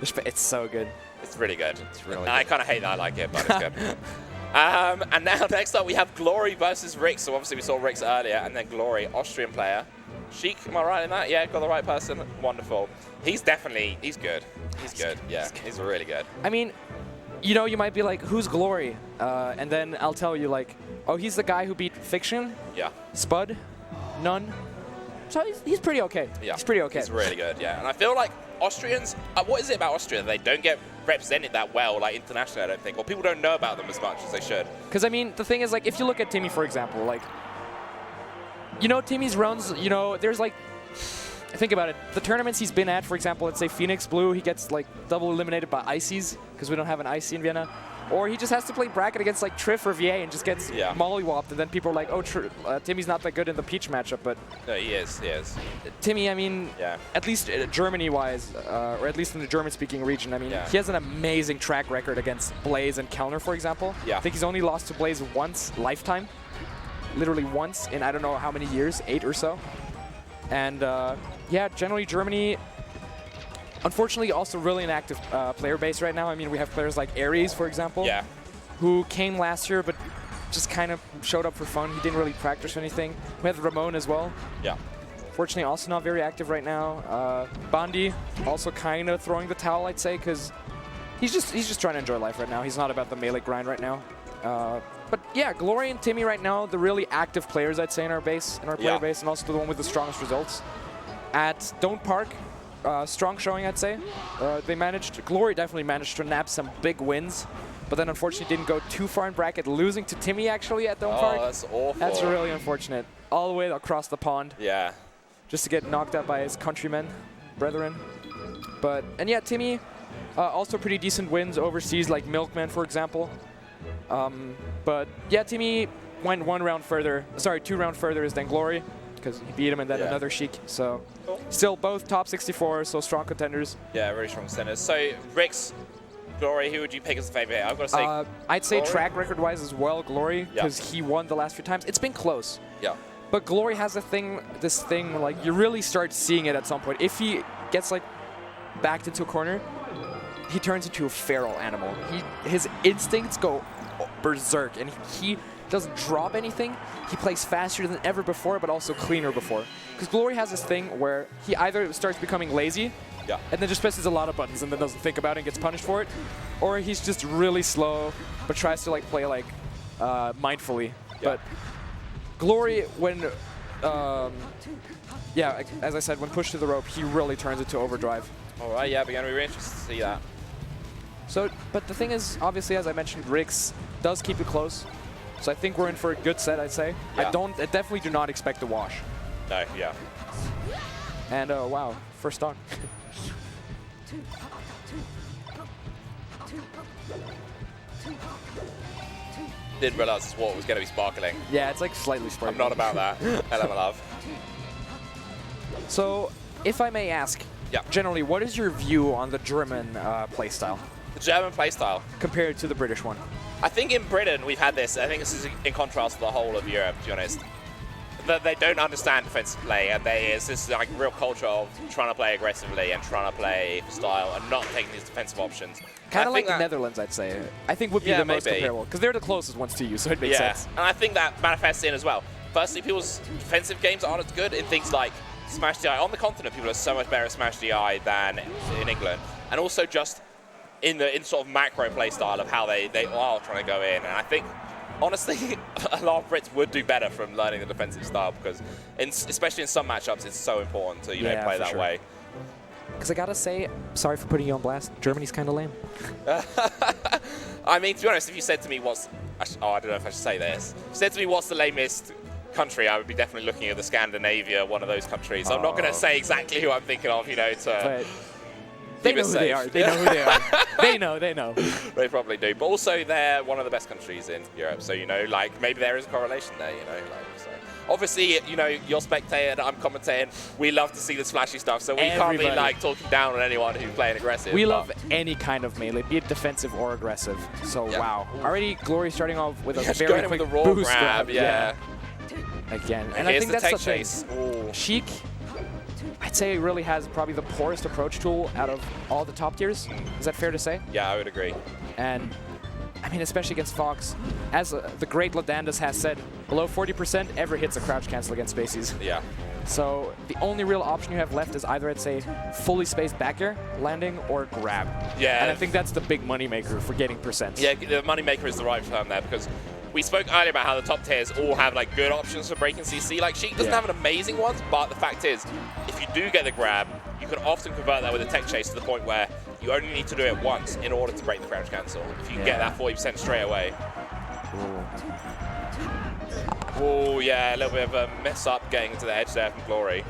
It's so good. It's really good. It's really I good. kind of hate that I like it, but it's good. And now next up we have Glory versus Rix. So obviously we saw Rix earlier, and then Glory, Austrian player. Sheik, am I right in that? Yeah, got the right person. Wonderful. He's good. He's good. Yeah, he's really good. I mean, you know, you might be like, who's Glory? And then I'll tell you, like, oh, he's the guy who beat Fiction, Yeah. Spud, None. So he's pretty okay. Yeah. He's pretty okay. He's really good, yeah. And I feel like Austrians, what is it about Austria? They don't get represented that well, like internationally, I don't think. Or people don't know about them as much as they should. Because, I mean, the thing is, like, if you look at Timmy, for example, like, you know, Timmy's runs, you know, there's, like, think about it. The tournaments he's been at, for example, let's say Phoenix Blue, he gets, like, double eliminated by Ices, because we don't have an Icy in Vienna. Or he just has to play bracket against, like, Triff or VA and just gets mollywopped, and then people are like, oh, Timmy's not that good in the Peach matchup, but... No, he is. Timmy, I mean, Yeah. at least Germany-wise, or at least in the German-speaking region, I mean, Yeah. he has an amazing track record against Blaze and Kellner, for example. Yeah. I think he's only lost to Blaze once, lifetime. Literally once in I don't know how many years, 8 or so. And, yeah, generally Germany... Unfortunately, also really an active player base right now. I mean, we have players like Ares, for example, who came last year but just kind of showed up for fun. He didn't really practice anything. We have Ramon as well. Yeah. Fortunately, also not very active right now. Bondi also kind of throwing the towel, I'd say, because he's just trying to enjoy life right now. He's not about the melee grind right now. But yeah, Glory and Timmy right now, the really active players, I'd say, in our base, in our player base, and also the one with the strongest results. At Don't Park, strong showing, I'd say. Glory definitely managed to nab some big wins, but then unfortunately didn't go too far in bracket, losing to Timmy actually at Dome Park. Oh, that's awful. That's really unfortunate. All the way across the pond. Yeah. Just to get knocked out by his countrymen, brethren. And yeah, Timmy, also pretty decent wins overseas, like Milkman, for example. But yeah, Timmy went 2 rounds further than Glory, because he beat him and then another Sheik. So still both top 64, so strong contenders. Yeah, really strong contenders. So Rix, Glory, who would you pick as the favorite? I've got to say I'd say Glory? track record-wise as well, Glory, because he won the last few times. It's been close. Yeah. But Glory has this thing, like, you really start seeing it at some point. If he gets, like, backed into a corner, he turns into a feral animal. His instincts go berserk, and he doesn't drop anything. He plays faster than ever before, but also cleaner before. Because Glory has this thing where he either starts becoming lazy, and then just presses a lot of buttons and then doesn't think about it and gets punished for it, or he's just really slow, but tries to, like, play, like, mindfully. But Glory, when, as I said, when pushed to the rope, he really turns it to overdrive. All right, yeah, we're going to be really interested to see that. So, but the thing is, obviously, as I mentioned, Rix does keep it close. So I think we're in for a good set, I'd say. Yeah. I definitely do not expect a wash. No, yeah. And, wow, first stock. Didn't realize this water was going to be sparkling. Yeah, it's like slightly sparkling. I'm not about that. Hello, my love. So, if I may ask, generally, what is your view on the German playstyle? The German playstyle? Compared to the British one? I think in Britain we've had this. I think this is in contrast to the whole of Europe, to be honest. That they don't understand defensive play, and it's this like real culture of trying to play aggressively and trying to play for style and not taking these defensive options. Kind of like the Netherlands, I'd say. I think would be the most comparable, because they're the closest ones to you, so it makes sense. And I think that manifests in as well. Firstly, people's defensive games aren't as good in things like Smash DI. On the continent, people are so much better at Smash DI than in England, and also just in sort of macro play style of how they are trying to go in. And I think, honestly, a lot of Brits would do better from learning the defensive style, because especially in some matchups, it's so important to play that way. Because I gotta say, sorry for putting you on blast, Germany's kind of lame. I mean, to be honest, if you said to me I don't know if I should say this. If you said to me what's the lamest country, I would be definitely looking at the Scandinavia, one of those countries. I'm not going to say exactly who I'm thinking of, you know, to... They know who they are. They know who they are. They know. They probably do. But also, they're one of the best countries in Europe. So, you know, like, maybe there is a correlation there, you know. Like, so. Obviously, you know, you're spectating, I'm commentating. We love to see this flashy stuff. So we can't be, like, talking down on anyone who's playing aggressive. We love any kind of melee, be it defensive or aggressive. So, wow. Already, Glory starting off with a very quick with a raw boost grab. Yeah. Again. And I think that's the the chase. thing. Sheik, I'd say, really has probably the poorest approach tool out of all the top tiers. Is that fair to say? Yeah, I would agree. And, I mean, especially against Fox, as the great Ladandas has said, below 40% ever hits a crouch cancel against Spaceys. Yeah. So the only real option you have left is either, I'd say, fully spaced back air, landing, or grab. Yeah. And I think that's the big moneymaker for getting percents. Yeah, the moneymaker is the right term there, because we spoke earlier about how the top tiers all have like good options for breaking CC. Like Sheik doesn't have an amazing one, but the fact is, if you do get the grab, you can often convert that with a tech chase to the point where you only need to do it once in order to break the crouch cancel. If you can get that 40% straight away. Oh yeah, a little bit of a mess up getting into the edge there from Glory.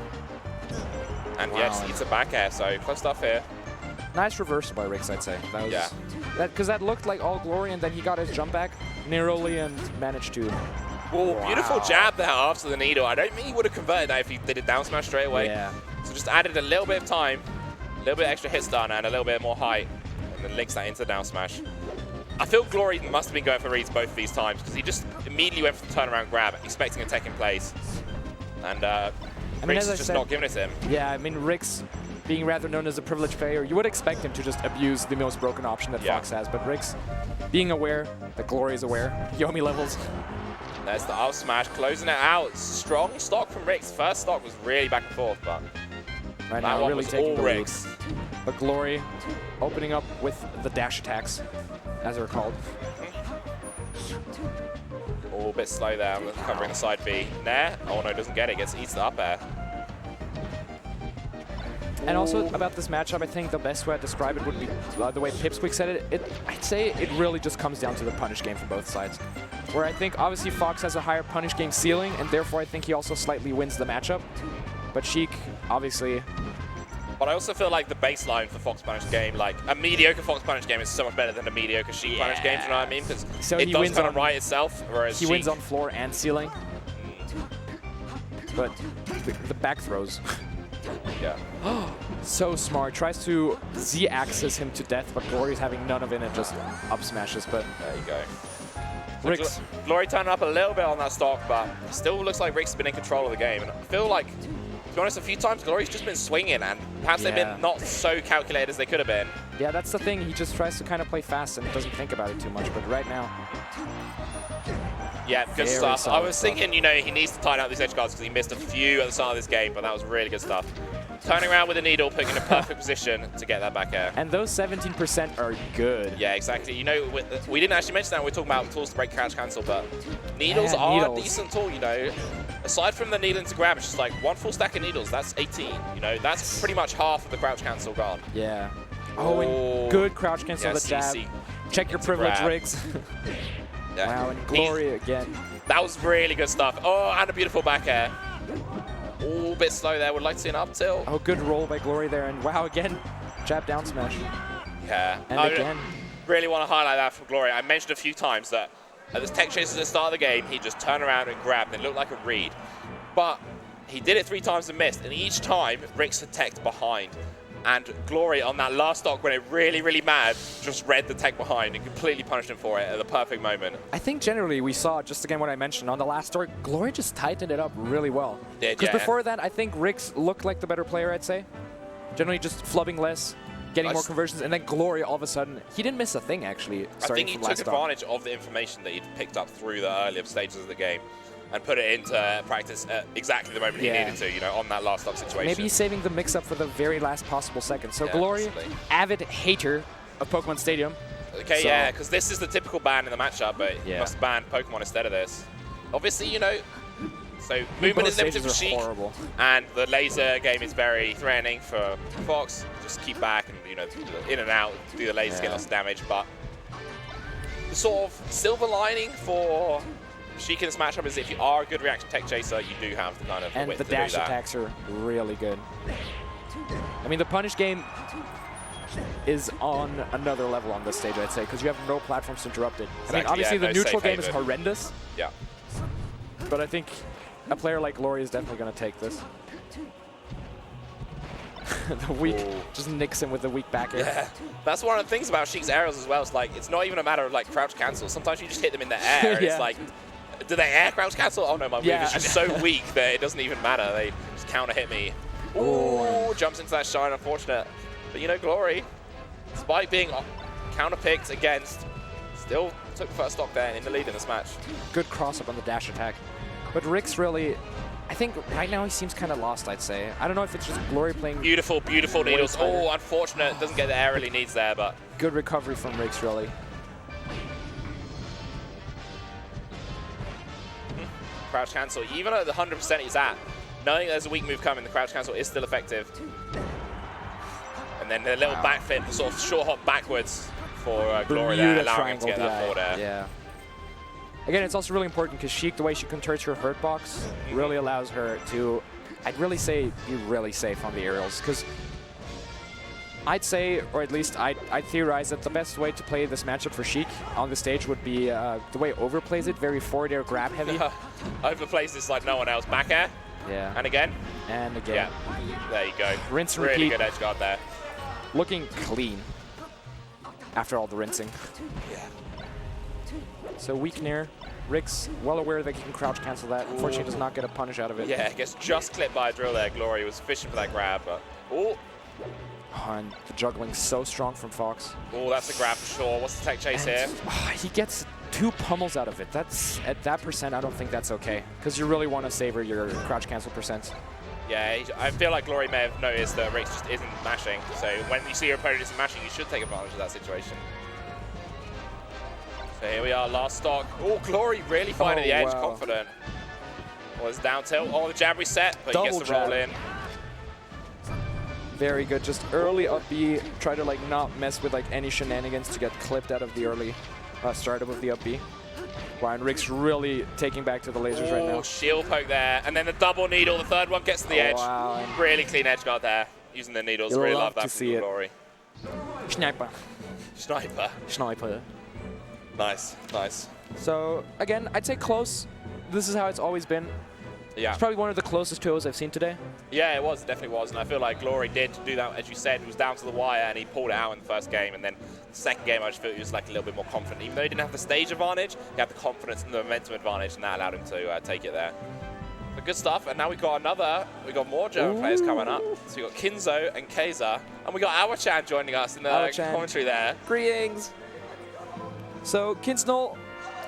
And yes, it's a back air, so close stuff here. Nice reversal by Rix, I'd say. That was, because that looked like all Glory, and then he got his jump back narrowly and managed to. Oh, beautiful jab there after the needle. I don't think he would have converted that if he did a down smash straight away. Yeah. So just added a little bit of time, a little bit extra hit stun, and a little bit more height, and then links that into the down smash. I feel Glory must have been going for reads both of these times, because he just immediately went for the turnaround grab, expecting a tech in place. And Rix is just not giving it to him. Yeah, I mean, Rix, being rather known as a privileged player, you would expect him to just abuse the most broken option that Fox has, but Rix, being aware that Glory is aware, Yomi levels. There's the up smash, closing it out. Strong stock from Rix. First stock was really back and forth, but right that now one really was taking all the Rix. lead. But Glory opening up with the dash attacks, as they're called. Oh, a bit slow there, covering the side B. Nair, oh no, doesn't get it, eats the up air. And also about this matchup, I think the best way to describe it would be the way Pipsqueak said it. I'd say it really just comes down to the punish game from both sides. Where I think obviously Fox has a higher punish game ceiling, and therefore I think he also slightly wins the matchup. But Sheik, obviously. But I also feel like the baseline for Fox punish game, like a mediocre Fox punish game is so much better than a mediocre Sheik punish game, do you know what I mean? Because it does kind of right itself, whereas he wins on floor and ceiling. But the back throws. Yeah. So smart. Tries to Z-axis him to death, but Glory's having none of it and just up smashes. But there you go. Rix. Glory turning up a little bit on that stock, but still looks like Rix has been in control of the game. And I feel like, to be honest, a few times Glory's just been swinging, and perhaps they've been not so calculated as they could have been. Yeah, that's the thing. He just tries to kind of play fast and doesn't think about it too much. But right now. Yeah, good stuff. I was thinking, you know, he needs to tighten out these edge guards because he missed a few at the start of this game, but that was really good stuff. Turning around with a needle, putting in a perfect position to get that back air. And those 17% are good. Yeah, exactly. You know, we didn't actually mention that when we were talking about tools to break crouch cancel, but needles are a decent tool, you know. Aside from the needle into grab, it's just like one full stack of needles, that's 18. You know, that's pretty much half of the crouch cancel gone. Yeah. Oh, and good crouch cancel the jab. Check your privilege, Riggs. Yeah. Wow, and Glory again. That was really good stuff. Oh, and a beautiful back air. Oh, a bit slow there. Would like to see an up tilt. Oh, good roll by Glory there. And wow, again, jab down smash. Yeah. And again. Really want to highlight that for Glory. I mentioned a few times that at this tech chase at the start of the game, he just turned around and grabbed, and it looked like a read. But he did it 3 times and missed, and each time, Rix had teched behind. And Glory, on that last stock, when it really mattered, just read the tech behind and completely punished him for it at the perfect moment. I think generally we saw, just again what I mentioned, on the last stock, Glory just tightened it up really well. Because before that, I think Rix looked like the better player, I'd say. Generally just flubbing less, getting more conversions, and then Glory, all of a sudden, he didn't miss a thing, actually. I think he took advantage of the information that he'd picked up through the earlier stages of the game and put it into practice at exactly the moment he needed to, you know, on that last stock situation. Maybe he's saving the mix-up for the very last possible second. So Glory, avid hater of Pokemon Stadium. Okay, yeah, because this is the typical ban in the matchup, but he must ban Pokemon instead of this. Obviously, you know, So movement is limited for stages are Sheik, horrible. and the laser game is very threatening for Fox. Just keep back and, you know, in and out, do the lasers, get lots of damage. But the sort of silver lining for Sheik in this matchup is if you are a good reaction tech chaser, you do have the kind of And width the to do dash that. attacks are really good. I mean, the punish game is on another level on this stage, I'd say, because you have no platforms to interrupt it. I mean, Exactly, obviously yeah, the no neutral safe game is haven. horrendous, Yeah. but I think a player like Glory is definitely going to take this. The weak, just nicks him with the weak back air. Yeah, that's one of the things about Sheik's aerials as well. It's like, it's not even a matter of like crouch cancel. Sometimes you just hit them in the air, and Yeah. it's like, do they air crouch cancel? Oh no, my move is just so weak that it doesn't even matter. They just counter hit me. Ooh, jumps into that shine, unfortunate. But you know, Glory, despite being counter-picked against, still took the first stock there and in the lead in this match. Good cross-up on the dash attack. But Rick's really, I think right now he seems kind of lost, I'd say. I don't know if it's just Glory playing Beautiful, beautiful way needles. tighter. Oh, unfortunate. Doesn't get the air really needs there, but Good recovery from Rick's, really. crouch cancel, even at the 100% he's at, knowing there's a weak move coming, the crouch cancel is still effective. And then the little backflip, the sort of short hop backwards for Glory there, Bermuda allowing him to get triangle that forward air. Yeah. Again, it's also really important because Sheik, the way she converts her hurt box, really allows her to, I'd really say, be really safe on the aerials. Because I'd say, or at least I'd theorize that the best way to play this matchup for Sheik on the stage would be the way Over plays it, very forward air grab heavy. Overplays this like no one else. Back air, Yeah. and again. And again. Yeah, there you go. Rinse and really repeat. good edge guard there. Looking clean after all the rinsing. Yeah. So weak nair. Rick's well aware that he can crouch cancel that. Unfortunately, does not get a punish out of it. Yeah, gets just clipped by a drill there. Glory was fishing for that grab, but oh, And the juggling so strong from Fox. oh, that's a grab for sure. What's the tech chase here? He gets 2 pummels out of it. That's at that percent, I don't think that's okay. Because you really want to savor your crouch cancel percents. Yeah, I feel like Glory may have noticed that Riggs just isn't mashing. So when you see your opponent isn't mashing, you should take advantage of that situation. So here we are, last stock. Oh, Glory really finding the edge, wow. confident. Was down tilt. Oh, the jab reset, but he Double gets the roll jab. in. Very good. Just early up B. Try to like not mess with like any shenanigans to get clipped out of the early startup of the up B. Wow, and Rick's really taking back to the lasers right now. Oh, shield poke there. And then the double needle, the third one gets to the edge. Wow. And Really clean edge guard there, using the needles. You'll Really love love that to from see it. Glory. Sniper. Sniper. Sniper. Nice, nice. So again, I'd say close. This is how it's always been. Yeah. It's probably one of the closest 2-0s I've seen today. Yeah, it was. It definitely was. And I feel like Glory did do that, as you said. It was down to the wire, and he pulled it out in the first game. And then the second game, I just felt he was like a little bit more confident. Even though he didn't have the stage advantage, he had the confidence and the momentum advantage, and that allowed him to take it there. But good stuff. And now we've got more German players coming up. So we've got Kinzo and Kaiser. And we got Awa-chan joining us in the Awa-chan. commentary there. Greetings. So Kinzo,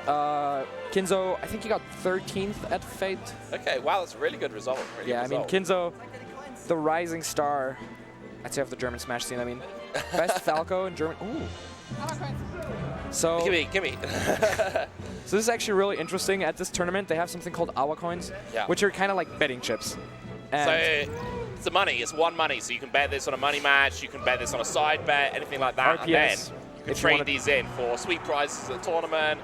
I think he got 13th at Fate. Okay, wow, that's a really good result. Really Yeah, I good mean, result. Kinzo, the rising star, I'd say, of the German Smash scene. I mean, best Falco in German. Ooh. So, Gimme. so this is actually really interesting. At this tournament, they have something called Awa coins, Yeah. which are kind of like betting chips. And So it's the money. It's one money. So you can bet this on a money match. You can bet this on a side bet, anything like that. And then RPS, you can if you trade wanna- these in for sweet prizes at the tournament.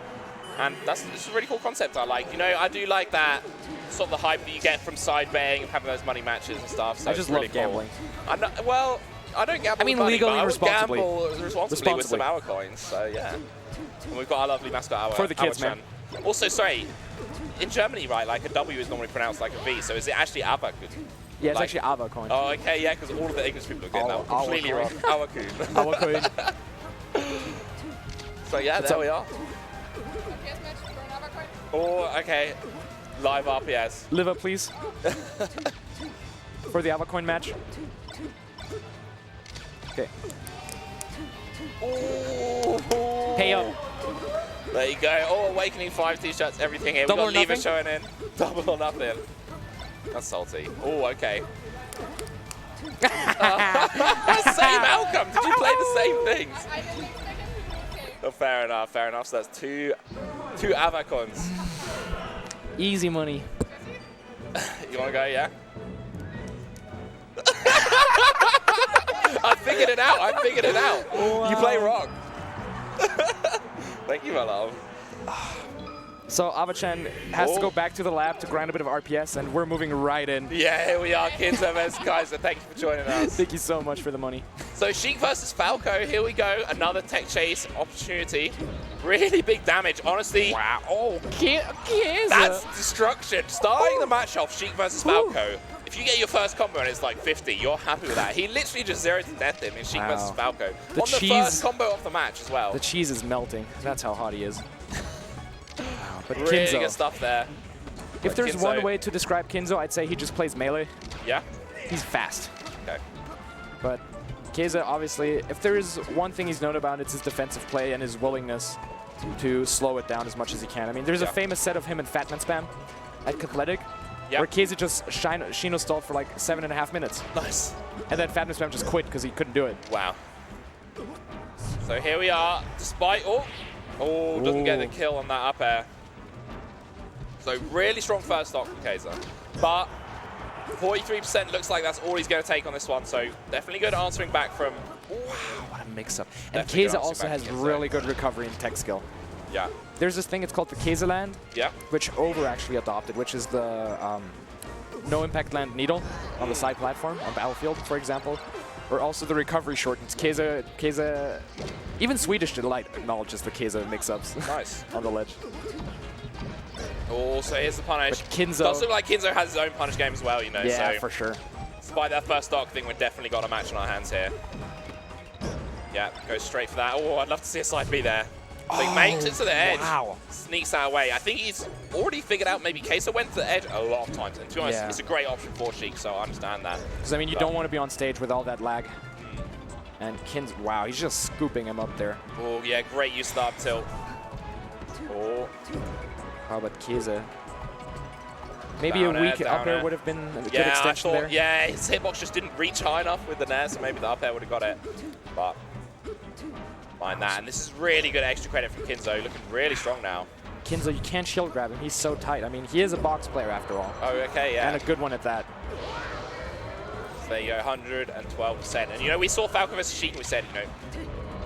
And it's a really cool concept I like. You know, I do like that sort of the hype that you get from side betting and having those money matches and stuff. So I it's just really love cool. gambling. Well, I don't gamble I mean, with money, legally but I would responsibly. gamble responsibly with some Responsibly. Hour coins. So yeah. And we've got our lovely mascot Hour. For the kids, Hour-chan. Also, sorry, in Germany, right, like a W is normally pronounced like a V. So is it actually Ava? Yeah, it's like- actually Awa coin. Oh, okay, yeah, because all of the English people are getting that Awa completely coin. wrong. Awakun. Awa coin. So yeah, there we are. Oh, okay. Live RPS. Live up, please. For the Awa coin match. Okay. Ooh. Pay up. There you go. Oh, Awakening 5 t-shirts, everything here. Double We've or got Lever nothing? showing in. Double or nothing. That's salty. Oh, okay. Same outcome. Did you play the same things? Oh, fair enough, fair enough. So that's two Avacons. Easy money. You want to go, yeah? I figured it out. I figured it out. Wow. You play wrong. Thank you, my love. So Avachan has to go back to the lab to grind a bit of RPS, and we're moving right in. Yeah, here we are, Kids MS. Guys, thank you for joining us. Thank you so much for the money. So Sheik versus Falco, here we go. Another tech chase opportunity. Really big damage, honestly. Wow. Oh, that's destruction. Starting the match off, Sheik versus Falco. If you get your first combo and it's like 50, you're happy with that. He literally just 0 to death him in Sheik versus Falco. The first combo of the match as well. The cheese is melting. That's how hot he is. But really Kinzo, good stuff there. If there's one way to describe Kinzo, I'd say he just plays melee. Yeah. He's fast. Okay. But Keza, obviously, if there is one thing he's known about, it's his defensive play and his willingness to slow it down as much as he can. I mean, there's a famous set of him and Fatman Spam at Cathletic, where Keza just Shino stalled for like 7.5 minutes. Nice. And then Fatman Spam just quit because he couldn't do it. Wow. So here we are, despite... doesn't get the kill on that up air. So really strong first stock from Keza. But 43% looks like that's all he's going to take on this one. So definitely good answering back from... Wow, what a mix-up. And Keza also has really good recovery and tech skill. Yeah. There's this thing, it's called the Keza land, which Over actually adopted, which is the no impact land needle on the side platform, on Battlefield, for example. Or also the recovery shortens. Keza, even Swedish Delight acknowledges the Keza mix-ups. Nice. On the ledge. Oh, so here's the punish. But Kinzo does look like Kinzo has his own punish game as well, you know. Yeah, so for sure. Despite that first stock, I think we've definitely got a match on our hands here. Yeah, goes straight for that. Oh, I'd love to see a side B there. So he makes it to the edge. Wow. Sneaks that away. I think he's already figured out maybe Kesa went to the edge a lot of times. And to be honest, it's a great option for Sheik, so I understand that. Because, I mean, you don't want to be on stage with all that lag. And Kinz, wow, he's just scooping him up there. Oh, yeah, great use of the up tilt. Oh. How about Keza? Maybe a weak up air would have been a good extension there. Yeah, his hitbox just didn't reach high enough with the nair, so maybe the up air would have got it. But mind that, and this is really good extra credit from Kinzo, looking really strong now. Kinzo, you can't shield grab him. He's so tight. I mean, he is a box player after all. Oh, okay, yeah. And a good one at that. So there you go, 112%. And, you know, we saw Falco vs. Sheik, we said, you know,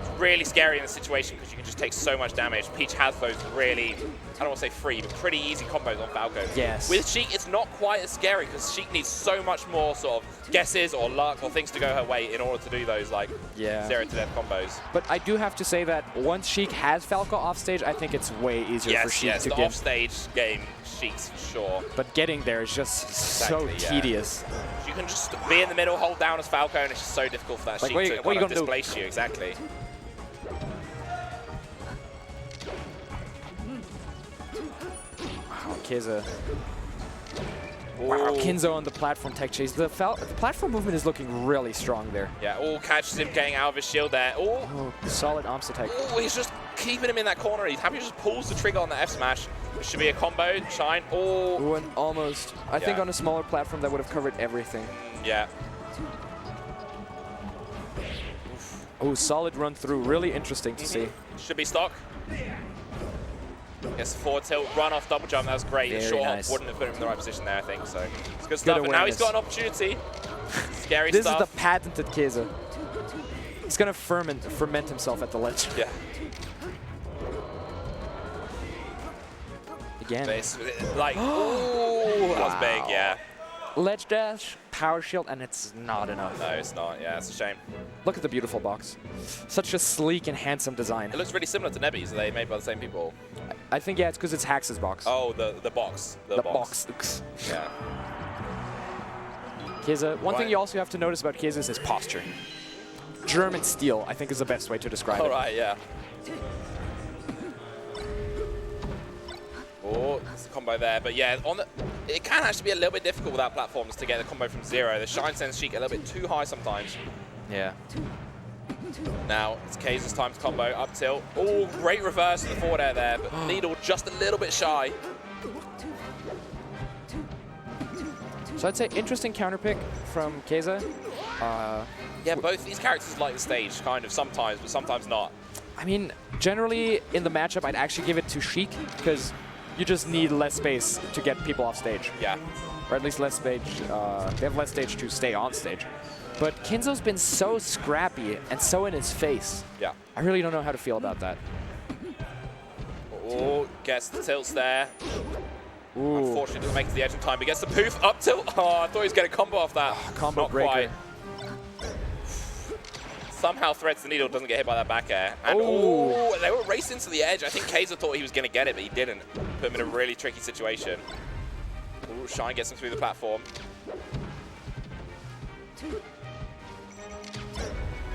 it's really scary in this situation because you can just take so much damage. Peach has those really, I don't want to say free, but pretty easy combos on Falco. Yes. With Sheik, it's not quite as scary because Sheik needs so much more sort of guesses or luck or things to go her way in order to do those, like, 0 to death combos. But I do have to say that once Sheik has Falco off stage, I think it's way easier for Sheik to get. Yes, the off stage game, Sheik's for sure. But getting there is just so tedious. You can just be in the middle, hold down as Falco, and it's just so difficult for that Sheik to kind of displace you. Exactly. Wow, Keza. Wow, Kinzo on the platform tech chase. The platform movement is looking really strong there. Yeah, catches him getting out of his shield there. Solid arms attack. He's just keeping him in that corner. He's happy, just pulls the trigger on the F smash. It should be a combo, shine. And almost. I think on a smaller platform that would have covered everything. Yeah. Solid run through. Really interesting to see. Should be stock. Yes, forward tilt, run off, double jump, that was great. Very Short nice. hop wouldn't have put him in the right position there, I think, so it's good stuff. And now he's got an opportunity. Scary this stuff. This is the patented Keza. He's going to ferment himself at the ledge. Yeah. Again. Like, that was big, yeah. Ledge dash, power shield, and it's not enough. No, it's not. Yeah, it's a shame. Look at the beautiful box. Such a sleek and handsome design. It looks really similar to Nebby's. Are they made by the same people? I think, yeah, it's because it's Hax's box. Oh, the box. The box. Yeah. Keza, one thing you also have to notice about Keza is his posture. German steel, I think, is the best way to describe it. All right, yeah. Oh, there's a combo there. But yeah, it can actually be a little bit difficult without platforms to get the combo from 0. The shine sends Sheik a little bit too high sometimes. Yeah. Now it's Keza's time to combo, up tilt. Oh, great reverse in the forward air there, but Needle just a little bit shy. So I'd say interesting counter pick from Keza. Yeah, both these characters like the stage, kind of, sometimes, but sometimes not. I mean, generally in the matchup, I'd actually give it to Sheik because you just need less space to get people off stage. Yeah. Or at least less stage. They have less stage to stay on stage. But Kinzo's been so scrappy and so in his face. Yeah. I really don't know how to feel about that. Oh, gets the tilts there. Ooh. Unfortunately, doesn't make it to the edge in time. But gets the poof up tilt. Oh, I thought he was getting a combo off that. Combo Not breaker. quite. Somehow threads the needle, doesn't get hit by that back air. And Ooh. oh, they were racing to the edge. I think Kaiser thought he was going to get it, but he didn't. Put him in a really tricky situation. Ooh, Shine gets him through the platform.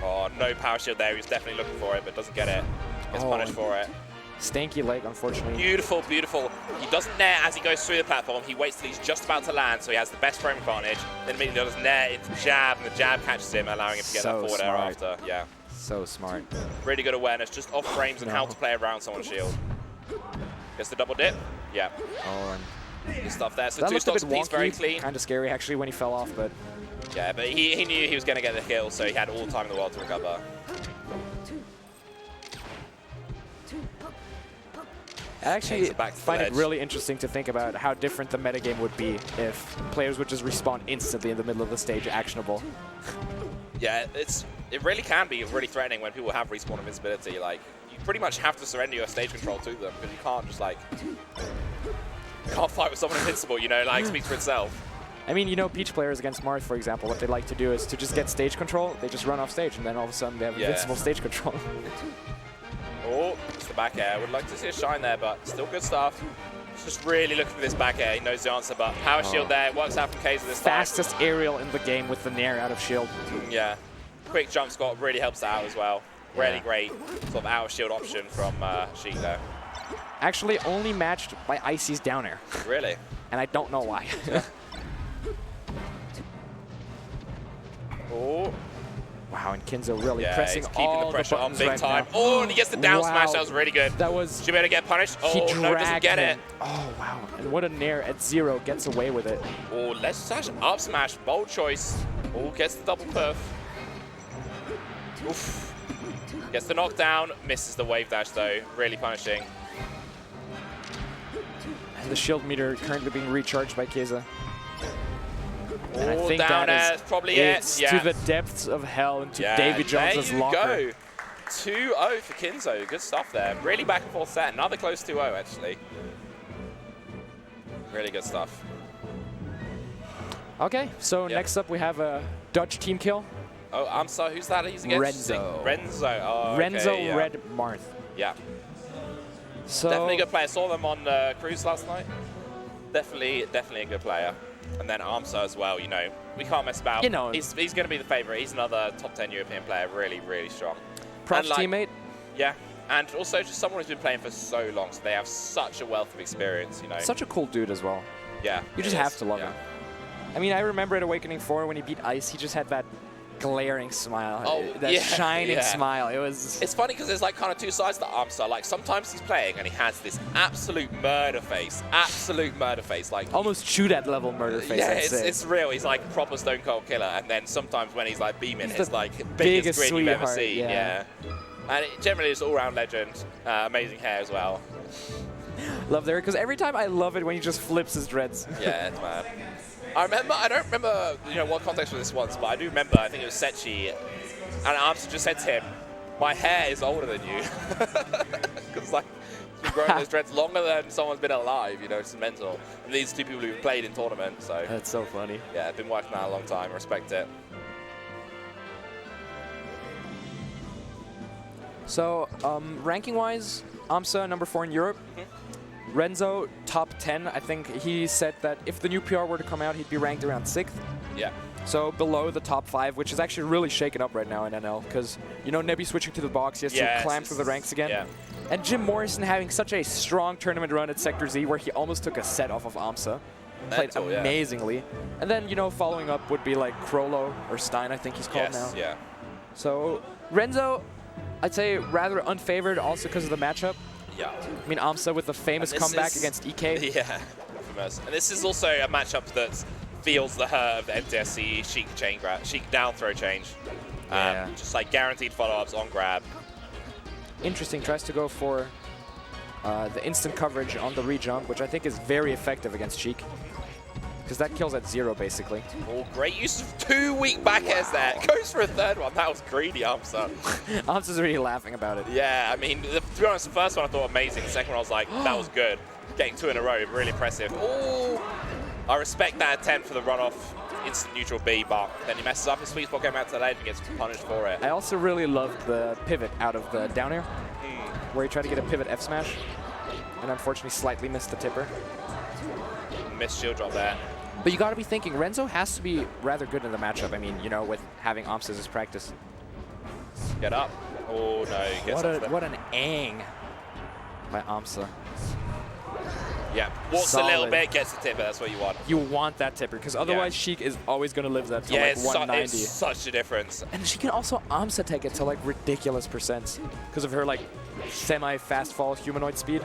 Oh, no power shield there. He was definitely looking for it, but doesn't get it. Gets punished for it. Stanky leg, unfortunately. Beautiful, beautiful. He doesn't nair as he goes through the platform. He waits till he's just about to land, so he has the best frame advantage. Then immediately does nair into jab, and the jab catches him, allowing him to get that forward air after. Yeah. So smart. Really good awareness, just off frames and how to play around someone's shield. Gets the double dip. Yeah. Oh, and Good stuff there. So that two looked a stocks bit apiece, very wonky. clean. Kind of scary, actually, when he fell off, but... Yeah, but he knew he was going to get the kill, so he had all the time in the world to recover. I actually Takes it back to the find it ledge. really interesting to think about how different the metagame would be if players would just respawn instantly in the middle of the stage, actionable. Yeah, it really can be really threatening when people have respawn invincibility. Like, you pretty much have to surrender your stage control to them, because you can't just, like... can't fight with someone invincible, you know, like, speaks for itself. I mean, you know, Peach players against Marth, for example, what they like to do is to just get stage control, they just run off stage, and then all of a sudden they have invincible stage control. Oh, it's the back air. Would like to see a Shine there, but still good stuff. He's just really looking for this back air. He knows the answer, but power shield there. It works out from Kaiser this time. Fastest aerial in the game with the nair out of shield. Yeah. Quick jump Scott really helps out as well. Really great sort of out of shield option from Sheik there. Actually only matched by Icy's down air. Really? And I don't know why. Oh. Wow, and Kinzo really Yeah, pressing he's keeping all the pressure on buttons big right time. now. Oh, and he gets the down smash. Wow. That was really good. That was... Should be able to get punished. Oh, he no, doesn't dragged get it. him. Oh, wow. And what a nair at 0 gets away with it. Oh, let's slash up smash. Bold choice. Oh, gets the double perf. Oof. Gets the knockdown. Misses the wave dash, though. Really punishing. And the shield meter currently being recharged by Keza. And I Oh, think down that air. is Probably it. to the depths of hell and to Davy Jones's locker. There you go. 2-0 for Kinzo. Good stuff there. Really back and forth set. Another close 2-0, actually. Really good stuff. Okay, so next up we have a Dutch team kill. Oh, I'm sorry. Who's that he's against? Renzo. Renzo. Oh, Renzo okay, yeah. Red Marth. Yeah. So Definitely a good player. Saw them on Cruise last night. Definitely a good player. And then Armsa as well, you know. We can't mess about. You know. He's going to be the favourite. He's another top 10 European player. Really, really strong. props And, like, teammate. Yeah. And also just someone who's been playing for so long, so they have such a wealth of experience, you know. Such a cool dude as well. Yeah. You just have to love him. I mean, I remember at Awakening 4 when he beat Ice, he just had that glaring smile. Oh, that yeah, shining yeah. smile. It was... It's funny because there's like kind of two sides to Armstar. Like sometimes he's playing and he has this absolute murder face. Like almost shoot-at level murder face, yeah, I'd say. it's real. He's like a proper stone cold killer. And then sometimes when he's like beaming, He's it's the like biggest biggest grin you've ever sweetheart, seen. yeah. And it generally is all-round legend. Amazing hair as well. Love there, because every time I love it when he just flips his dreads. Yeah, it's mad. I don't remember, you know, what context for this was, but I do remember, I think it was Sechi, and Armster just said to him, my hair is older than you. Because, like, he's been growing those dreads longer than someone's been alive, you know, it's mental. And these two people who've played in tournaments, so. That's so funny. Yeah, been working on that a long time, respect it. So, ranking-wise, Amsa number 4 in Europe. Renzo, top 10. I think he said that if the new PR were to come out, he'd be ranked around 6th. Yeah. So below the top 5, which is actually really shaken up right now in NL, because, you know, Nebby switching to the box, he has to climb through the ranks again. Yeah. And Jim Morrison having such a strong tournament run at Sector Z, where he almost took a set off of Amsa. Played amazingly. And then, you know, following up would be like Krolo, or Stein, I think he's called now. Yeah. So Renzo, I'd say rather unfavored also because of the matchup. Yeah. I mean, Amsa with the famous comeback against EK. Yeah, infamous. And this is also a matchup that feels the hurt of the MTSC Sheik down throw change. Yeah. Just like guaranteed follow-ups on grab. Interesting, tries to go for the instant coverage on the re-jump, which I think is very effective against Sheik. Because that kills at 0, basically. Oh, great use of 2 weak back airs there. Goes for a 3rd one. That was greedy, Amsa. Amsa's really laughing about it. Yeah, I mean, to be honest, the first one I thought amazing. The second one I was like, that was good. Getting 2 in a row, really impressive. Oh, I respect that attempt for the runoff instant neutral B, but then he messes up his sweet spot going back to the ledge and gets punished for it. I also really loved the pivot out of the down air, where he tried to get a pivot F smash, and unfortunately slightly missed the tipper. Missed shield drop there. But you got to be thinking, Renzo has to be rather good in the matchup. I mean, you know, with having Amsa as his practice. Get up. Oh, no. He gets What an ang by Amsa. Yeah, walks Solid. a little bit, gets the tipper. That's what you want. You want that tipper, because otherwise Sheik is always going to live that to Yeah, like it's 190. it's such a difference. And she can also Amsa take it to like ridiculous percents because of her like semi-fast fall humanoid speed.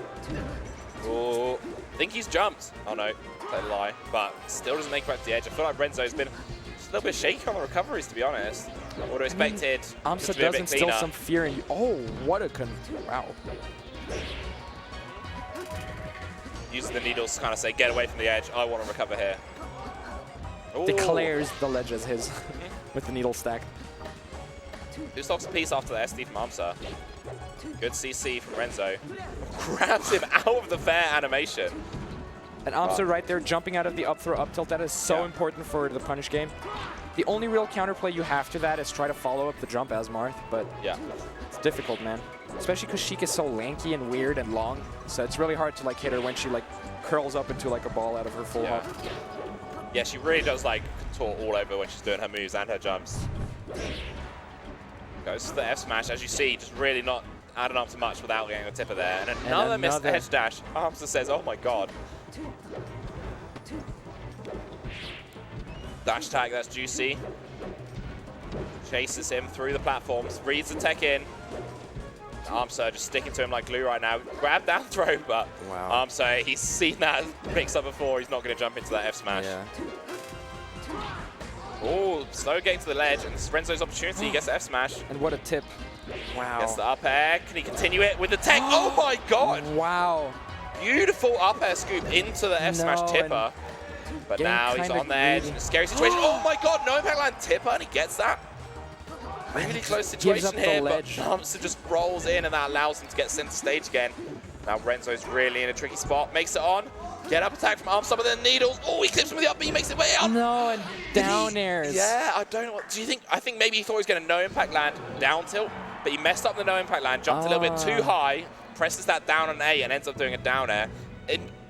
Oh, I think he's jumped. Oh no, that's a lie. But still doesn't make it back to the edge. I feel like Renzo's been just a little bit shaky on the recoveries, to be honest. I would have expected Amsa to be a does bit instill cleaner. some fear in you. Oh, what a wow. Uses the needles to kind of say, get away from the edge. I want to recover here. Ooh. Declares the ledge as his with the needle stack. 2 stocks apiece after the SD from Amsa. Good CC from Renzo. Grabs him out of the fair animation. And Amsa right there jumping out of the up throw up tilt. That is so important for the punish game. The only real counterplay you have to that is try to follow up the jump as Marth, but yeah, it's difficult, man. Especially because Sheik is so lanky and weird and long, so it's really hard to like hit her when she like curls up into like a ball out of her full hop. Yeah, she really does like contort all over when she's doing her moves and her jumps. Goes to the F smash, as you see, just really not adding up to much without getting a tipper there. And another missed edge dash. Amsa says, oh my god. Dash tag, that's juicy. Chases him through the platforms, reads the tech in. Amsa just sticking to him like glue right now. Grab down throw, but Amsa, he's seen that mix up before. He's not going to jump into that F smash. Yeah. Oh, slow getting to the ledge, and it's Renzo's opportunity. He gets the F smash. And what a tip. Wow. Gets the up air. Can he continue it with the tech? Oh my god! Wow. Beautiful up air scoop into the F smash tipper. But now he's on the edge in a scary situation. Oh my god, no impact land tipper, and he gets that. Really close situation here, but Amsa just rolls in, and that allows him to get center stage again. Now Renzo's really in a tricky spot. Makes it on. Get up attack from Amsa, but then needles. Oh, he clips him with the up B, makes it way out. No, and down airs. Yeah, I don't know. What, do you think? I think maybe he thought he was going to no impact land down tilt, but he messed up the no impact land, jumped a little bit too high, presses that down on A, and ends up doing a down air.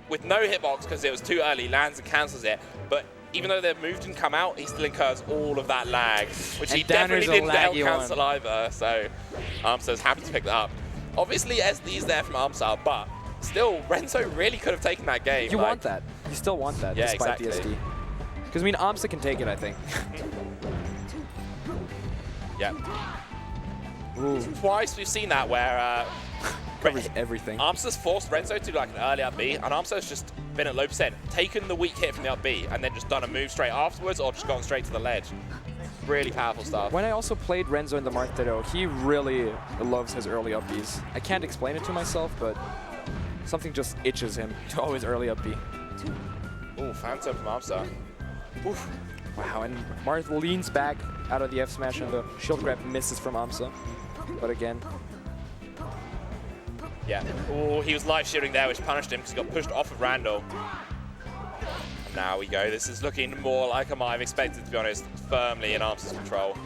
With no hitbox because it was too early, lands and cancels it. But even though the move didn't come out, he still incurs all of that lag, which he definitely didn't cancel either. So Amsa's happy to pick that up. Obviously, SD's there from Amsa, but still, Renzo really could have taken that game. You want that. You still want that, despite the SD. Because, I mean, Amsa can take it, I think. Yeah. Ooh. Twice we've seen that where covers everything. Amsa's forced Renzo to like an early up B, and Amsa's just been at low percent, taken the weak hit from the up B, and then just done a move straight afterwards, or just gone straight to the ledge. Really powerful stuff. When I also played Renzo in the Marth Ditto, he really loves his early up Bs. I can't explain it to myself, but something just itches him to always early up B. Ooh, Phantom from Amsa. Oof. Wow, and Marth leans back out of the F smash, and the shield grab misses from Amsa. But again. Yeah. Oh, he was life shielding there, which punished him because he got pushed off of Randall. And now we go. This is looking more like I might have expected, to be honest, firmly in Amsa's control.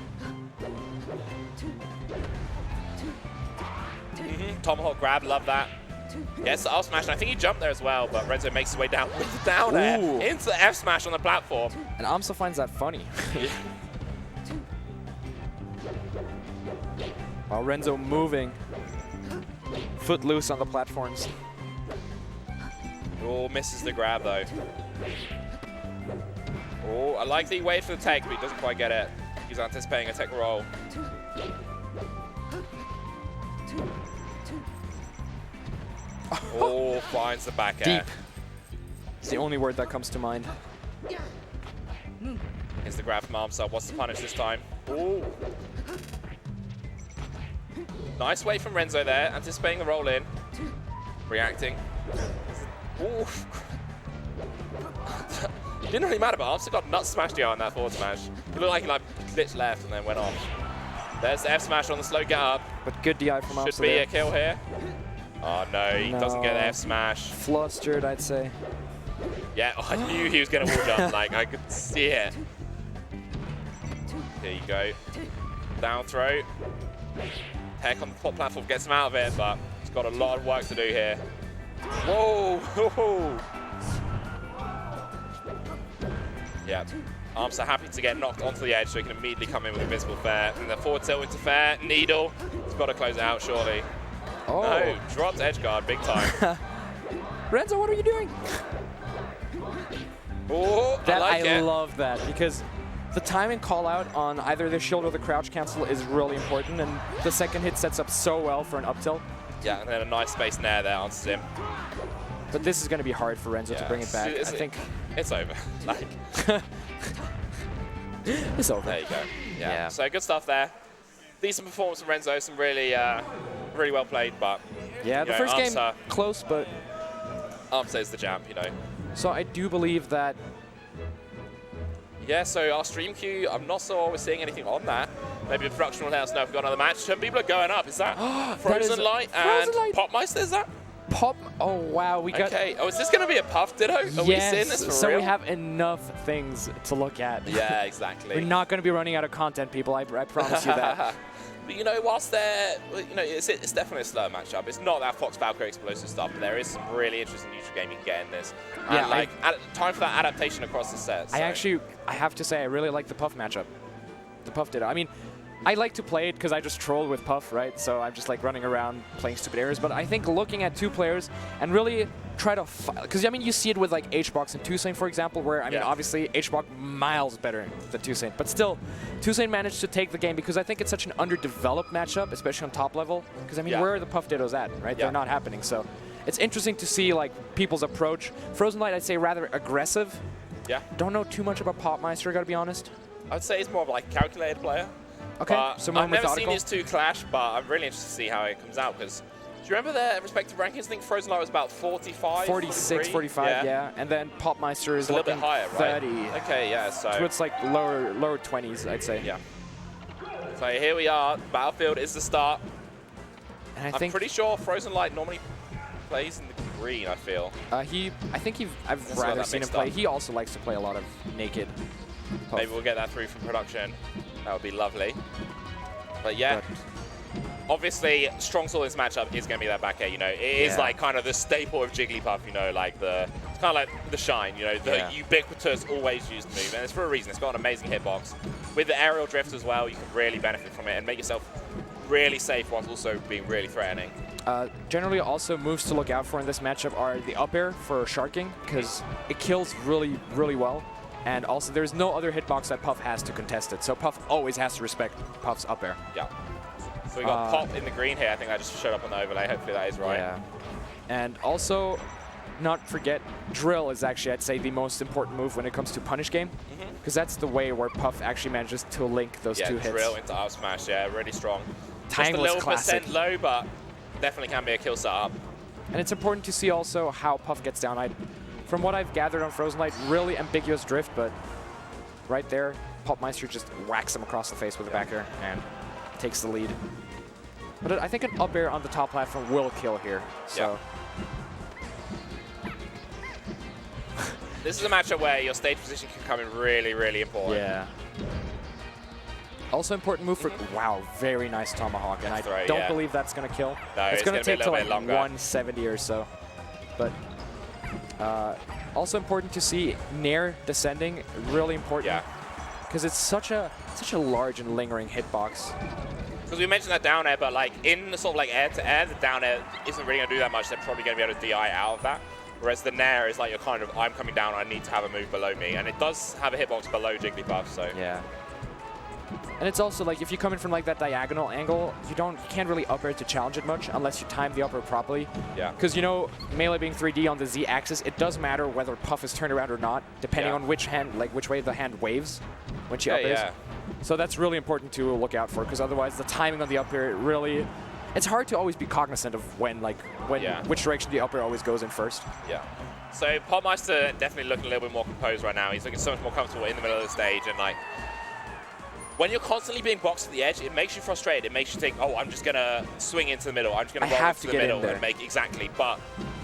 Tomahawk grab, love that. Gets the up smash, and I think he jumped there as well, but Renzo makes his way down with the down air into the F smash on the platform. And Amsa finds that funny. While Renzo moving, foot loose on the platforms. Oh, misses the grab though. Oh, I like that he waited for the tech, but he doesn't quite get it. He's anticipating a tech roll. Oh, finds the back air. Deep. It's the only word that comes to mind. Here's the grab from Amsa. What's the punish this time? Oh. Nice wait from Renzo there, anticipating the roll in. reacting. Ooh. It didn't really matter, but Armstead got nut smashed DI on that forward smash. It looked like he glitched left and then went off. There's the F smash on the slow get up. But good DI from Armstead. Should be a kill here. Oh no, he doesn't get the F smash. Flustered, I'd say. Yeah, I knew he was going to wall jump. Like, I could see it. Here you go. Down throw. Heck on the top platform gets him out of it, but he's got a lot of work to do here. Whoa! Yeah. Arms are happy to get knocked onto the edge so he can immediately come in with invisible fair. And the forward tilt into fair. Needle. He's got to close it out, surely. Oh. No, dropped edge guard big time. Renzo, what are you doing? Oh, I love that because the timing call out on either the shield or the crouch cancel is really important, and the second hit sets up so well for an up tilt. Yeah, and then a nice space nair there on Sim. But this is going to be hard for Renzo to bring it back. I think it's over. Like, it's over. There you go. Yeah. So good stuff there. Decent performance from Renzo. Some really, really well played. But yeah, the first game close, but Armstead's the champ. So I do believe that. Yeah. So our stream queue, I'm not sure we're seeing anything on that. Maybe the production will let us know if we've got another match. Some people are going up. Is that Frozen Light and Popmeister? Is that? Oh wow, we got. Okay. Oh, is this going to be a Puff Ditto? Are we seeing this for so real? we have enough things to look at. Yeah, exactly. We're not going to be running out of content, people. I promise you that. But whilst it's definitely a slower matchup. It's not that Fox Valkyrie explosive stuff, but there is some really interesting neutral game you can get in this. Yeah, and time for that adaptation across the set. So. I have to say, I really like the Puff matchup. The Puff Ditto. I mean, I like to play it because I just troll with Puff, right? So I'm just like running around playing stupid errors. But I think looking at two players and really try to because I mean you see it with like HBox and Toussaint, for example, where I mean obviously HBox miles better than Toussaint, but still Toussaint managed to take the game because I think it's such an underdeveloped matchup, especially on top level. Because I mean, where are the Puff Dittos at, right? They're not happening. So it's interesting to see like people's approach. Frozen Light, I'd say rather aggressive. Yeah. Don't know too much about Popmeister, gotta be honest. I'd say he's more of like a calculated player. Okay, so more I've never seen these two clash, but I'm really interested to see how it comes out because do you remember their respective rankings? I think Frozen Light was about 45, 46, 45, yeah. And then Popmeister is a little bit higher, 30. Right? Okay, yeah, so it's like lower 20s, I'd say. Yeah. So here we are. Battlefield is the start. And I'm pretty sure Frozen Light normally plays in the green, I feel. I've rather seen him play. He also likes to play a lot of naked Puff. Maybe we'll get that through from production. That would be lovely. But yeah, obviously, strong sword in this matchup is going to be that back air. It is like kind of the staple of Jigglypuff. It's kind of like the shine. The ubiquitous, always used move, and it's for a reason. It's got an amazing hitbox with the aerial drift as well. You can really benefit from it and make yourself really safe whilst also being really threatening. Generally, also moves to look out for in this matchup are the up air for sharking because it kills really, really well. And also, there's no other hitbox that Puff has to contest it. So Puff always has to respect Puff's up air. Yeah. So we got Pop in the green here. I think that just showed up on the overlay. Hopefully that is right. Yeah. And also, not forget, Drill is actually, I'd say, the most important move when it comes to punish game. Because that's the way where Puff actually manages to link those two hits. Yeah, Drill into up smash. Yeah, really strong. Timeless just a little classic. percent low, but definitely can be a kill setup. And it's important to see also how Puff gets down. From what I've gathered on Frozen Light, really ambiguous drift, but right there, Popmeister just whacks him across the face with a back air and takes the lead. But I think an up air on the top platform will kill here. So. This is a matchup where your stage position can come in really, really important. Yeah. Also important move for, wow, very nice Tomahawk. And I don't believe that's going to kill. No, it's going to take to like longer. 170 or so. But also important to see Nair descending, really important. Yeah. Because it's such a large and lingering hitbox. Because we mentioned that down air, but like in the sort of like air to air, the down air isn't really going to do that much. They're probably going to be able to DI out of that. Whereas the nair is like you're kind of, I'm coming down, I need to have a move below me. And it does have a hitbox below Jigglypuff, so. Yeah. And it's also like if you come in from like that diagonal angle, you can't really up air to challenge it much unless you time the up air properly. Yeah. Because melee being 3D on the Z axis, it does matter whether Puff is turned around or not, depending on which way the hand waves when she up airs. So that's really important to look out for, because otherwise the timing on the up air really it's hard to always be cognizant of which direction the up air always goes in first. Yeah. So Popmeister definitely looking a little bit more composed right now. He's looking so much more comfortable in the middle of the stage, and like when you're constantly being boxed at the edge, it makes you frustrated. It makes you think, oh, I'm just gonna swing into the middle. I'm just gonna roll into the middle and make exactly. But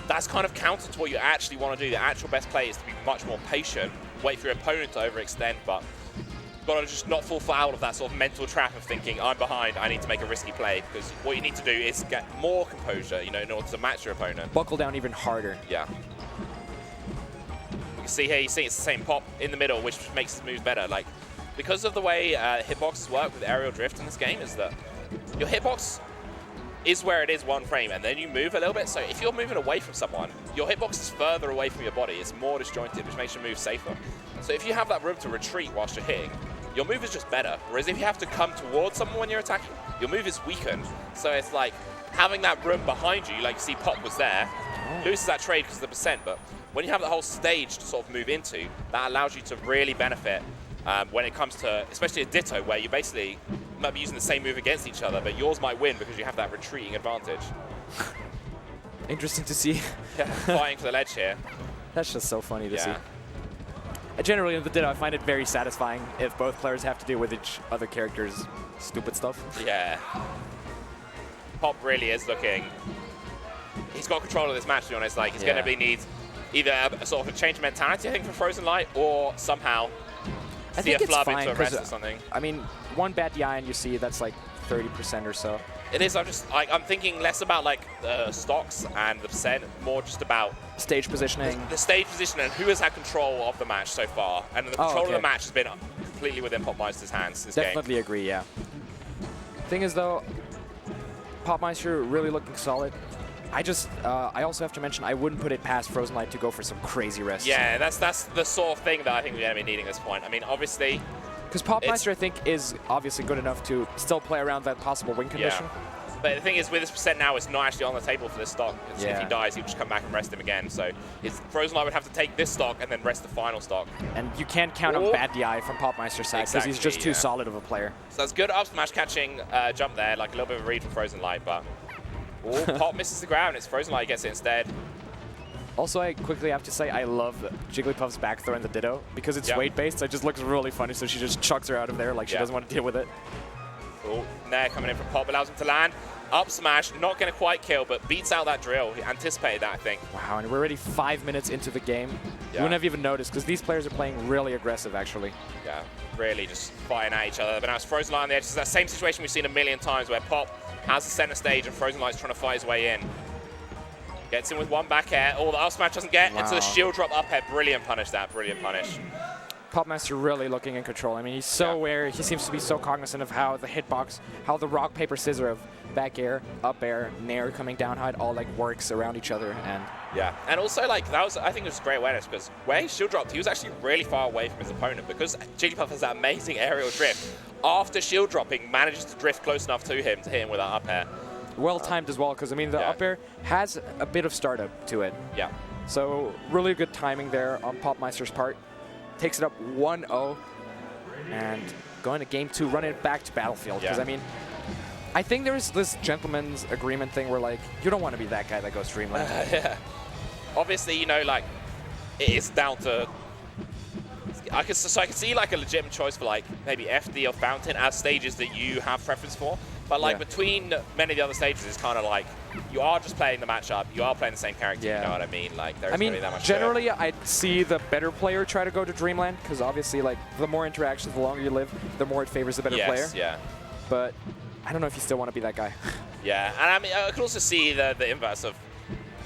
that's kind of counter to what you actually want to do. The actual best play is to be much more patient, wait for your opponent to overextend, but you've got to just not fall foul of that sort of mental trap of thinking, I'm behind, I need to make a risky play. Because what you need to do is get more composure, you know, in order to match your opponent. Buckle down even harder. Yeah. You can see here, you see it's the same pop in the middle, which makes his moves better. Like, because of the way hitboxes work with aerial drift in this game, is that your hitbox is where it is one frame, and then you move a little bit. So if you're moving away from someone, your hitbox is further away from your body. It's more disjointed, which makes your move safer. So if you have that room to retreat whilst you're hitting, your move is just better. Whereas if you have to come towards someone when you're attacking, your move is weakened. So it's like having that room behind you, like you see Pop was there, loses that trade because of the percent, but when you have the whole stage to sort of move into, that allows you to really benefit when it comes to, especially a Ditto, where you basically might be using the same move against each other, but yours might win because you have that retreating advantage. Interesting to see. Yeah, fighting for the ledge here. That's just so funny to see. Generally, in the Ditto, I find it very satisfying if both players have to deal with each other characters' stupid stuff. Yeah. Pop really is looking... He's got control of this match, to be honest. Like, he's going to need either a sort of a change of mentality, I think, for Frozen Light, or somehow see a flub into a rest or something. I mean, one bad DI and you see that's like 30% or so. It is. I'm thinking less about like the stocks and the percent, more just about stage positioning. The stage position and who has had control of the match so far. And the control of the match has been completely within Popmeister's hands this Definitely agree, yeah. Thing is though, Popmeister really looking solid. I also have to mention, I wouldn't put it past Frozen Light to go for some crazy rests. Yeah, that's the sort of thing that I think we're going to be needing at this point. I mean, obviously... Because Popmeister, I think, is obviously good enough to still play around that possible win condition. Yeah. But the thing is, with this percent now, it's not actually on the table for this stock. If he dies, he'll just come back and rest him again. So Frozen Light would have to take this stock and then rest the final stock. And you can't count on bad DI from Popmeister's side because he's just too solid of a player. So that's good up smash catching jump there, like a little bit of a read from Frozen Light, but Pop misses the ground. It's Frozen Light gets it instead. Also, I quickly have to say I love Jigglypuff's back throw in the Ditto because it's weight-based. So it just looks really funny, so she just chucks her out of there like she doesn't want to deal with it. Oh, Nair coming in from Pop, allows him to land. Up smash, not going to quite kill, but beats out that drill. He anticipated that, I think. Wow, and we're already 5 minutes into the game. You wouldn't have even noticed because these players are playing really aggressive, actually. Yeah, really just fighting at each other. But now it's Frozen Light on the edge. It's that same situation we've seen a million times where Pop has the center stage and Frozen Light's trying to fight his way in. Gets in with one back air. Oh, the up smash doesn't get into the shield drop up air. Brilliant punish that. Brilliant punish. Popmeister really looking in control. I mean, he's so aware. He seems to be so cognizant of how the hitbox, how the rock, paper, scissor of back air, up air, nair coming down, how it all like works around each other. And and also like that was, I think it was great awareness because where he shield dropped, he was actually really far away from his opponent because Jigglypuff has that amazing aerial drift. After shield dropping, manages to drift close enough to him to hit him with that up air. Well timed as well, because I mean the up air has a bit of startup to it. Yeah. So really good timing there on Popmeister's part. Takes it up 1-0, and going to game 2, running it back to Battlefield. Because I mean, I think there's this gentleman's agreement thing where like you don't want to be that guy that goes Dreamland. Obviously, you know, like it is down to. I could see like a legitimate choice for like maybe FD or Fountain as stages that you have preference for. But like between many of the other stages, it's kind of like you are just playing the matchup. You are playing the same character. You know what I mean? Like there's really that much. Generally, I'd see the better player try to go to Dreamland because obviously, like the more interactions, the longer you live, the more it favors the better player. Yeah. But I don't know if you still want to be that guy. Yeah, and I mean, I could also see the inverse of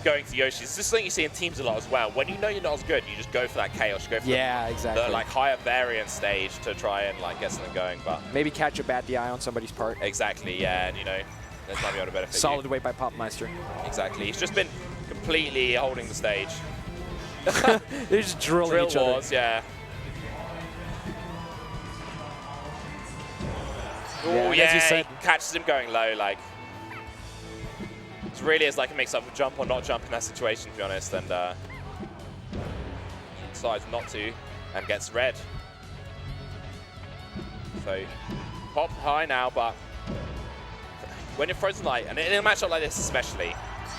going to Yoshi's. This is something you see in teams a lot as well. When you know you're not as good, you just go for that chaos. You go for the like higher variance stage to try and like get something going. But maybe catch a bad DI on somebody's part. Exactly, yeah, and you know, there's might be able to benefit Solid weight by Popmeister. Exactly, he's just been completely holding the stage. They're just drilling each other. Yeah. Oh yeah, he catches him going low, like. It really is like a mix-up of jump or not jump in that situation, to be honest, and decides not to and gets red. So Pop high now, but when you're Frozen Light, and in a matchup like this especially,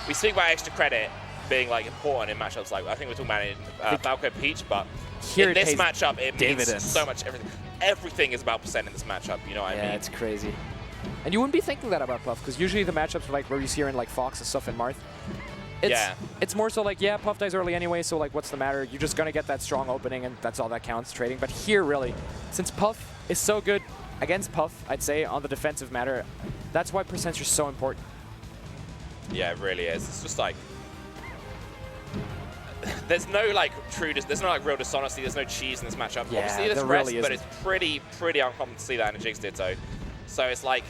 we speak about extra credit being like important in matchups like, I think we're talking about it in Falco Peach, but Here in it this pays matchup, it means dividends. so much everything. Everything is about percent in this matchup, you know what I Yeah, mean? it's crazy. And you wouldn't be thinking that about Puff, because usually the matchups are like where you see her in like Fox and stuff in Marth. It's more so like, yeah, Puff dies early anyway, so like what's the matter? You're just gonna get that strong opening and that's all that counts, trading. But here really, since Puff is so good against Puff, I'd say, on the defensive matter, that's why percents are so important. Yeah, it really is. It's just like, there's no like there's no like real dishonesty, there's no cheese in this matchup. Yeah, Obviously there's there rest, really but isn't. it's pretty uncommon to see that in a Jigs Ditto. So it's like,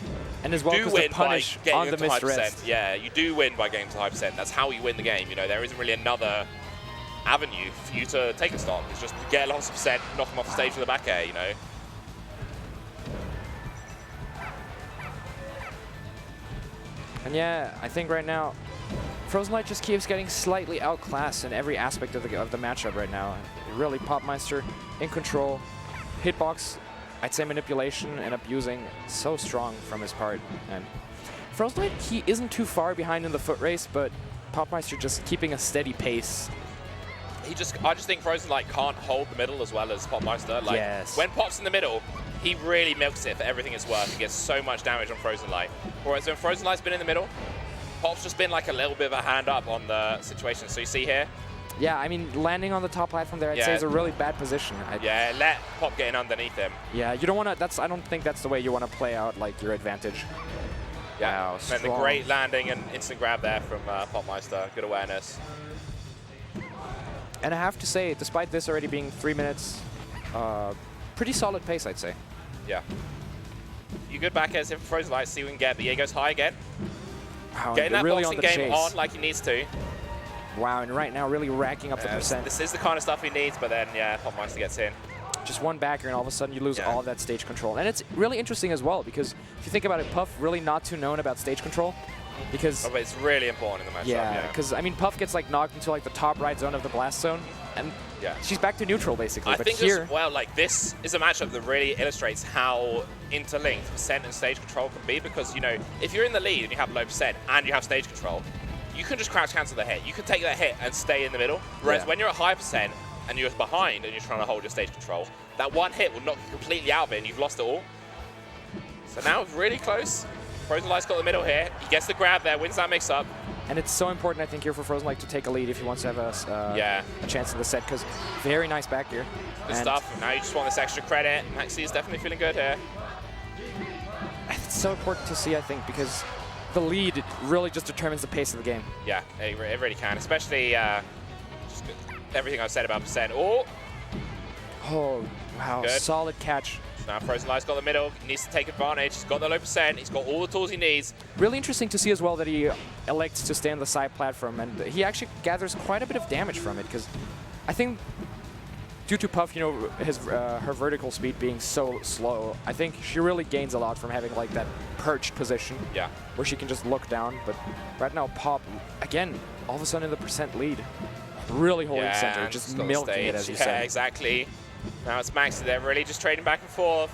And as well, you do because the win by punish getting on the into high missed rest. percent. Yeah, you do win by getting to high percent. That's how you win the game. You know, there isn't really another avenue for you to take a stock. It's just get lots of percent, knock them off the stage with a back air, you know. And yeah, I think right now, Frozen Light just keeps getting slightly outclassed in every aspect of the matchup right now. Really, Popmeister in control, hitbox, I'd say manipulation and abusing so strong from his part. And Frozen Light, he isn't too far behind in the foot race, but Popmeister just keeping a steady pace. I just think Frozen Light can't hold the middle as well as Popmeister. Like, Yes. when Pop's in the middle, he really milks it for everything it's worth. He gets so much damage on Frozen Light. Whereas when Frozen Light's been in the middle, Pop's just been like a little bit of a hand up on the situation. So you see here, Yeah, I mean, landing on the top platform there, I'd say, is a really bad position. yeah, let Pop get in underneath him. Yeah, you don't want to. I don't think that's the way you want to play out like your advantage. Yeah, Wow, and the strong. great landing and instant grab there from Popmeister. Good awareness. And I have to say, despite this already being 3 minutes, pretty solid pace, I'd say. Yeah. You good back airs in Frozen Light, see what we can get, but yeah, he goes high again. Wow, Getting that really boxing on the game chase. on like he needs to. Wow, and right now really racking up the percent. This is the kind of stuff he needs, but then, yeah, Popmeister gets in. Just one backer, and all of a sudden you lose Yeah. all of that stage control. And it's really interesting as well, because if you think about it, Puff really not too known about stage control. Because Oh, but it's really important in the matchup, yeah, because I mean, Puff gets like knocked into like the top right zone of the blast zone, and Yeah. she's back to neutral basically. I but think here, well, like this is a matchup that really illustrates how interlinked percent and stage control can be, because, you know, if you're in the lead and you have low percent and you have stage control, you can just crouch cancel the hit. You can take that hit and stay in the middle. Whereas Yeah. when you're at high percent and you're behind and you're trying to hold your stage control, that one hit will knock you completely out of it and you've lost it all. So now it's really close. Frozen Light's got the middle here. He gets the grab there, wins that mix-up. and it's so important, I think, here for Frozen Light to take a lead if he wants to have a chance in the set, because very nice back here. Good And stuff. Now you just want this extra credit. Maxi is definitely feeling good here. It's so important to see, I think, because the lead really just determines the pace of the game. Yeah, it really can, especially just everything I've said about percent. Oh, Oh, wow, Good. solid catch. so now Frozen Light's got the middle. He needs to take advantage. He's got the low percent. He's got all the tools he needs. Really interesting to see as well that he elects to stay on the side platform, and he actually gathers quite a bit of damage from it, because I think due to Puff, you know, her vertical speed being so slow, I think she really gains a lot from having like that perched position Yeah. where she can just look down. But right now, Pop, again, all of a sudden in the percent lead, really holding Yeah, center, and just he's got the milking it, stage. as you Yeah, said. exactly. Now it's Maxi there, really just trading back and forth.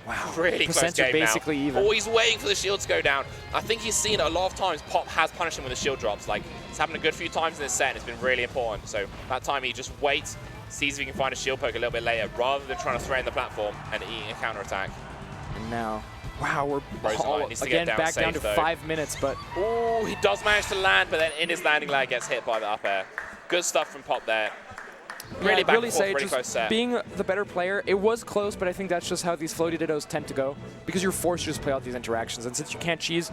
Wow, Really close percents are game basically now. even. Oh, he's waiting for the shield to go down. I think he's seen it a lot of times. Pop has punished him with the shield drops. Like, it's happened a good few times in this set, and it's been really important. So that time he just waits, sees if he can find a shield poke a little bit later, rather than trying to threaten the platform and eating a counter attack. And now, wow, we're Frozen Light needs to again get down back down safe, to though. 5 minutes, but Oh, he does manage to land, but then in his landing lag gets hit by the up air. Good stuff from Pop there. Really yeah, back really and forth, say really just close set. being the better player, it was close, but I think that's just how these floaty dittos tend to go, because you're forced to just play out these interactions, and since you can't cheese,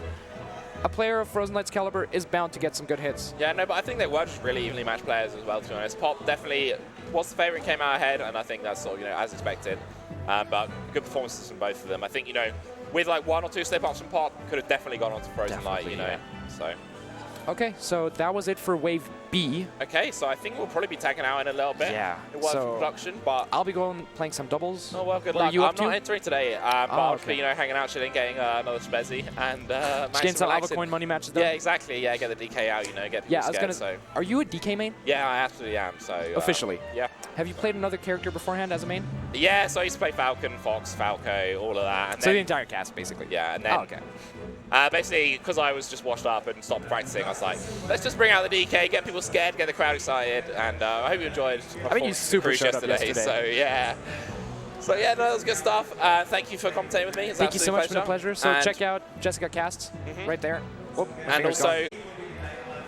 a player of Frozen Light's caliber is bound to get some good hits. Yeah, no, but I think they were just really evenly matched players as well, to be honest. Pop definitely was the favorite and came out ahead, and I think that's sort of, you know, as expected. But good performances from both of them. I think, you know, with like 1 or 2 slip-ups from Pop, could have definitely gone on to Frozen Light, you know. Definitely, So, Okay, so that was it for Wave B. okay, so I think we'll probably be tagging out in a little bit. Yeah, It was so- production, but I'll be going playing some doubles. oh, well, good What are luck. you I'm up to? not entering today, but I'll okay. be, you know, hanging out, chilling, getting another Spezzy, and Just maxing getting some relaxing. Avacoin money matches done. Yeah, exactly. Yeah, get the DK out, you know, get people Yeah, I was scared, gonna. so. Are you a DK main? Yeah, I absolutely am, so. Officially? Yeah. Have you played another character beforehand as a main? Yeah, so I used to play Falcon, Fox, Falco, all of that. And So the then, entire cast, basically. yeah, and then Oh, okay. Basically, because I was just washed up and stopped practicing, I was like, let's just bring out the DK, get people scared, get the crowd excited, and I hope you enjoyed my you super showed up yesterday. So yeah. So yeah, no, that was good stuff. Thank you for commentating with me. It's Thank you so much for the pleasure. pleasure. So check out Jessica Casts right there. Oh, and also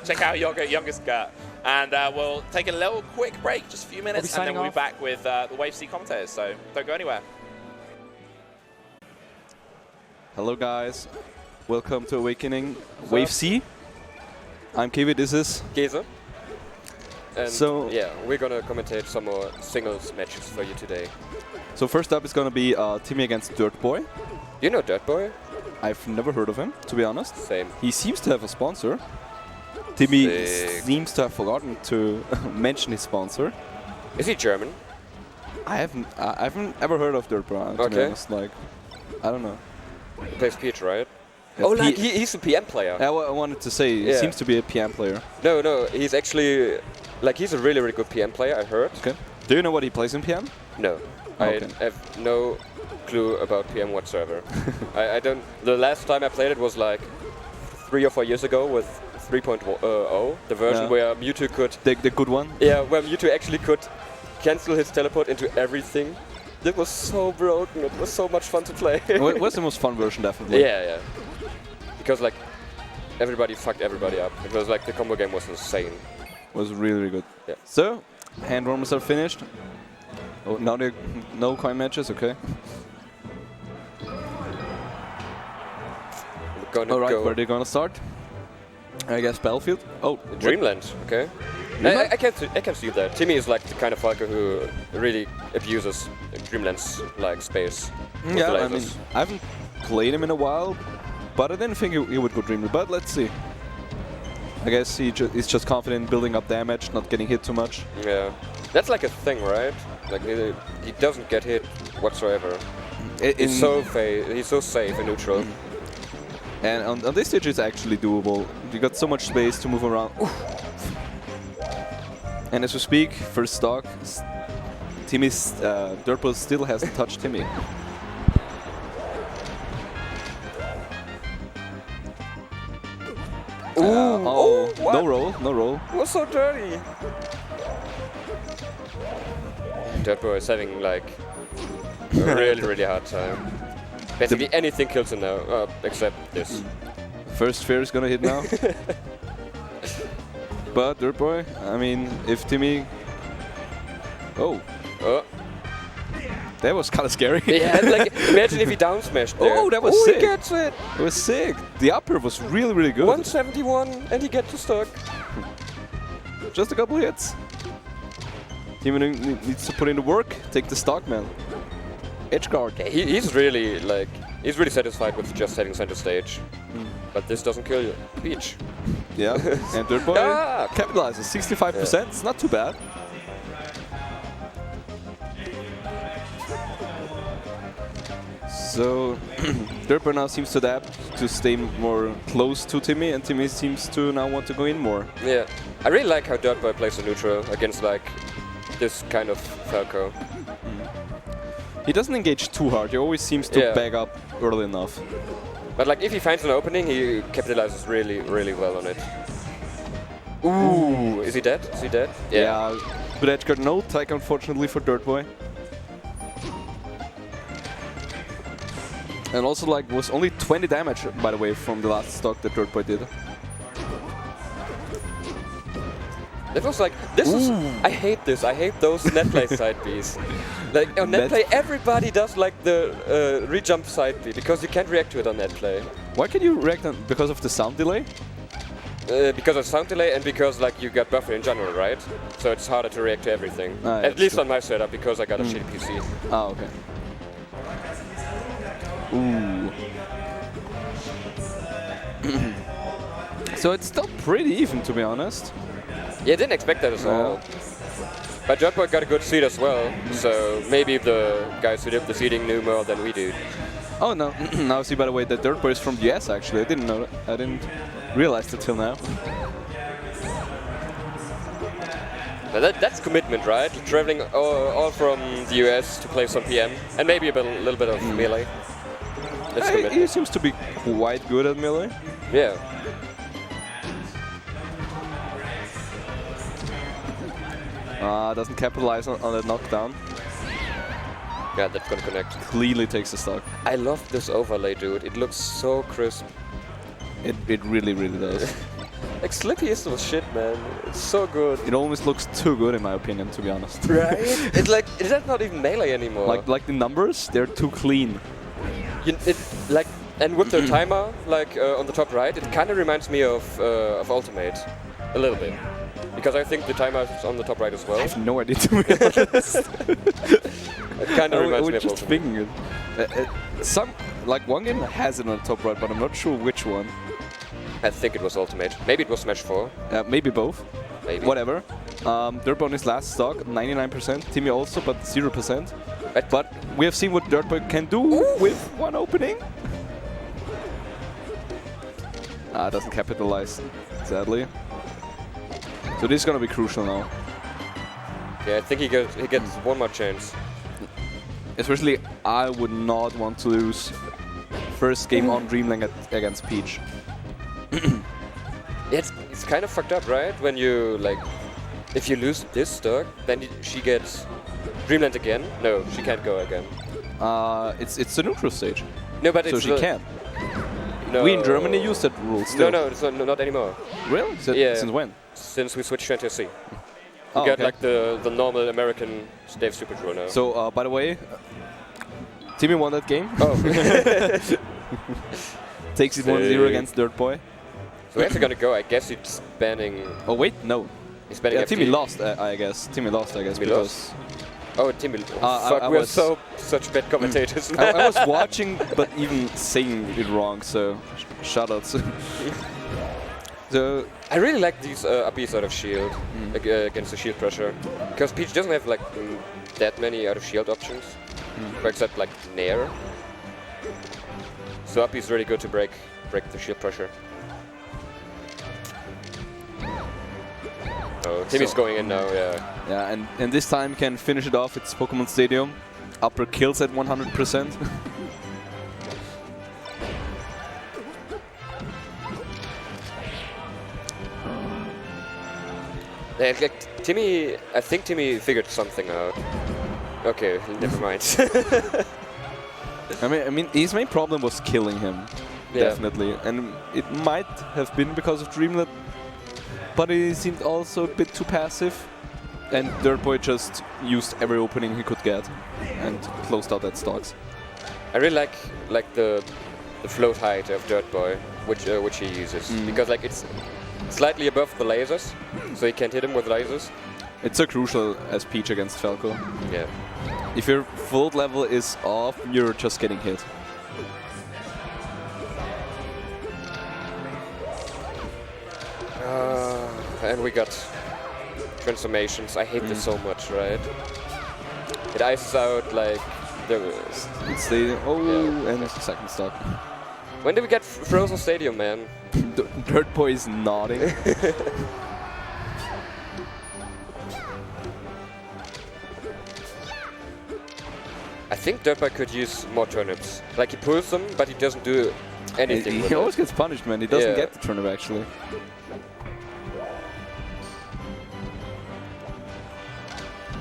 check out Youngest Gert. And we'll take a little quick break, just a few minutes, and then we'll be back with the Wave C commentators. So don't go anywhere. Hello guys, welcome to Awakening Wave C. I'm Kiwi, this is Geza. And so yeah, we're gonna commentate some more singles matches for you today. So first up is gonna be Timmy against Dirt Boy. You know Dirt Boy? I've never heard of him, to be honest. Same. He seems to have a sponsor. Timmy seems to have forgotten to mention his sponsor. Is he German? I haven't ever heard of Dirt Boy, to be honest. Like, I don't know. He plays Peach, right? Oh, like he's a PM player. I wanted to say, he seems to be a PM player. No, he's actually, like, he's a really, really good PM player, I heard. Okay. Do you know what he plays in PM? No. I have no clue about PM whatsoever. I don't, the last time I played it was like 3 or 4 years ago with 3.0, the version where Mewtwo could... The good one? Yeah, where Mewtwo actually could cancel his teleport into everything. It was so broken, it was so much fun to play. It was the most fun version, definitely. Yeah. Because like, everybody fucked everybody up. It was like, the combo game was insane. It was really, really good. Yeah. So, hand warmers are finished. Oh, now no coin matches, okay. Alright, where are they gonna start? I guess Battlefield? Oh, Dreamland, okay. I can see that. Timmy is like the kind of fucker who really abuses Dreamland's like space. Yeah, I mean, I haven't played him in a while, but I didn't think he would go Dreamland, but let's see. I guess he's just confident in building up damage, not getting hit too much. Yeah, that's like a thing, right? Like he doesn't get hit whatsoever. He's so safe in neutral. And on this stage it's actually doable. You got so much space to move around. And as we speak, first stock, Timmy's Dirtball still hasn't touched Timmy. No roll. It was so dirty. Dirtball is having like a really hard time. Basically anything kills him now, except this. First fair is gonna hit now. But Dirt Boy, I mean, if Timmy... Oh. That was kind of scary. Yeah, like, imagine if he down smashed there. Oh, that was sick. He gets it. It was sick. The upper was really, really good. 171, and he gets to stock. Just a couple hits. Timmy needs to put in the work, take the stock, man. Edge guard. He's really satisfied with just having center stage. But this doesn't kill you. Peach. Yeah, and Dirt Boy capitalizes 65%. It's not too bad. So Dirt Boy now seems to adapt to stay more close to Timmy, and Timmy seems to now want to go in more. Yeah, I really like how Dirt Boy plays the neutral against like this kind of Falco. He doesn't engage too hard. He always seems to back up early enough. But like if he finds an opening, he capitalizes really well on it. Ooh, is he dead? Is he dead? Yeah, but edge guard no tag unfortunately for Dirt Boy. And also like was only 20 damage by the way from the last stock that Dirt Boy did. That was like, this is, I hate this, I hate those net play side Bs. Like on net play everybody does like the re-jump side B because you can't react to it on net play. Why can you react on, because of the sound delay? Because of sound delay and because like you got buffer in general, right? So it's harder to react to everything. At least on my setup because I got a shitty PC. Oh, okay. Ooh. So it's still pretty even, to be honest. Yeah, I didn't expect that at all. But Dirt Boy got a good seed as well, so maybe the guys who did the seeding knew more than we do. Oh no! Now I see by the way that Dirt Boy is from the US actually. I didn't know that. I didn't realize it till now. But that's commitment, right? Traveling all from the US to play some PM and maybe a little bit of melee. Let's He commit. seems to be quite good at melee. Yeah. Doesn't capitalize on that knockdown. Yeah, that's gonna connect. Cleanly takes the stock. I love this overlay, dude. It looks so crisp. It really, really does. Like, Slippy is the shit, man. It's so good. It almost looks too good in my opinion, to be honest. Right? It's like, it's not even melee anymore. Like the numbers, they're too clean. And with the timer, on the top right, it kind of reminds me of Ultimate, a little bit, because I think the timer is on the top right as well. I have no idea, to be honest. It kind of I reminds me was of just Ultimate. thinking it. Like one game has it on the top right, but I'm not sure which one. I think it was Ultimate. Maybe it was Smash 4. Maybe both. Maybe. Whatever. Dirtboy on his last stock, 99%. Timmy also, but 0%. But we have seen what Dirtboy can do with one opening. Doesn't capitalize, sadly. So this is gonna be crucial now. Yeah, I think he gets one more chance. Especially, I would not want to lose first game on Dreamland against Peach. It's kind of fucked up, right? When you, if you lose this stock, then she gets Dreamland again. No, she can't go again. It's the neutral stage. No, but so it's she can. No. We in Germany use that rule still. No, it's not anymore. Really? Yeah. Since when? Since we switched to NTSC. Oh, We got okay. the normal American Dave Stupid rule now. So, by the way, Timmy won that game. Oh. Takes it 1-0 against Dirtboy. So we're actually gonna go. I guess it's banning. Oh wait, no. He's banning. Yeah, FD. Timmy lost. I guess. Timmy lost. I guess Timmy because. Oh, Timmy. I we're was- such bad commentators. I was watching, but even saying it wrong. So, shoutouts. So I really like these uppies out of shield against the shield pressure, because Peach doesn't have that many out of shield options, except Nair. So uppy is really good to break the shield pressure. Oh, Timmy's going in now, yeah. yeah, and this time can finish it off. It's Pokemon Stadium. Upper kills at 100%. Yeah, Timmy, I think Timmy figured something out. Okay, never mind. I mean, his main problem was killing him, Yeah. definitely, and it might have been because of Dreamlet, but he seemed also a bit too passive, and Dirtboy just used every opening he could get and closed out that stocks. I really like the float height of Dirtboy, which he uses, because it's slightly above the lasers, so you can't hit him with lasers. It's so crucial as Peach against Falco. Yeah. If your float level is off, you're just getting hit. And we got transformations. I hate this so much, right? It ices out the. It's the Yeah. and it's the second stock. When did we get Frozen Stadium, man? Dirtboy is nodding. I think Dirtboy could use more turnips. He pulls them, but he doesn't do anything with He always it. gets punished, man. He doesn't Yeah. get the turnip actually.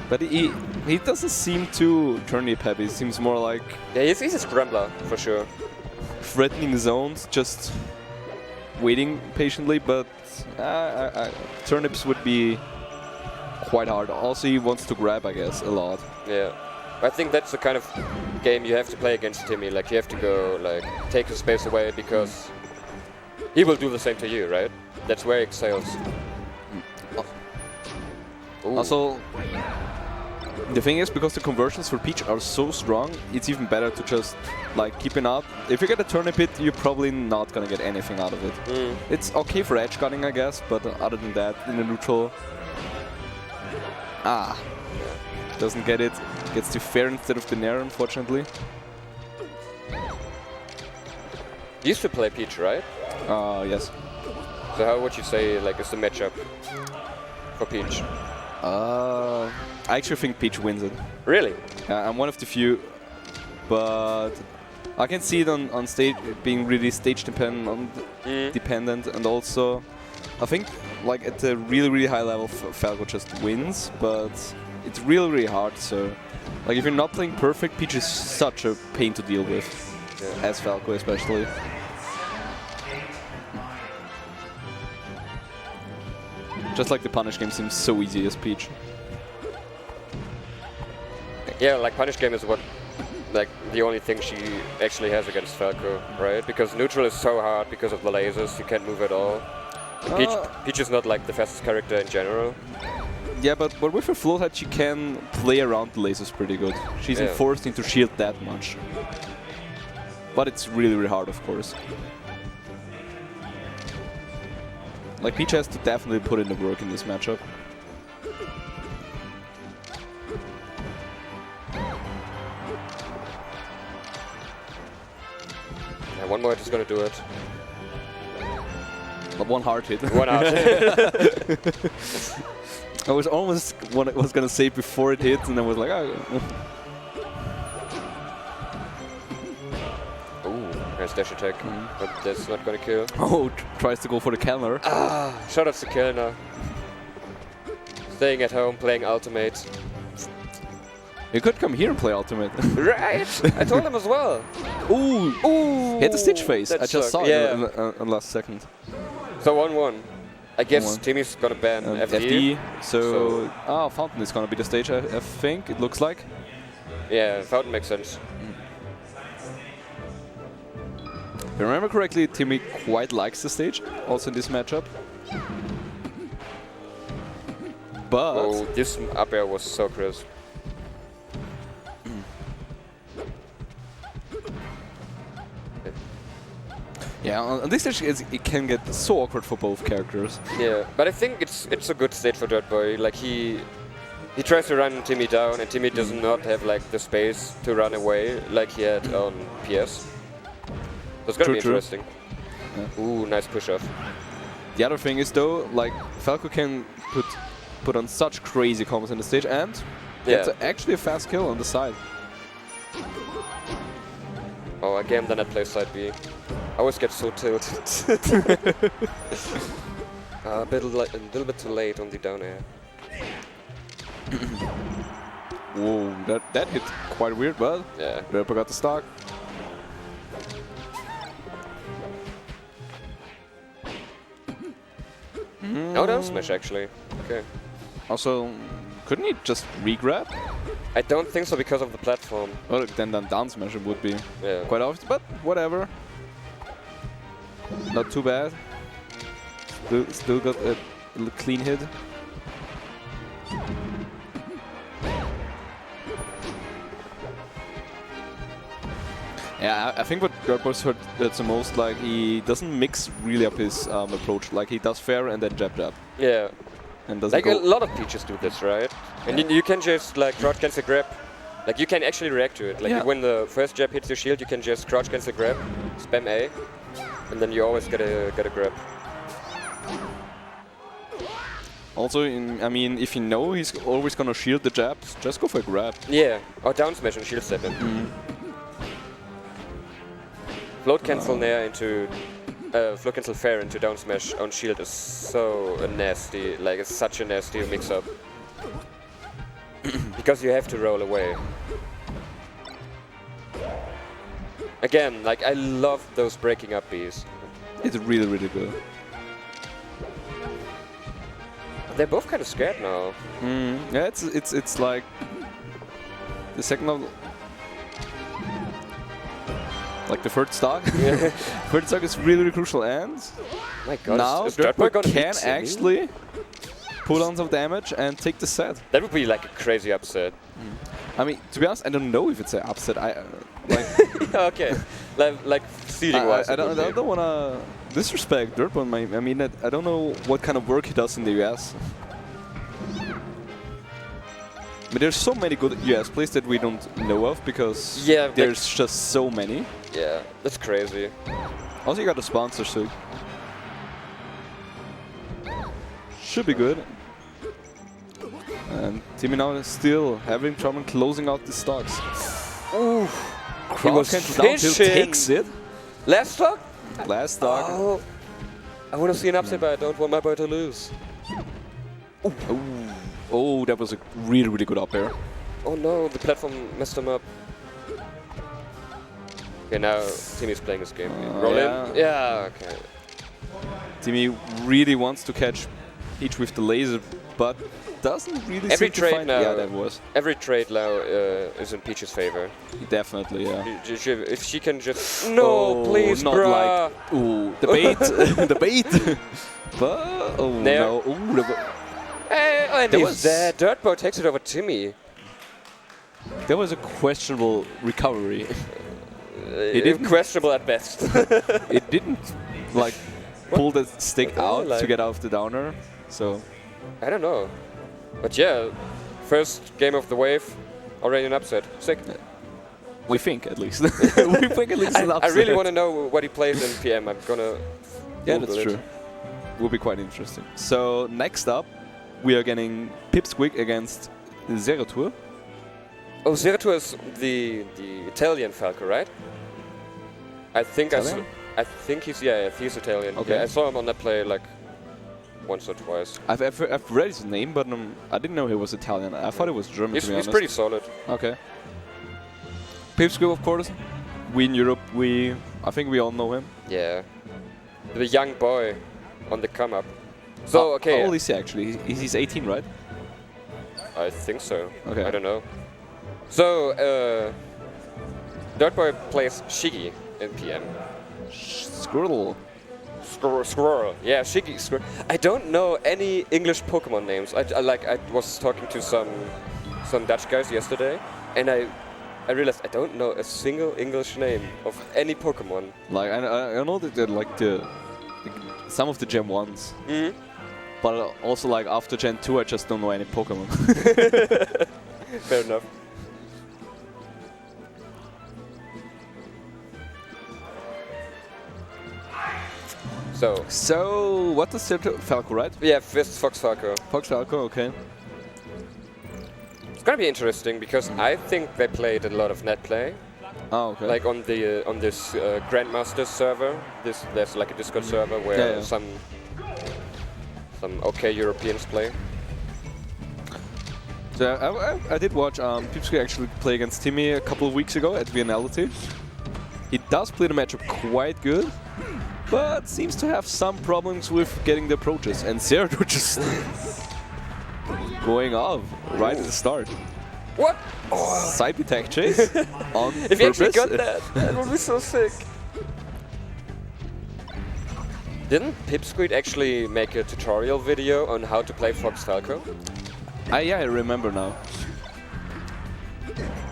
But he doesn't seem too turnip happy. He seems more like Yeah, he's a scrambler, for sure. threatening zones, just waiting patiently. But turnips would be quite hard. Also, he wants to grab, I guess, a lot. Yeah. I think that's the kind of game you have to play against Timmy. You have to go, take the space away, because he will do the same to you, right? That's where he excels. Ooh. Also, the thing is, because the conversions for Peach are so strong, it's even better to just keep it up. If you get a turnip hit, you're probably not gonna get anything out of it. It's okay for edge guarding, I guess, but other than that, in the neutral, doesn't get it. Gets to fair instead of the Nair, unfortunately. You used to play Peach, right? Yes. So how would you say is the matchup for Peach? I actually think Peach wins it. Really? I'm one of the few, but I can see it on stage being really stage dependent, and also I think like at a really high level Falco just wins, but it's really hard. So like if you're not playing perfect, Peach is such a pain to deal with, as Falco especially. Just like the punish game seems so easy as Peach. Yeah, like punish game is what, like the only thing she actually has against Falco, right? Because neutral is so hard because of the lasers, you can't move at all. And Peach is not like the fastest character in general. Yeah, but with her float height, she can play around the lasers pretty good. She isn't forced into shield that much. But it's really hard, of course. Like, Peach has to definitely put in the work in this matchup. Yeah, one more hit is gonna do it. But one hard hit. One hard hit. I was almost what I was gonna say before it hit, and I was like, oh. Ooh, nice dash attack, but that's not gonna kill. Oh, tries to go for the Kellner. Ah, shout out to Kellner. Staying at home, playing ultimate. You could come here and play ultimate. Right! I told him as well. Ooh! Ooh! He had the stitch face. That I just sucked. saw it in last second. So 1-1. I guess 1-1. Timmy's gonna ban FD. FD. So Fountain is gonna be the stage, I think, it looks like. Yeah, Fountain makes sense. If I remember correctly, Timmy quite likes the stage, also in this matchup. But... Oh, this up air was so crisp. Yeah, on this stage it can get so awkward for both characters. Yeah, but I think it's a good stage for Dirtboy. Like he tries to run Timmy down, and Timmy does not have like the space to run away like he had on PS. So it's gonna be interesting. Yeah. Ooh, nice push off. The other thing is though, like Falco can put on such crazy combos in the stage, and it's actually a fast kill on the side. Oh, again, then I play side B. I always get so tilted. A little bit too late on the down air. Whoa, that hit quite weird, but yeah, Ripper got the stock. No down smash actually. Okay. Also, couldn't he just re-grab? I don't think so because of the platform. Well, then down smash it would be quite obvious, but whatever. Not too bad. Still got a clean hit. Yeah, I think what Dirtboy's hurt that's the most, like he doesn't mix really up his approach. Like he does fair and then jab jab. Yeah. And doesn't like a lot of Peaches do this, right? And you can just like crouch cancel grab. Like you can actually react to it. Like when the first jab hits your shield, you can just crouch cancel grab, spam A, and then you always get a grab. Also, I mean, if you know he's always gonna shield the jabs, just go for a grab. Yeah, or down smash and shield step in. Float cancel nair into float cancel fair into down smash on shield is so nasty. Like it's such a nasty mix up. Because you have to roll away. Again, like I love those breaking up Bs. It's really, really good. They're both kind of scared now. Yeah, it's like the second of like the third stock. Third stock is really, really crucial, and my God, now Dirtboy can actually pull on some damage and take the set. That would be like a crazy upset. I mean, to be honest, I don't know if it's an upset. Like okay, like seeding wise. I don't want to disrespect Dirtboy. I mean, I don't know what kind of work he does in the US. But there's so many good US plays that we don't know of because there's just so many. Yeah, that's crazy. Also, you got a sponsor, so should be good. And Timmy now is still having trouble closing out the stocks. Ooh, Crowd was cancel down tilt fishing. takes it. Last stock? Last stock. Oh. I want to see an upset, but I don't want my boy to lose. Oh, that was a really, really good up air. Oh no, the platform messed him up. Okay, now Timmy's playing this game. Roll yeah. in? Yeah, okay. Timmy really wants to catch Peach with the laser, but doesn't really Every seem to trade find... now. Yeah, that was. Every trade now is in Peach's favor. Definitely, yeah. If she can just... No, please, not bruh! like... Ooh, the bait! the bait! But... Oh, no. Ooh, Hey, and That he's was- dead. Dirtboy takes it over Timmy. that was a questionable recovery. It didn't- Questionable at best. It didn't, like, pull the stick out like- to get out of the downer, so... I don't know. But yeah, first game of the wave, already an upset. Sick. We think, at least. We think at least an I upset. really want to know what he plays in PM. I'm gonna... Yeah, Google that's it. true. Will be quite interesting. So, next up, we are getting Pipsqueak against Zeratur. Oh, Zeratur is the Italian Falco, right? I think Italian? I think he's he's Italian. Okay. Yeah, I saw him on that play like once or twice. I've read his name, but I didn't know he was Italian. I thought it was German, He's, to be he's honest. pretty solid. Okay. Pipsqueak, of course. We in Europe, I think we all know him. Yeah, the young boy on the come up. So okay, How old is he actually? He's 18, right? I think so. Okay. I don't know. So Dirtboy plays Shiggy in PM. Squirtle. Squirrel. Yeah, Shiggy. Squirrel. I don't know any English Pokemon names. I was talking to some Dutch guys yesterday, and I realized I don't know a single English name of any Pokemon. Like I know that they're like some of the Gen 1s. Mm-hmm. But also like after Gen 2 I just don't know any Pokemon. Fair enough. So what does Falco, right? Yeah, Fist Fox Falco. Fox Falco, okay. It's gonna be interesting because I think they played a lot of net play. Oh, okay. Like on this Grandmaster server. There's like a Discord server where Yeah. some okay Europeans play. So I did watch Pipsqueak actually play against Timmy a couple of weeks ago at Viennality. He does play the matchup quite good, but seems to have some problems with getting the approaches. And Zeratur just going off right at the start. What? Side attack chase on If you actually purpose. got that, that would be so sick. Didn't Pipsqueak actually make a tutorial video on how to play Fox Falco? Yeah, I remember now.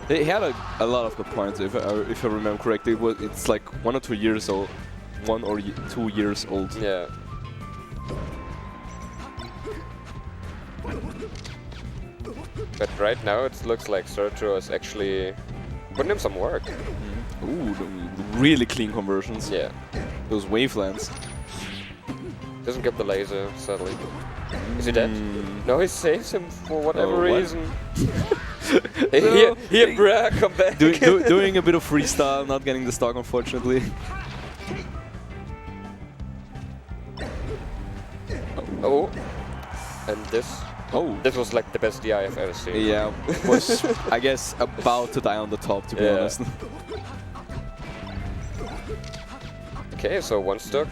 He had a lot of good points, if I remember correctly. It's like 1 or 2 years old. 1 or 2 years old. Yeah. But right now it looks like Zeratur is actually putting in some work. Ooh, really clean conversions. Yeah. Those wavelands. Doesn't get the laser, sadly. Is he dead? No, he saves him for whatever Oh, what? reason. Here, bruh, come back. Doing a bit of freestyle, not getting the stock, unfortunately. Oh. And this. Oh. This was like the best DI I've ever seen. Yeah, was, I guess, about to die on the top, to be Yeah. honest. Okay, so 1 stock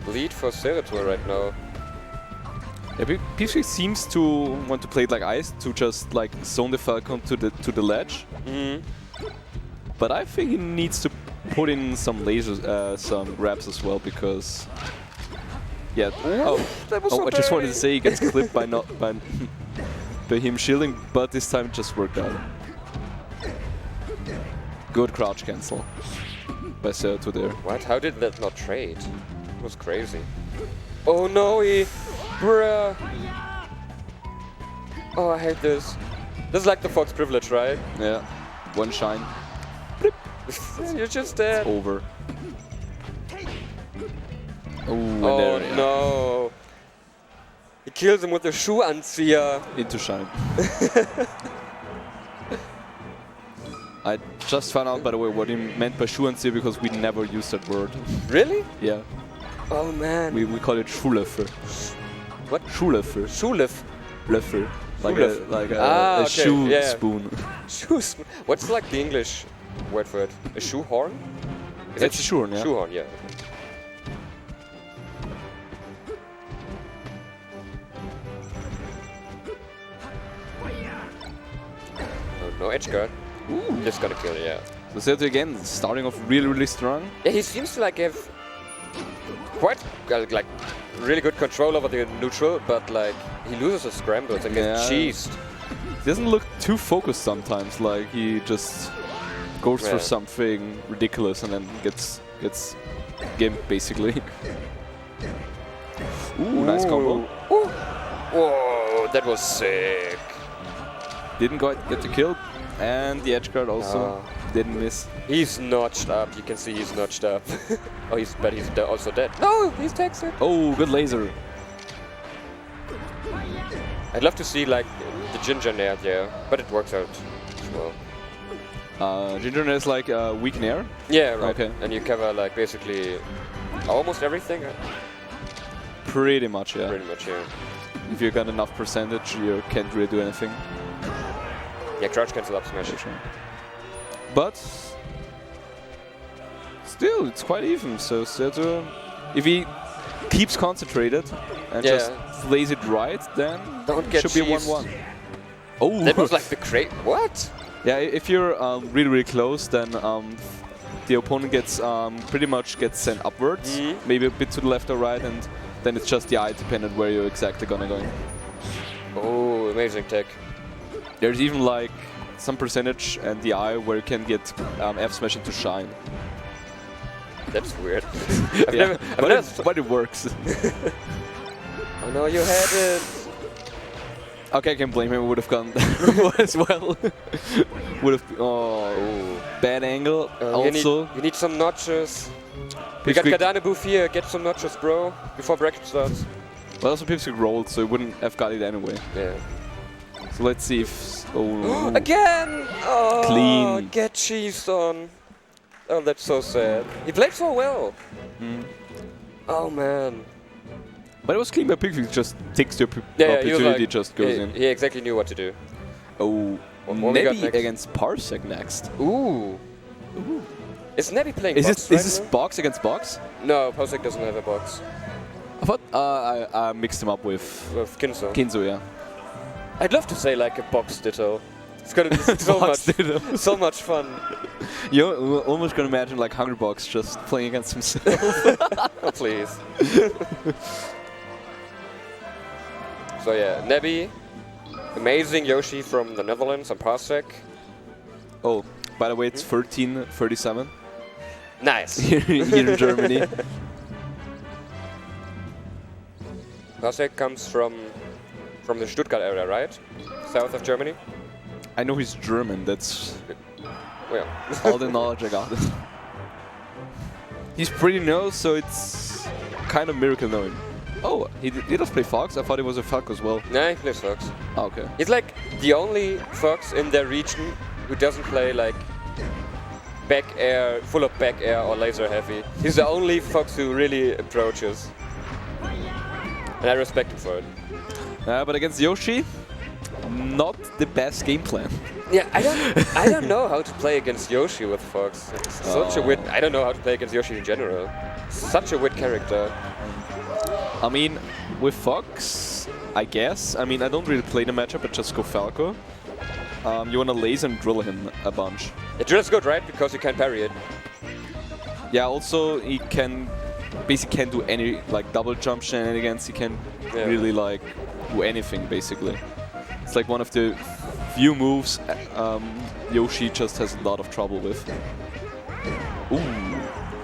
lead for Zeratur right now. Yeah, Pipsqueak seems to want to play it like ice, to just like zone the Falcon to the ledge. But I think he needs to put in some lasers, some grabs as well, because yeah. That was so I just wanted dirty. to say he gets clipped by not by him shielding, but this time it just worked out. Good crouch cancel by Zeratur there. What? How did that not trade? It was crazy. Oh no, he... Bruh. Oh, I hate this. This is like the Fox privilege, right? Yeah, one shine, You're just dead. over. Ooh, Oh there, yeah. no. He kills him with the Schuhanzieher. Into shine. I just found out, by the way, what he meant by Schuhanzieher because we never use that word. Really? Yeah. Oh man. We call it Schuhlöffel. What? Schuhlöffel. Schulef. Löffel. Like Schuhlöffel. a Okay, shoe yeah. spoon. Shoes. What's like the English word for it? A shoehorn? It's a shoehorn, yeah. Shoehorn, yeah. Oh, no edge guard. Just gonna kill, yeah. So Seto again, starting off really, really strong. Yeah, he seems to like have quite like really good control over the neutral, but like he loses his scrambles and gets cheesed. He doesn't look too focused sometimes, like he just goes for something ridiculous and then gets gimped basically. Ooh, nice combo. Ooh. Whoa, that was sick. Didn't get the kill, and the edge guard also didn't miss. He's notched up. You can see he's notched up. Oh, he's also dead. No, he's texted. Oh, good laser. I'd love to see like the ginger nair there, but it works out as well. Ginger is like weak nair. Yeah, right. Okay. And you cover like basically almost everything. Pretty much, yeah. Pretty much, yeah. If you got enough percentage, you can't really do anything. Yeah, crouch cancel up smash. But still, it's quite even. So Seto, if he keeps concentrated and just plays it right, then it should be 1-1. Oh, that was like the crate. What? Yeah, if you're really, really close, then the opponent gets pretty much gets sent upwards, maybe a bit to the left or right, and then it's just the eye dependent where you're exactly gonna go. Oh, amazing tech. There's even like some percentage and the eye where you can get F smash into shine. That's weird. But it works. Oh no, you had it. Okay, I can blame him. Would have gone as well. Would have. Bad angle. Also, you need some notches. We got Cardano booth here. Get some notches, bro, before bracket starts. Well, also Pipsqueak rolled, so he wouldn't have got it anyway. Yeah. So let's see if. Oh. Again! Oh, clean. Get cheesed on. Oh, that's so sad. He played so well. Oh man. But it was clean by Pipsqueak. Just takes the opportunity, like, just goes in. He exactly knew what to do. Oh, Nebby against Parsec next. Ooh. Is Nebby playing Is box this box against box? No, Parsec doesn't have a box. I thought I mixed him up with Kinzo. Kinzo, yeah. I'd love to say like a box ditto. It's gonna be so much fun. You're almost gonna imagine like Hungrybox just playing against himself. Oh, please. So yeah, Nebby, amazing Yoshi from the Netherlands on Parsec. Oh, by the way, it's 13:37. Nice. Here in Germany. Parsec comes from the Stuttgart area, right? South of Germany. I know he's German. That's well all the knowledge I got. He's pretty new, so it's kind of miracle knowing. Oh, he does play Fox? I thought he was a Falco as well. Nah, he plays Fox. Oh, okay. He's like the only Fox in their region who doesn't play like back air, full of back air or laser heavy. He's the only Fox who really approaches. And I respect him for it. But against Yoshi, not the best game plan. Yeah, I don't know how to play against Yoshi with Fox. It's such a weird. I don't know how to play against Yoshi in general. Such a weird character. I mean, with Fox, I guess. I mean, I don't really play the matchup, but just go Falco. You wanna laser and drill him a bunch. It drill's good, right? Because you can parry it. Yeah. Also, he can basically can't do any like double jump shenanigans. He can really like do anything basically. It's like one of the few moves Yoshi just has a lot of trouble with. Ooh.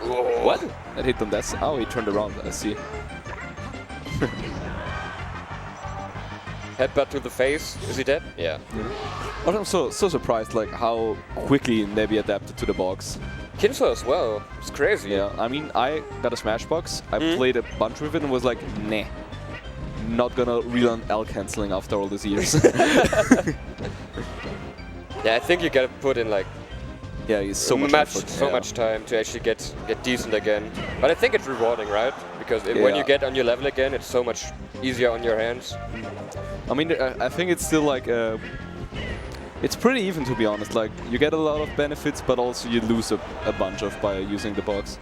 Whoa. What? That hit on that. Oh, he turned around. I see. Headbutt to the face. Is he dead? Yeah. I'm so surprised like how quickly Nebby adapted to the box. Kinzo as well. It's crazy. Yeah, I mean, I got a Smash box. I played a bunch with it and was like, nah. Not gonna relearn L canceling after all these years. Yeah, I think you gotta put in like Yeah, it's so much effort. So much time to actually get decent again. But I think it's rewarding, right? Because when you get on your level again, it's so much easier on your hands. I mean, I think it's still like it's pretty even, to be honest. Like, you get a lot of benefits, but also you lose a bunch of by using the box.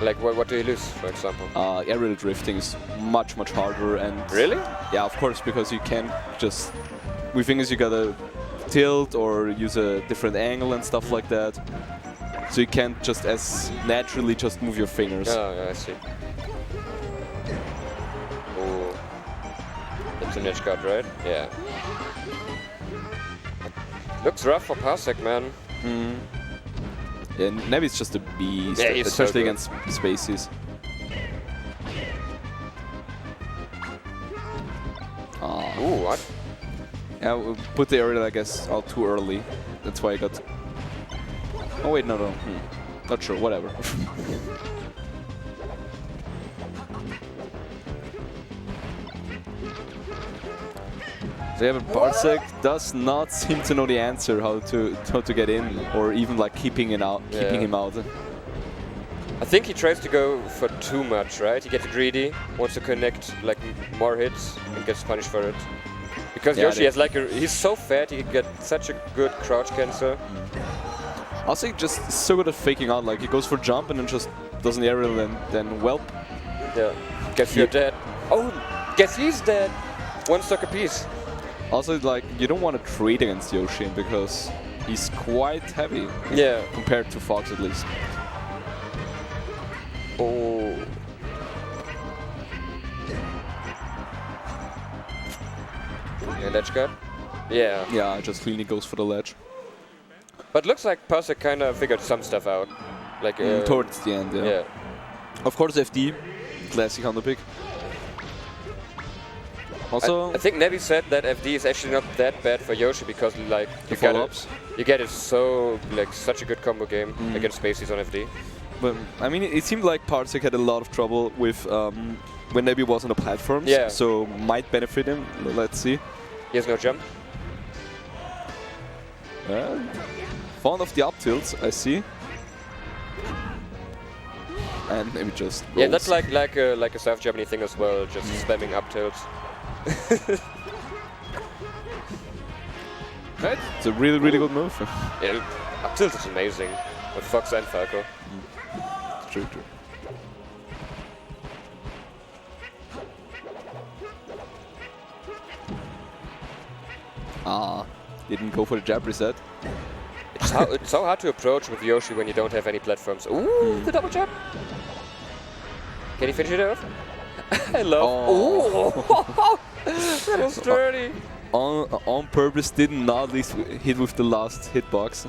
Like, what do you lose, for example? Aerial drifting is much harder, and really? Yeah, of course, because you can't just. We think is you gotta tilt or use a different angle and stuff like that. So you can't just as naturally just move your fingers. Oh, yeah, I see. Oh, that's an edge guard, right? Yeah. Looks rough for Parsec, man. Yeah, Nevi's just a beast, yeah, especially so against spaces. Ooh, what? Yeah, we put the aerial, I guess, out too early. That's why I got... Oh wait, no. Not sure, whatever. So yeah, but Parsec does not seem to know the answer how to get in, or even like keeping him out. I think he tries to go for too much, right? He gets greedy, wants to connect like more hits, and gets punished for it. Because Yoshi has like he's so fat, he gets such a good crouch cancel. Also, he just is so good at faking out. Like he goes for jump and then just does an aerial and then whelp. Yeah. Guess you're dead. Oh, guess he's dead. One stock apiece. Also, like, you don't want to trade against Yoshi because he's quite heavy. Yeah. Compared to Fox, at least. Oh. Yeah, ledge guard? Yeah. Yeah, just cleanly goes for the ledge. But looks like Parsec kind of figured some stuff out. Like towards the end, yeah. Of course, FD, classic on the pick. Also, I think Nevi said that FD is actually not that bad for Yoshi because like you get it so like such a good combo game against spaces on FD. But I mean, it seemed like Parsec had a lot of trouble with when Nevi was on the platforms. Yeah. So might benefit him. Let's see. He has no jump. Fond of the up tilts, I see. And maybe just rolls. Yeah, that's like a South Germany thing as well, just spamming up tilts. Right? It's a really good move. Yeah, up tilt is amazing with Fox and Falco. True. Didn't go for the jab reset. It's so hard to approach with Yoshi when you don't have any platforms. Ooh, the double jab. Can he finish it off? I love. Oh, that was dirty. On purpose, did not at least hit with the last hitbox.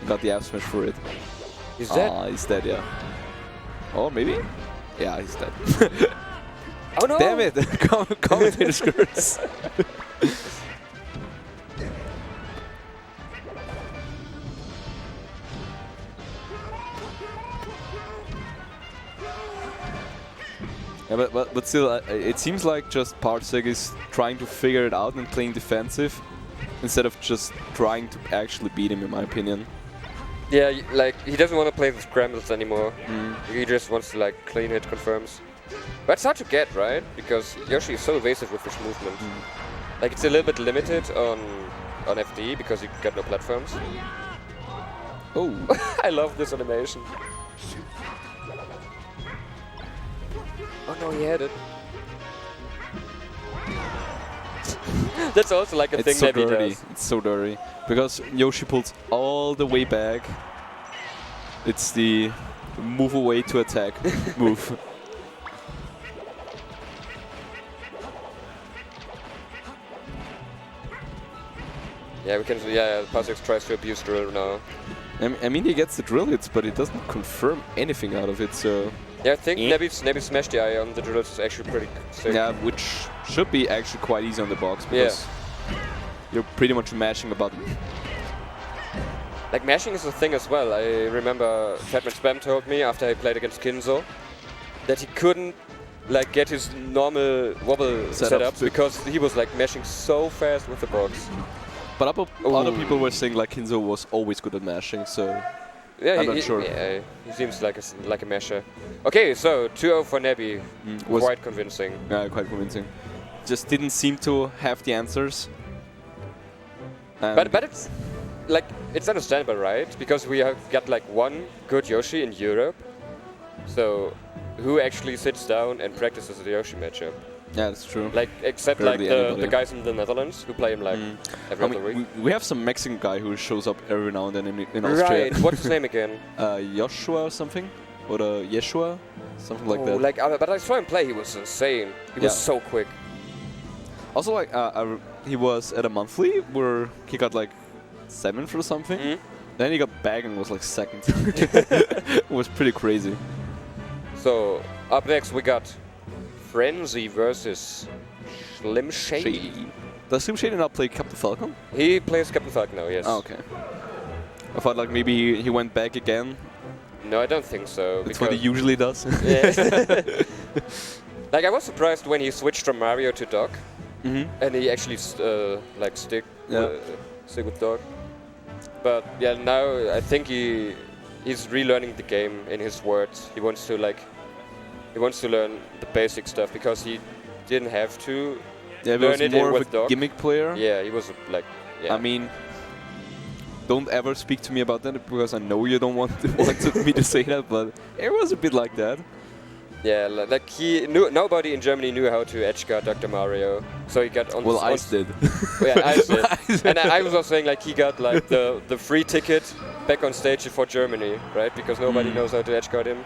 Got the F smash for it. He's dead. He's dead, yeah. Oh, maybe? Yeah, he's dead. Oh no! Damn it! Commentator's curse. Yeah, but still, it seems like just Parsec is trying to figure it out and playing defensive instead of just trying to actually beat him, in my opinion. Yeah, like he doesn't want to play the scrambles anymore. He just wants to like clean hit confirms. But it's hard to get, right? Because Yoshi is so evasive with his movement. Like it's a little bit limited on FD because you got no platforms. Oh, I love this animation. Oh no, he had it. That's also like a thing so that he dirty. does. It's so dirty. Because Yoshi pulls all the way back. It's the move away to attack move. Yeah, we can. Yeah, Parsec tries to abuse drill now. I mean, he gets the drill hits, but he doesn't confirm anything out of it. So yeah, I think Nevi smashed the eye on the drills is actually pretty sick. yeah, which should be actually quite easy on the box because you're pretty much mashing a button. Like mashing is a thing as well. I remember Fatman Spam told me after he played against Kinzo that he couldn't like get his normal wobble setups because he was like mashing so fast with the box. But other people were saying like Hinzo was always good at mashing, so Yeah, I'm not sure. Yeah, he seems like a mesher. Okay, so 2-0 for Nebby. Was Quite convincing. Yeah, quite convincing. Just didn't seem to have the answers. But it's like it's understandable, right? Because we have got like one good Yoshi in Europe. So who actually sits down and practices the Yoshi matchup? Yeah, that's true. Like except Barely like anybody. the guys in the Netherlands who play him like every I other week. mean, we have some Mexican guy who shows up every now and then in Austria. Right. What's his name again? Joshua or something? Or Yeshua? Something like that. Like, but I saw him play. He was insane. He was so quick. Also, like, he was at a monthly where he got like 7th or something. Then he got back and was like 2nd. It was pretty crazy. So up next we got Frenzy versus Slim Shady. Does Slim Shady not play Captain Falcon? He plays Captain Falcon now, yes. Oh, okay. I thought like maybe he went back again. No, I don't think so. That's what he usually does. Yeah. Like I was surprised when he switched from Mario to Doc, and he actually like stick with Doc. But yeah, now I think he's relearning the game in his words. He wants to learn the basic stuff because he didn't have to learn it more with of a Doc. gimmick player. Yeah, he was like. Yeah. I mean, don't ever speak to me about that because I know you don't want me to say that, but it was a bit like that. Yeah, like nobody in Germany knew how to edgeguard Dr. Mario, so he got on. Well, Ice did. Yeah, Ice did. And I was also saying like he got like the free ticket back on stage for Germany, right? Because nobody knows how to edgeguard him.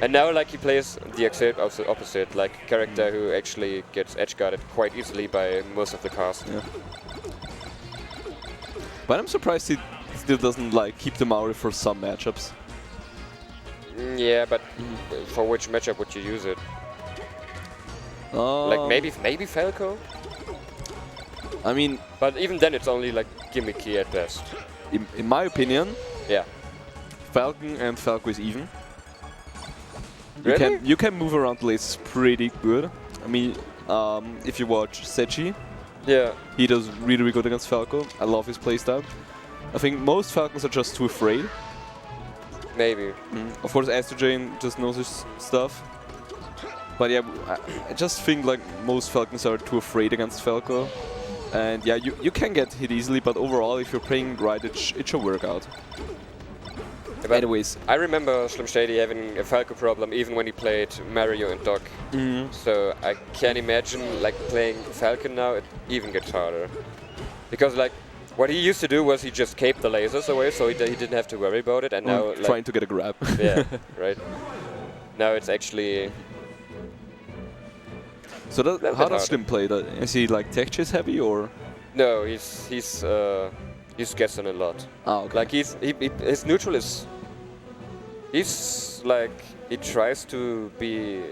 And now like he plays the exact opposite, like character who actually gets edgeguarded quite easily by most of the cast. Yeah. But I'm surprised he still doesn't like keep the Mario for some matchups. Yeah, but for which matchup would you use it? Like maybe Falco? I mean, but even then it's only like gimmicky at best. In my opinion, yeah, Falcon and Falco is even. Really? You can move around the lasers pretty good. I mean, if you watch Sechi, yeah, he does really good against Falco. I love his playstyle. I think most Falcons are just too afraid. Maybe. Of course, Astrogen just knows his stuff. But yeah, I just think like most Falcons are too afraid against Falco. And yeah, you can get hit easily, but overall, if you're playing right, it should work out. But anyways, I remember Slim Shady having a Falco problem even when he played Mario and Doc. So I can imagine like playing Falcon now, it even gets harder. Because like, what he used to do was he just caped the lasers away, so he didn't have to worry about it. And now, like, trying to get a grab. Yeah, right. Now it's actually. So how does Slim play? Is he like tech chase heavy or? No, he's guessing a lot. Oh, okay. Like his neutral is. He's like he tries to be.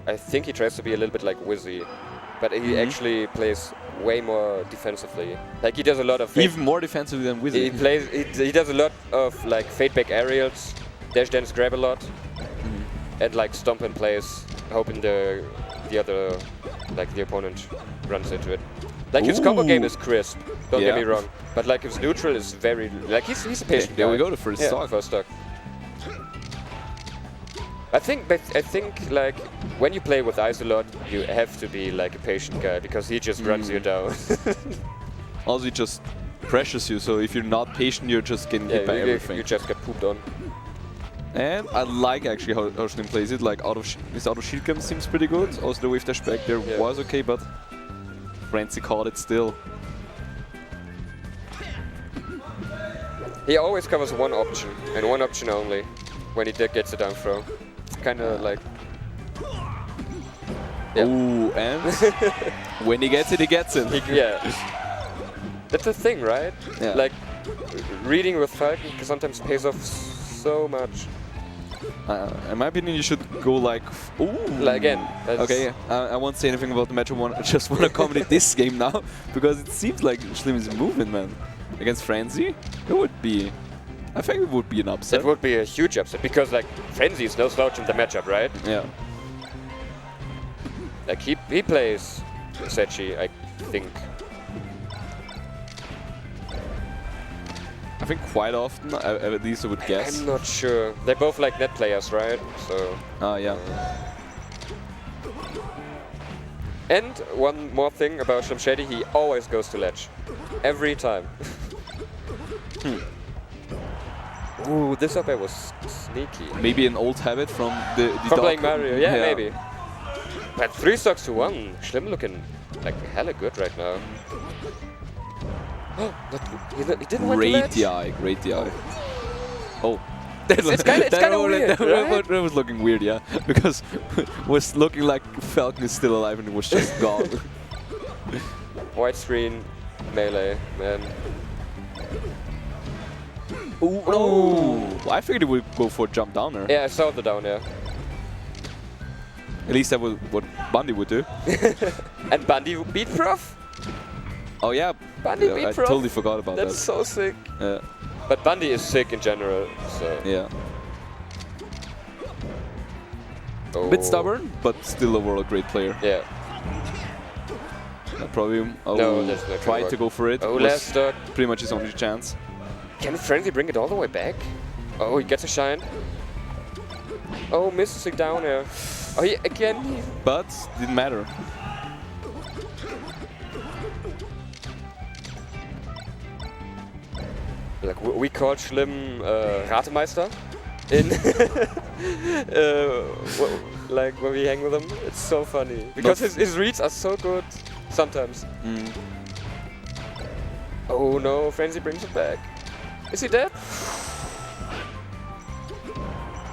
I think he tries to be a little bit like Wizzy, but he actually plays way more defensively. Like he does a lot of even more defensively than Wizzy. He does a lot of like fade back aerials, dash dance grab a lot, and like stomp in place, hoping the other like the opponent runs into it. Like his combo game is crisp. Don't get me wrong, but like his neutral is very like he's a patient guy. There we go, the first stock. First stock. I think like when you play with Ice a lot, you have to be like a patient guy because he just runs you down. Also, he just pressures you, so if you're not patient, you're just getting hit by everything. You just get pooped on. And I like actually how Slim plays it. Like his auto shield gun seems pretty good. Also the wave dash back there was okay, but Frenzy caught it still. He always covers one option and one option only when he gets a down throw. Kind of like. Yeah. Ooh, and when he gets it, he gets it. Yeah. That's the thing, right? Yeah. Like reading with Falcon sometimes pays off so much. In my opinion, you should go like. Ooh. Like again. Okay, I won't say anything about the match. I just want to comment this game now because it seems like Slim is moving, man. Against Frenzy, it would be. I think it would be an upset. It would be a huge upset because like Frenzy is no slouch in the matchup, right? Yeah. Like he plays Sechi, I think. think quite often, at least I would guess. I'm not sure. They're both like net players, right? So. Yeah. And one more thing about Slim Shady, he always goes to ledge. Every time. Ooh, this up air was sneaky. Maybe an old habit from the From playing Mario, yeah, maybe. But 3 stocks to 1. Schlimm looking like hella good right now. He didn't want to ledge. Great DI. Oh. It's kind of weird, right? That was looking weird, yeah. Because it was looking like Falcon is still alive and it was just gone. White screen, melee, man. Ooh, no! I figured he would go for a jump down there. Yeah, I saw the down air. At least that was what Bundy would do. And Bundy beat Prof? Oh yeah, Bundy beat I Prof? totally forgot about that. That's so sick. Yeah. But Bundy is sick in general, so... Yeah. Oh. Bit stubborn, but still overall a great player. Yeah. Probably No, that's not tried gonna to go for it. Oh, Was last stock. pretty much his only chance. Can Frenzy bring it all the way back? Oh, he gets a shine. Oh, misses it down air. Oh, again. But didn't matter. Like we called Schlimm Ratemeister in like when we hang with him. It's so funny because his reads are so good sometimes. Oh no, Frenzy brings it back. Is he dead?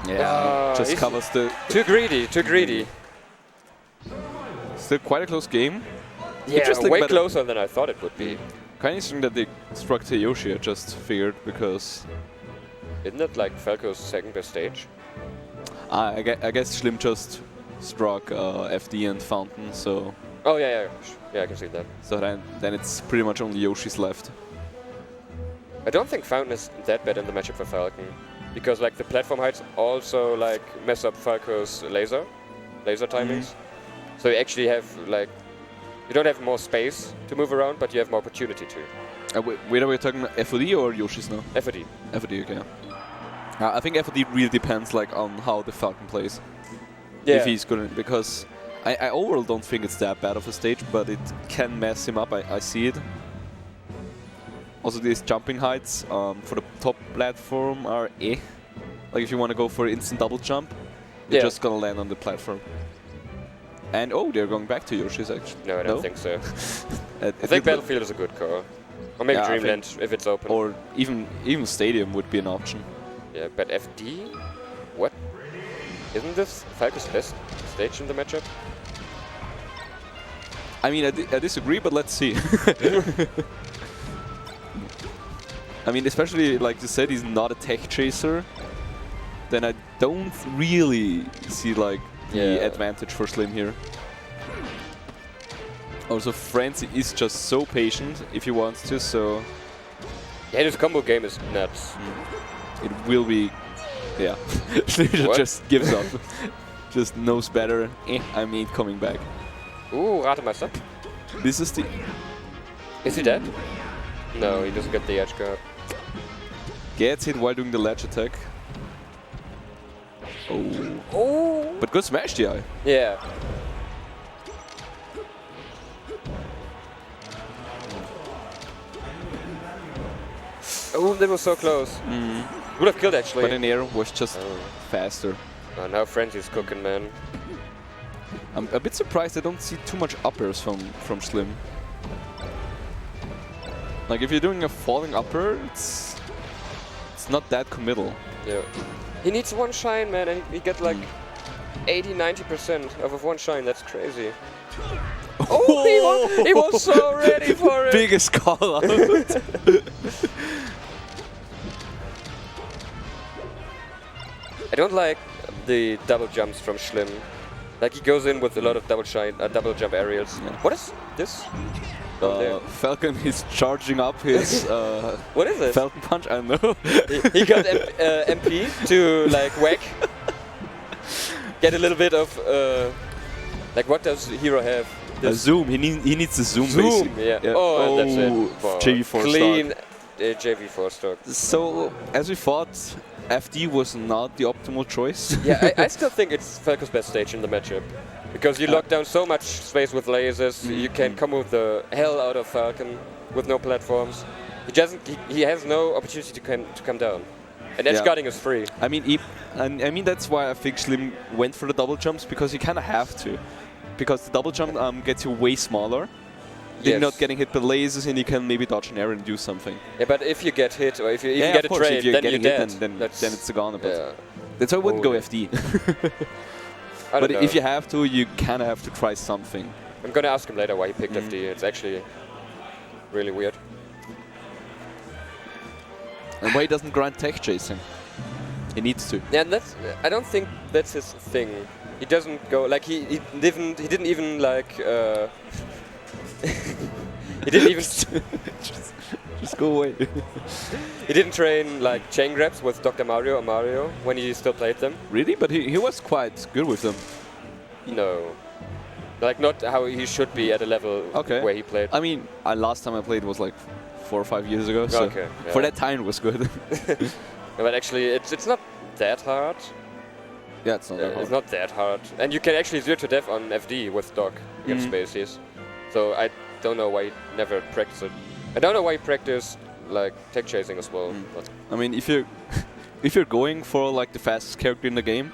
Yeah, just covers the... Too greedy, too greedy. Still quite a close game. Yeah, way closer than I thought it would be. Kind of interesting that they struck Yoshi, I just figured, because... Isn't it like Falco's second best stage? I guess Schlimm just struck FD and Fountain, so... Oh yeah, I can see that. So then it's pretty much only Yoshi's left. I don't think Fountain is that bad in the matchup for Falcon, because like the platform heights also like mess up Falco's laser timings. So you actually have like you don't have more space to move around, but you have more opportunity to. Wait, are we talking FOD or Yoshi's now? FOD. FOD, okay. I think FOD really depends like on how the Falcon plays. Yeah. If he's good, because I overall don't think it's that bad of a stage, but it can mess him up. I see it. Also, these jumping heights for the top platform are eh. Like if you want to go for instant double jump, you're just gonna land on the platform. And oh, they're going back to Yoshi's actually. No, I don't think so. I think Battlefield is a good call. Or maybe Dreamland if it's open. Or even Stadium would be an option. Yeah, but FD? What? Isn't this Falco's best stage in the matchup? I mean, I disagree, but let's see. I mean, especially like you said, he's not a tech chaser. Then I don't really see like the advantage for Slim here. Also, Frenzy is just so patient if he wants to, so... Yeah, his combo game is nuts. It will be... Yeah. Just gives up. Just knows better. I mean, coming back. Ooh, Ratemeister. This is the... Is he dead? No, he doesn't get the edge guard. Gets hit while doing the ledge attack. Oh. Oh! But good smash DI. Yeah. Oh, that was so close. Would have killed actually. But in air was just faster. Oh, now Frenzy's cooking, man. I'm a bit surprised I don't see too much uppers from Slim. Like if you're doing a falling upper, it's not that committal. Yeah. He needs one shine, man, and he get like 80-90% of one shine. That's crazy. Oh, he was so ready for it. Biggest call out. I don't like the double jumps from Schlimm. Like he goes in with a lot of double jump aerials. Yeah. What is this? Falcon is charging up his what is it? Falcon punch. I don't know. he got MP to like whack. Get a little bit of like what does Hero have? A zoom. He needs the zoom. Zoom. Basically. Yeah. Oh, and that's it. JV4 clean start. JV4 stock. So, as we thought, FD was not the optimal choice. Yeah, I still think it's Falco's best stage in the matchup. Because you lock down so much space with lasers, you can come with the hell out of Falcon with no platforms. He has no opportunity to come down. And edge guarding is free. I mean, that's why I think Slim went for the double jumps, because you kind of have to. Because the double jump gets you way smaller. Then you're not getting hit by lasers, and you can maybe dodge an arrow and do something. Yeah, but if you get hit, or if you even get a trade, then you're dead. Then it's gone. Yeah. That's why I wouldn't go FD. But if you have to, you kind of have to try something. I'm gonna ask him later why he picked FD. It's actually really weird. And why he doesn't grind tech chasing? He needs to. Yeah, and I don't think that's his thing. He doesn't go like he didn't even like he didn't even just go away. He didn't train like chain grabs with Dr. Mario or Mario when he still played them. Really? But he was quite good with them. No. Like not how he should be at a level where he played. I mean, last time I played was like 4 or 5 years ago. So for that time it was good. But actually it's not that hard. Yeah, it's not that hard. It's not that hard. And you can actually 0 to death on FD with Doc against Spaces. So I don't know why he never practiced it. I don't know why he practiced like tech chasing as well. But I mean, if you're going for like the fastest character in the game,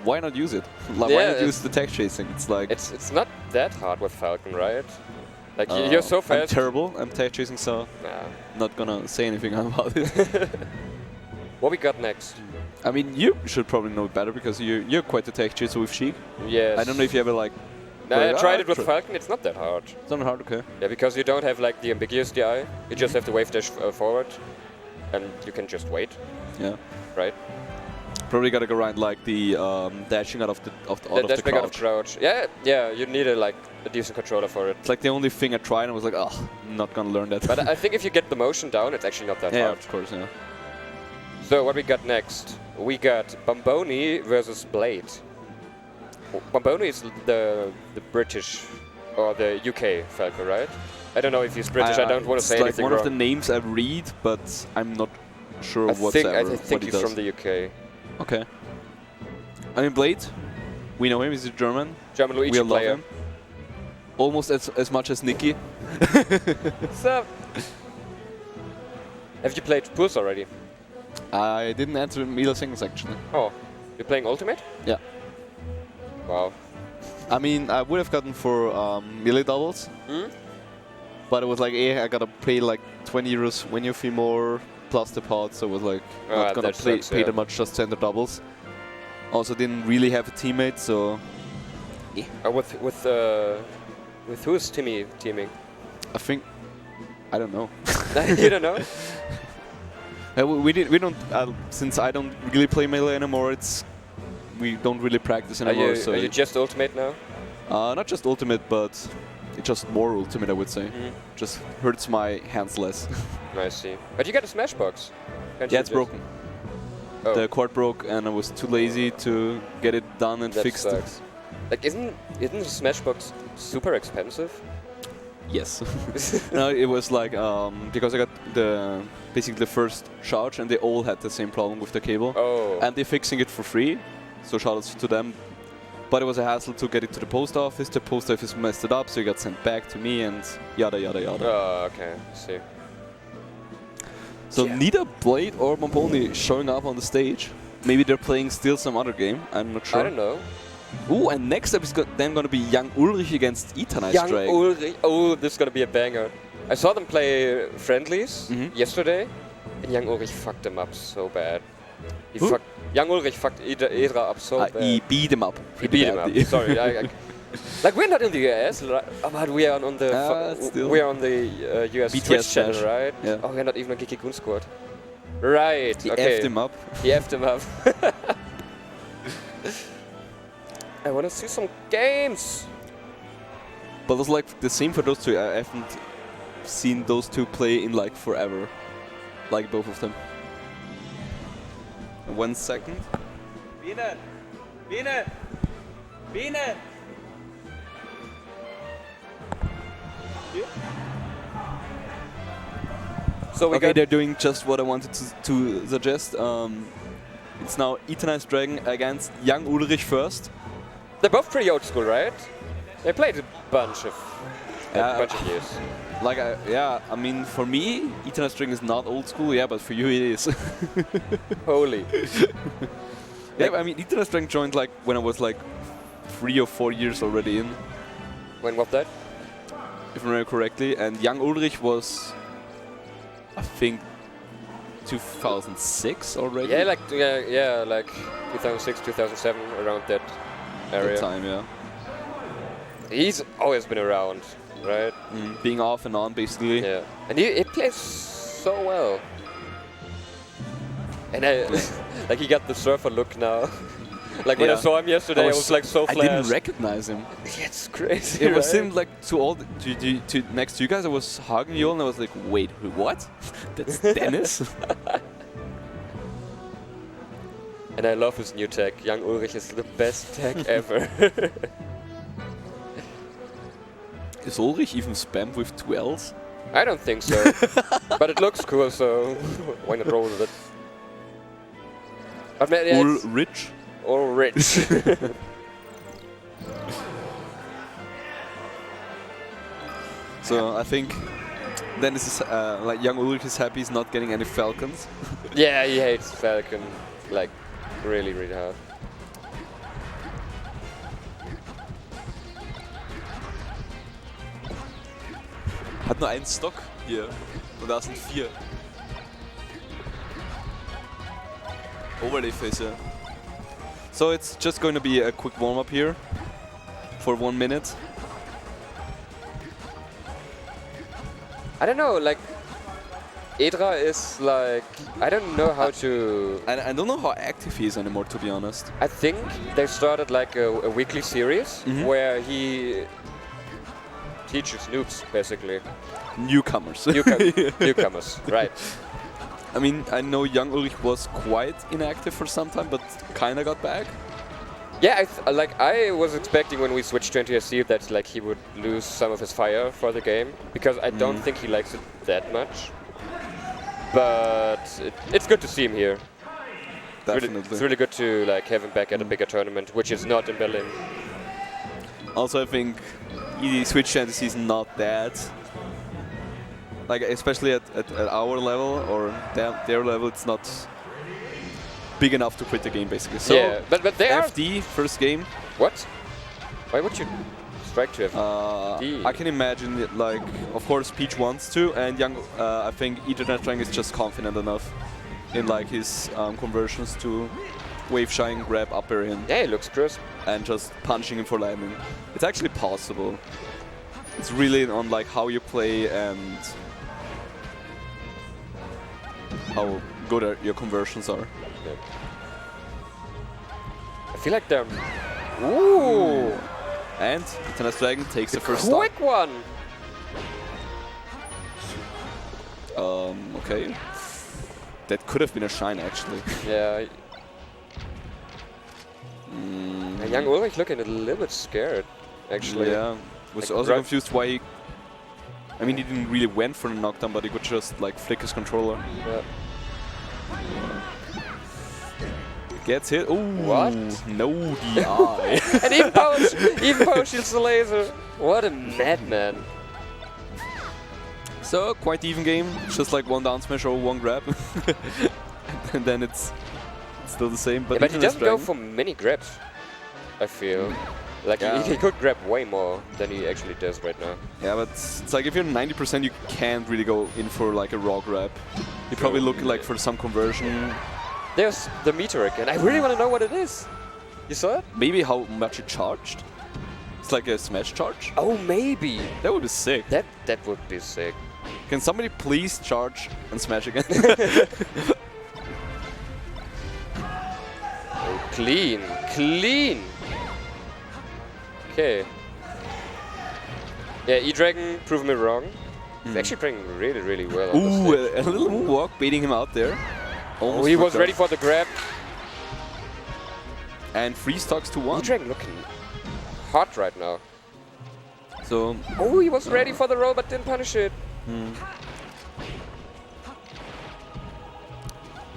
why not use it? Like, why not use the tech chasing? It's like it's not that hard with Falcon, right? Like you're so fast. I'm terrible. I'm tech chasing, so not gonna say anything about it. What we got next? I mean, you should probably know better because you're quite a tech chaser with Sheik. Yes. I don't know if you ever like. I tried it with Falcon. It's not that hard. It's not hard, okay. Yeah, because you don't have like the ambiguous DI. You just have to wave dash forward, and you can just wait. Yeah. Right. Probably gotta go around like the dashing out of the dashing crouch. out of crouch. Yeah. You need a decent controller for it. It's like the only thing I tried, and I was like, oh, I'm not gonna learn that. But I think if you get the motion down, it's actually not that hard. Yeah, of course, yeah. So what we got next? We got Bomboni versus Blade. Bomboni is the British or the UK Falco, right? I don't know if he's British. I don't want to say anything wrong. It's like one of the names I read, but I'm not sure whatsoever. I think he's from the UK. Okay. I mean, Blade, we know him. He's a German. German Luigi we player. love him. Almost as much as Nikki. So, have you played Pulse already? I didn't enter Melee Singles actually. Oh, you're playing Ultimate? Yeah. Wow. I mean, I would have gotten for melee doubles, but it was like, I gotta pay like 20 euros when you feel more plus the pod, so it was like not gonna pay that much just to enter doubles. Also didn't really have a teammate, so. Yeah. With who's teaming? I think, I don't know. You don't know? We don't since I don't really play melee anymore. We don't really practice anymore. Are you just Ultimate now? Not just Ultimate, but it's just more Ultimate, I would say. Just hurts my hands less. I see. But you got a Smashbox. Yeah, it's broken. Oh. The cord broke, and I was too lazy to get it done and fixed. Sucks. Like, isn't the Smashbox super expensive? Yes. No, it was like because I got basically the first charge, and they all had the same problem with the cable. Oh. And they're fixing it for free, so shoutouts to them. But it was a hassle to get it to the post office. The post office messed it up, so it got sent back to me, and yada yada yada. Oh, okay. I see. So neither Blade or Bomboni showing up on the stage. Maybe they're playing still some other game. I'm not sure. I don't know. Ooh, and next up is then going to be Young Ulrich against Itanai Young Strike. Ulrich. Oh, this is going to be a banger. I saw them play friendlies yesterday, and Young Ulrich fucked them up so bad. Young Ulrich fucked Edra up so bad. He beat him up. He beat him up. Sorry. Like, we're not in the US, but we are on the US BTS Twitch channel, right? Yeah. Oh, we're not even on Geeky Goon Squad. Right. He okay. effed him up. He effed him up. I want to see some games. But it's like the same for those two. I haven't seen those two play in like forever. Like both of them. 1 second. Biene! Biene! Biene! So we Okay, got they're doing just what I wanted to suggest. It's now Eternized Dragon against Young Ulrich first. they're both pretty old school, right? They played a bunch of years. Like, yeah, I mean, for me, Eternized Dragon is not old school, yeah, but for you it is. Holy. Yeah, I mean, Eternized Dragon joined like when I was like 3 or 4 years already in, When was that? if I remember correctly, and Young Ulrich was, I think, 2006 already. Yeah, like 2006, 2007, around that area. That time, yeah. He's always been around, right? Being off and on, basically. Yeah, and he plays so well. And like he got the surfer look now. Like when I Yeah. saw him yesterday, I was like so I flashed. didn't recognize him. It's crazy. It was right? him like to next to you guys. I was hugging you all and I was like, wait, what? That's Dennis? And I love his new tech. Young Ulrich is the best tech ever. Is Ulrich even spammed with 2 L's? I don't think so. But it looks cool, so why not roll with it? But man, yeah, Ulrich? Ulrich. So I think Dennis is like Young Ulrich is happy he's not getting any Falcons. Yeah, he hates Falcon like really, really hard. Hat nur einen Stock hier und da sind 4. Overlay face, yeah. So it's just going to be a quick warm-up here for 1 minute. I don't know, like Edra is like, I don't know how to... I don't know how active he is anymore, to be honest. I think they started like a weekly series where he teaches noobs, basically. Newcomers. Newcomers, right. I mean, I know Young Ulrich was quite inactive for some time, but kinda got back. Yeah, I was expecting when we switched to NTSC that like he would lose some of his fire for the game, because I don't think he likes it that much. But it's good to see him here. Definitely. It's really good to like have him back at a bigger tournament, which is not in Berlin. Also, I think Switch Fantasy is not that. Like, especially at our level or their level, it's not big enough to quit the game, basically. So, yeah, but they are... FD, first game. What? Why would you strike to FD? I can imagine it, like, of course, Peach wants to, and I think Eternized Dragon is just confident enough in like his conversions to wave shine, grab up air in. Yeah, it looks crisp. And just punching him for landing. It's actually possible. It's really on like how you play and how good your conversions are. Yeah. I feel like they're... Ooh! And Eternized Dragon takes the first stop. Quick one! Okay. That could have been a shine, actually. Yeah. And Young Ulrich looking a little bit scared, actually. Yeah. Was Like, also confused why he... I mean, he didn't really went for the knockdown, but he could just like flick his controller. Yeah. Gets hit. Ooh. What? No DI. And even power shields the laser. What a madman. So, quite even game. Just like 1 down smash or 1 grab. And then it's still the same. But, Yeah, but he doesn't go for many grabs, I feel. Like, Yeah. he could grab way more than he actually does right now. Yeah, but it's like if you're 90%, you can't really go in for like a raw grab. You probably look like for some conversion. There's the meter again. I really want to know what it is. You saw it? Maybe how much it charged. It's like a smash charge. Oh, maybe. That would be sick. That would be sick. Can somebody please charge and smash again? Oh, clean, clean. Okay. Yeah, E-Dragon proved me wrong. He's actually playing really, really well. On Ooh, the stage. a little moonwalk baiting him out there. Oh, Almost he was freaked ready out. for the grab. And 3 stocks to 1. E-Dragon looking hot right now. So, Oh, he was ready for the roll but didn't punish it.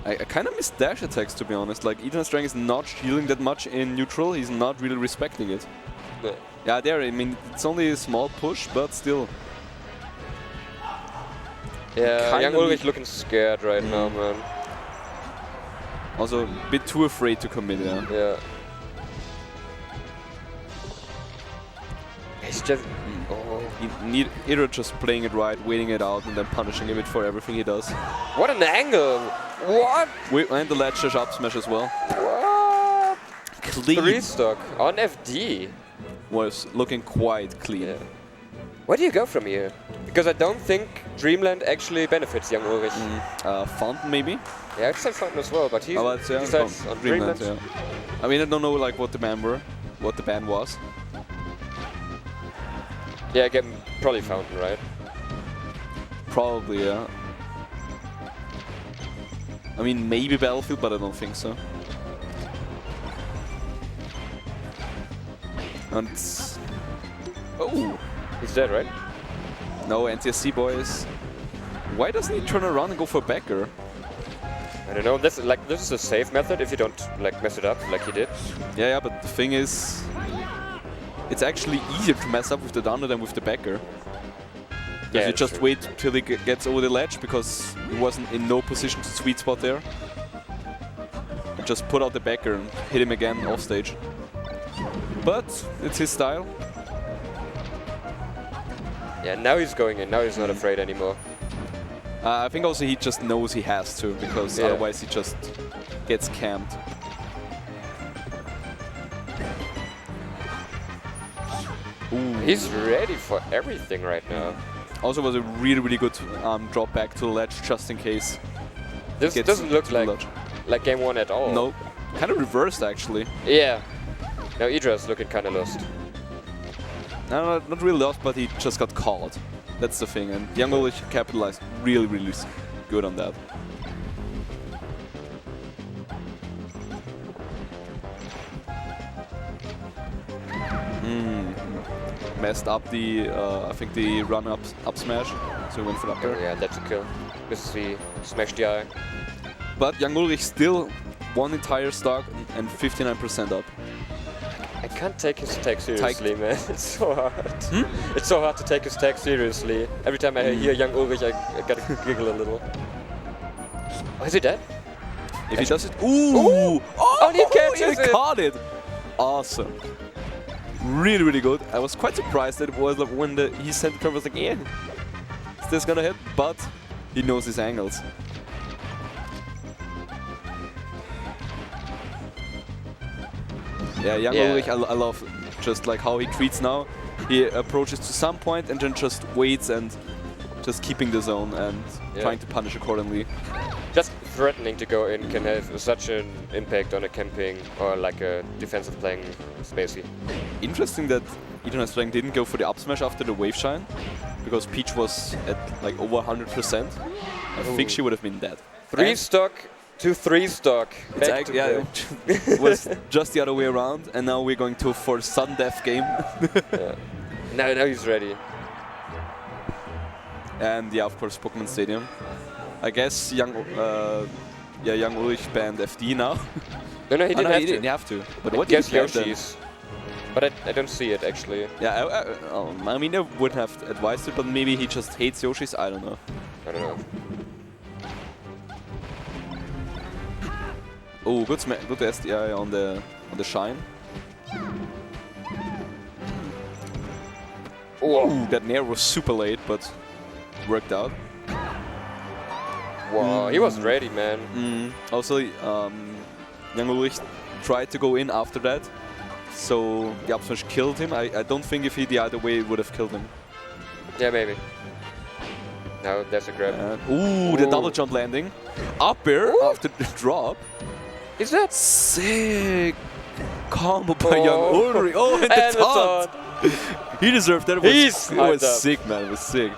I kind of miss dash attacks, to be honest. Like, Eternal Strength is not shielding that much in neutral. He's not really respecting it. Yeah, there, I mean, it's only a small push, but still. Yeah, Young Ulrich looking scared right now, man. Also a bit too afraid to commit, yeah. Yeah. He's just... Either just playing it right, waiting it out, and then punishing him for everything he does. What an angle! What? And the ledge dash up smash as well. What? Clean. 3-stock on FD. Was looking quite clean. Yeah. Where do you go from here? Because I don't think Dreamland actually benefits Young Ulrich. Fountain, maybe? Yeah, I'd say Fountain as well, but he decides on Dreamland. Yeah. I mean, I don't know like what the ban was. Yeah, again, probably Fountain, right? Probably, yeah. I mean, maybe Battlefield, but I don't think so. And oh, he's dead, right? No, NTSC boys. Why doesn't he turn around and go for backer? I don't know. This is a safe method if you don't like mess it up like he did. Yeah, but the thing is, it's actually easier to mess up with the downer than with the backer. Because you just wait till he gets over the ledge because he wasn't in no position to sweet spot there. And just put out the backer and hit him again off stage. But it's his style. Yeah, now he's going in. Now he's not afraid anymore. I think also he just knows he has to, because otherwise he just gets camped. Ooh. He's ready for everything right now. Also was a really, really good drop back to the ledge, just in case. This doesn't look like game one at all. No, kind of reversed actually. Yeah. Now Idra's looking kind of lost. No, not really lost, but he just got caught. That's the thing, and Young Ulrich capitalized really, really good on that. Messed up the, I think the run up smash, so he went for the up there. Yeah, that's a kill. This is the smash DI. But Young Ulrich still one entire stock and 59% up. I can't take his tag seriously, man. It's so hard. It's so hard to take his tag seriously. Every time I hear Young Ulrich, I gotta giggle a little. Oh, is he dead? If he does it... Ooh! Oh, he catches it! Caught it! Awesome. Really, really good. I was quite surprised that it was like when he sent the curve, I was like, yeah, is this gonna hit? But he knows his angles. Yeah, Young Ulrich, I love just like how he treats now. He approaches to some point and then just waits and just keeping the zone and trying to punish accordingly. Just threatening to go in can have such an impact on a camping or like a defensive playing spacey. Interesting that Eternal Strength didn't go for the up smash after the wave shine, because Peach was at like over 100%. I think she would have been dead. 3-stock to 3-stock. It was just the other way around, and now we're going for sudden death game. Now he's ready. And yeah, of course, Pokemon Stadium. I guess Young Ulrich banned FD now. No, he didn't have to. But what did he Yoshi's? But I don't see it actually. Yeah, I mean, I wouldn't have advised it, but maybe he just hates Yoshi's. I don't know. I don't know. Oh, good SDI on the shine. Oh, that nair was super late, but worked out. Wow, he was ready, man. Also, Young Ulrich tried to go in after that, so the up smash killed him. I don't think if he the other way it would have killed him. Yeah, maybe. No, that's a grab. The double jump landing. Up air after the drop. Is that sick? Combo by Young Ulrich. Oh, and the taunt. He deserved that. It was sick, man. It was sick.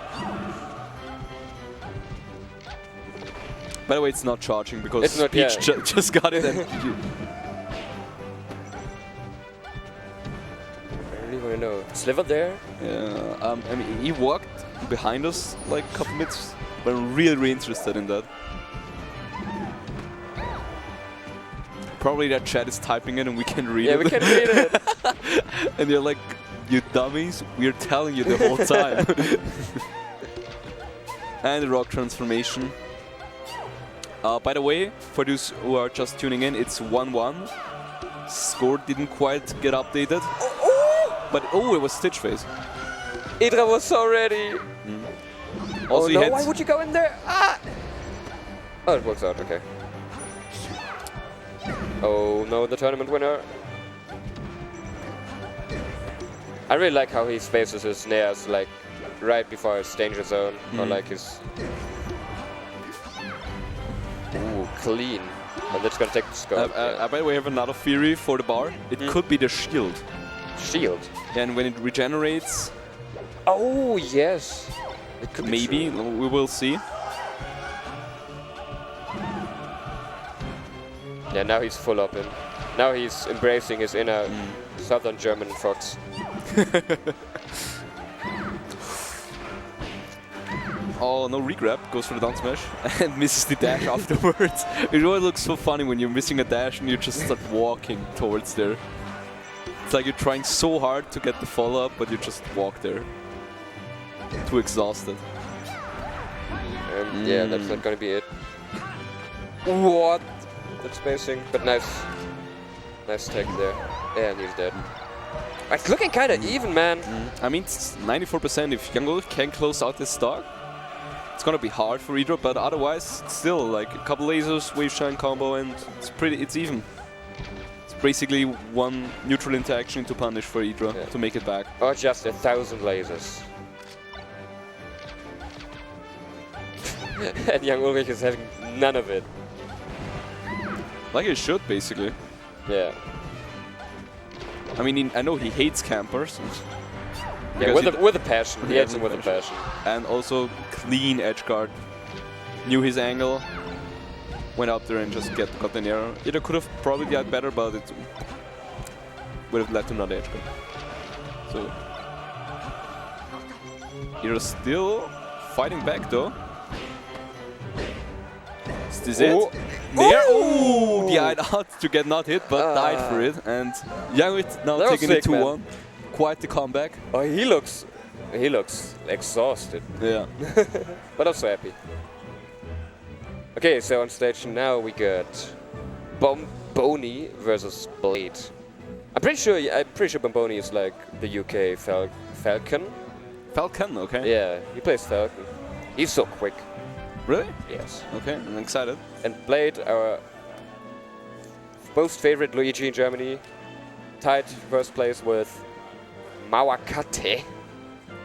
By the way, it's not charging because Peach just got it. And I really want to know. Sliver there? Yeah. I mean, he walked behind us like a couple minutes, but I'm really, really interested in that. Probably that chat is typing it and we can read it. Yeah, we can read it. And you're like, you dummies, we're telling you the whole time. And the rock transformation. By the way, for those who are just tuning in, it's 1-1. Score didn't quite get updated. But oh, it was Stitch Face. Idra was so ready. Also, Oh he no, had why would you go in there? Ah! Oh, it works out, okay. Oh no, the tournament winner. I really like how he spaces his snares like right before his danger zone, or like his... Ooh, clean. And that's gonna take the scope. By the way, I have another theory for the bar. It could be the shield. Shield. And when it regenerates, Oh yes. It could be maybe, true. we will see. Yeah, now he's full up in. Now he's embracing his inner southern German fox. Oh, no regrab, goes for the down smash and misses the dash afterwards. It really looks so funny when you're missing a dash and you just start walking towards there. It's like you're trying so hard to get the follow-up, but you just walk there. Too exhausted. Yeah, that's not gonna be it. What? That's spacing, but nice tech there. And he's dead. It's looking kinda even, man. I mean, it's 94%. If Young can close out this stock, it's gonna be hard for Idra, but otherwise, it's still like a couple lasers, wave shine combo, and it's even. It's basically one neutral interaction to punish for Idra to make it back. Or just 1,000 lasers. And young Ulrich is having none of it. Like he should, basically. Yeah. I mean, I know he hates campers. Yeah, with a passion. He hates him with a passion. And also clean edge guard. Knew his angle. Went up there and just got the arrow. Either could have probably done better, but it would have led to another edge guard. So you're still fighting back though. Is this it? There! Oh! The eye out to get not hit, but died for it. And Youngwit now taking it 2-1. Quite the comeback. Oh, he looks exhausted. Yeah. But I'm so happy. Okay, so on stage now we got Bomboni versus Blade. I'm pretty sure Bomboni is like the UK Falcon. Falcon, okay. Yeah, he plays Falcon. He's so quick. Really? Yes. Okay, I'm excited. And Blade, our most favorite Luigi in Germany, tied first place with Mawakate.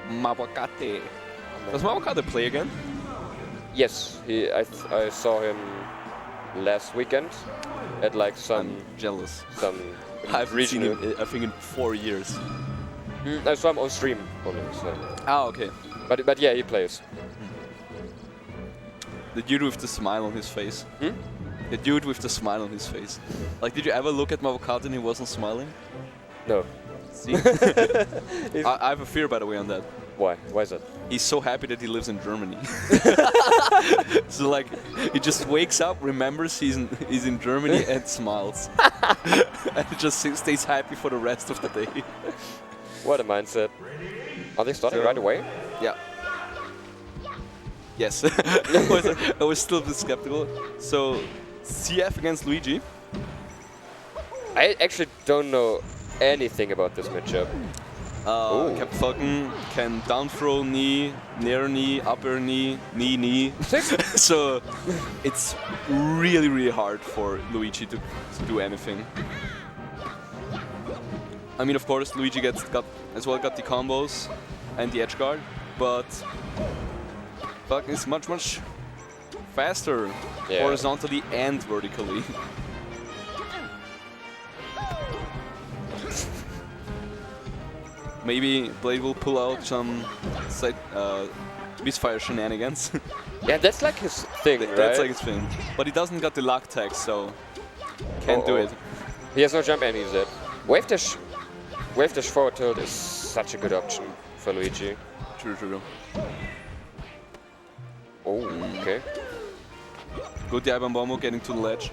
Mawakate. Does Mawakate play again? Yes, I saw him last weekend at like some. I'm jealous. Some. I've seen him, I think, in 4 years. I saw him on stream only. So. Ah, okay. But yeah, he plays. The dude with the smile on his face. The dude with the smile on his face. Like, did you ever look at Mawakate and he wasn't smiling? No. See? I have a fear, by the way, on that. Why? Why is that? He's so happy that he lives in Germany. So, like, he just wakes up, remembers he's in Germany, and smiles. And just stays happy for the rest of the day. What a mindset. Are they starting right away? Yeah. Yes. I was still a bit skeptical. So, CF against Luigi. I actually don't know anything about this matchup. Captain Falcon can down throw knee, near knee, upper knee, knee. So it's really, really hard for Luigi to do anything. I mean, of course, Luigi got the combos and the edge guard, but Falcon is much faster horizontally and vertically. Maybe Blade will pull out some misfire shenanigans. Yeah, that's like his thing, right? That's like his thing. But he doesn't got the luck tag, so can't do it. He has no jump and he's dead. Wave dash forward tilt is such a good option for Luigi. True. Oh, okay. Good the Ibambombo getting to the ledge.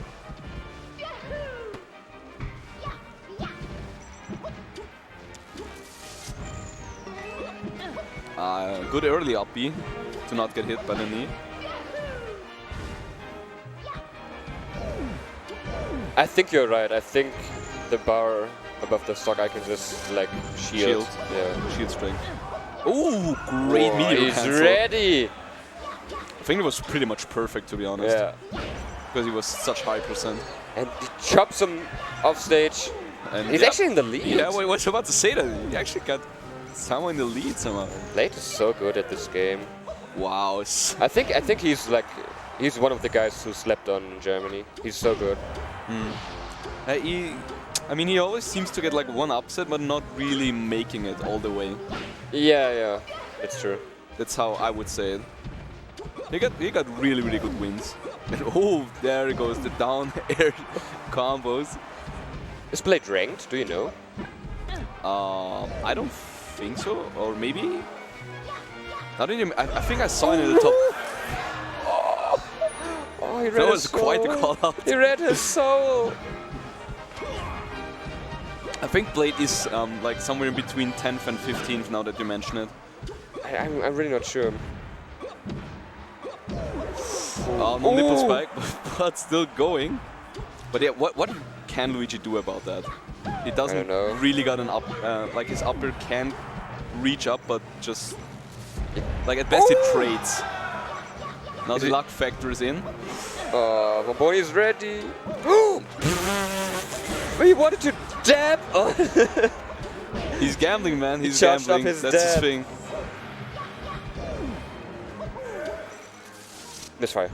Good early up B to not get hit by the knee. I think you're right. I think the bar above the stock icons is like shield. Yeah. Shield strength. Ooh, great meteor He's cancel. ready. I think it was pretty much perfect, to be honest. Yeah. Because he was such high percent. And he chops him off stage. And He's actually in the lead. Yeah, I was about to say that. He actually got someone in the lead somehow. Blade is so good at this game. Wow. I think he's like one of the guys who slept on Germany. He's so good. I mean, he always seems to get like one upset, but not really making it all the way. Yeah, that's true. That's how I would say it. He got really good wins. And oh, there it goes, the down air combos. Is Blade ranked? Do you know? I don't think so, or maybe. I think I saw it in the top. Oh, he read That his was quite a soul. call out. He read his soul. I think Blade is like somewhere in between 10th and 15th now that you mention it. I'm really not sure. No nipple spike, but still going. But yeah, what can Luigi do about that? He doesn't really got an up, like his upper can't reach up, but just like at best he trades. Now the luck factor is in. Bomboni is ready. But he wanted to dab. He's gambling, man. He's charged gambling. up his That's his dab. thing. Misfire.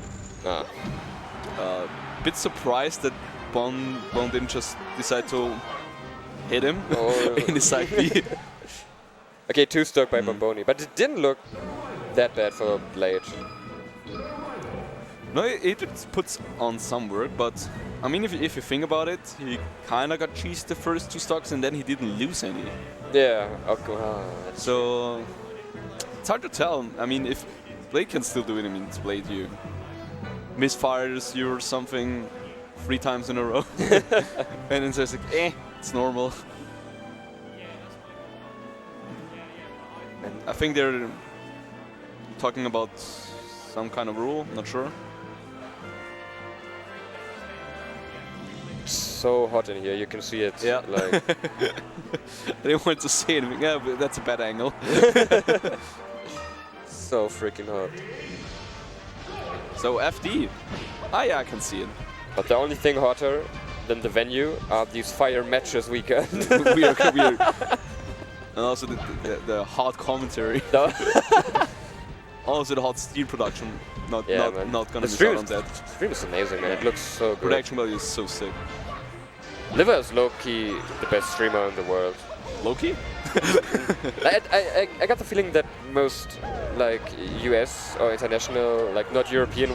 Bit surprised that Bon didn't just decide to hit him in his side B. Okay, 2 stock by Bomboni, but it didn't look that bad for Blade. No, he did put on some work, but I mean, if you think about it, he kind of got cheesed the first 2 stocks and then he didn't lose any. Yeah, so it's hard to tell. I mean, if Blade can still do it, I mean, it's Blade, you misfires you or something 3 times in a row. And then says like, it's normal. I think they're talking about some kind of rule, not sure. So hot in here, you can see it. Yeah. Like I didn't want to say anything. Yeah, but that's a bad angle. so freaking hot. So FD. Yeah, I can see it. But the only thing hotter than the venue are these fire matches we got. weird. And also the hot commentary. No. Also the hot steel production. Not gonna miss stream out on that. The stream is amazing, man. It looks so good. Production value is so sick. Liver is low-key the best streamer in the world. Low-key? I got the feeling that most like US or international, like not European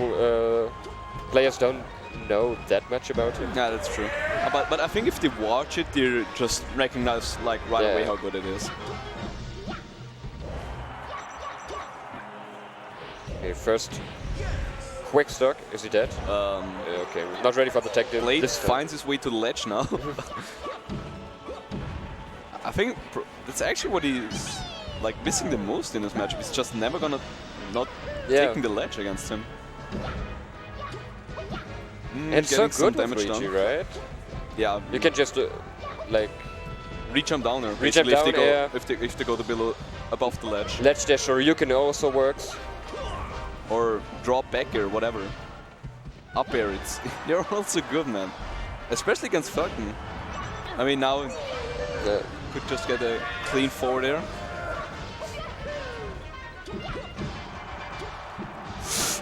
players don't know that much about him. Yeah, that's true. But I think if they watch it, they just recognize like right away how good it is. Okay, first quick stock. Is he dead? Okay, not ready for the tech. Blade finds his way to the ledge now. I think that's actually what he's like missing the most in this matchup. He's just never gonna not taking the ledge against him. And so good with Luigi, right? Yeah. You can just like reach him down there. Reach him down, if they go below above the ledge. Ledge dash or you can also works. Or drop back air, whatever. Up air, they're also good, man. Especially against Falcon. I mean, now could just get a clean forward air.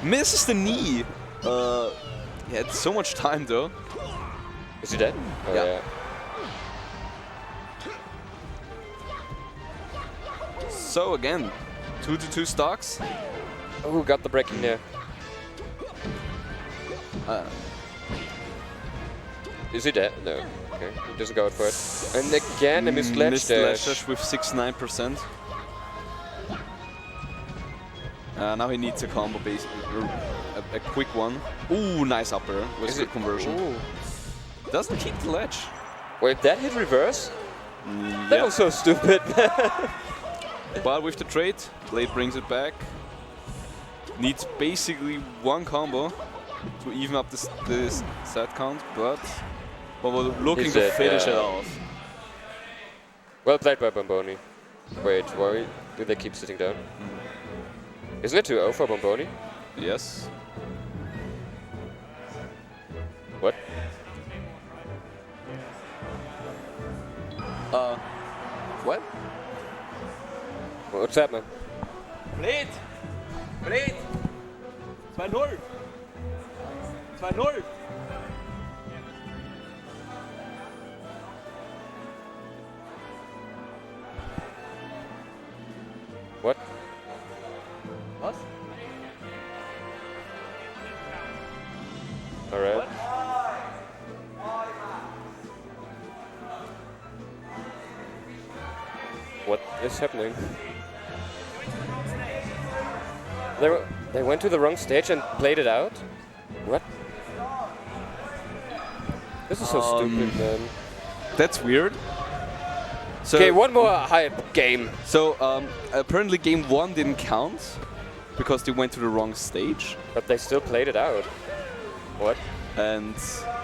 Misses the knee. He had so much time though. Is he dead? Oh, yeah. So again, 2-2 stocks. Who got the breaking there? Is he dead? No. Okay, he doesn't go out for it. And again, a missed ledge dash. With 69%. Now he needs a combo base, a quick one. Ooh, nice upper with good conversion. Ooh. Doesn't keep the ledge. Wait, that hit reverse? That was so stupid. But with the trade, Blade brings it back. Needs basically one combo to even up this set count, but we're looking Is to it, finish it yeah. off. Well played by Bomboni. Wait, why do they keep sitting down? Isn't it 2-0 for Bomboni? Yes. What? What? What's that, man? Blade! Blade! 2-0! 2-0! What? What? Alright. What is happening? They went to the wrong stage and played it out? What? This is so stupid, man. That's weird. So, Okay, one more hype game. So apparently game 1 didn't count because they went to the wrong stage. But they still played it out. What? And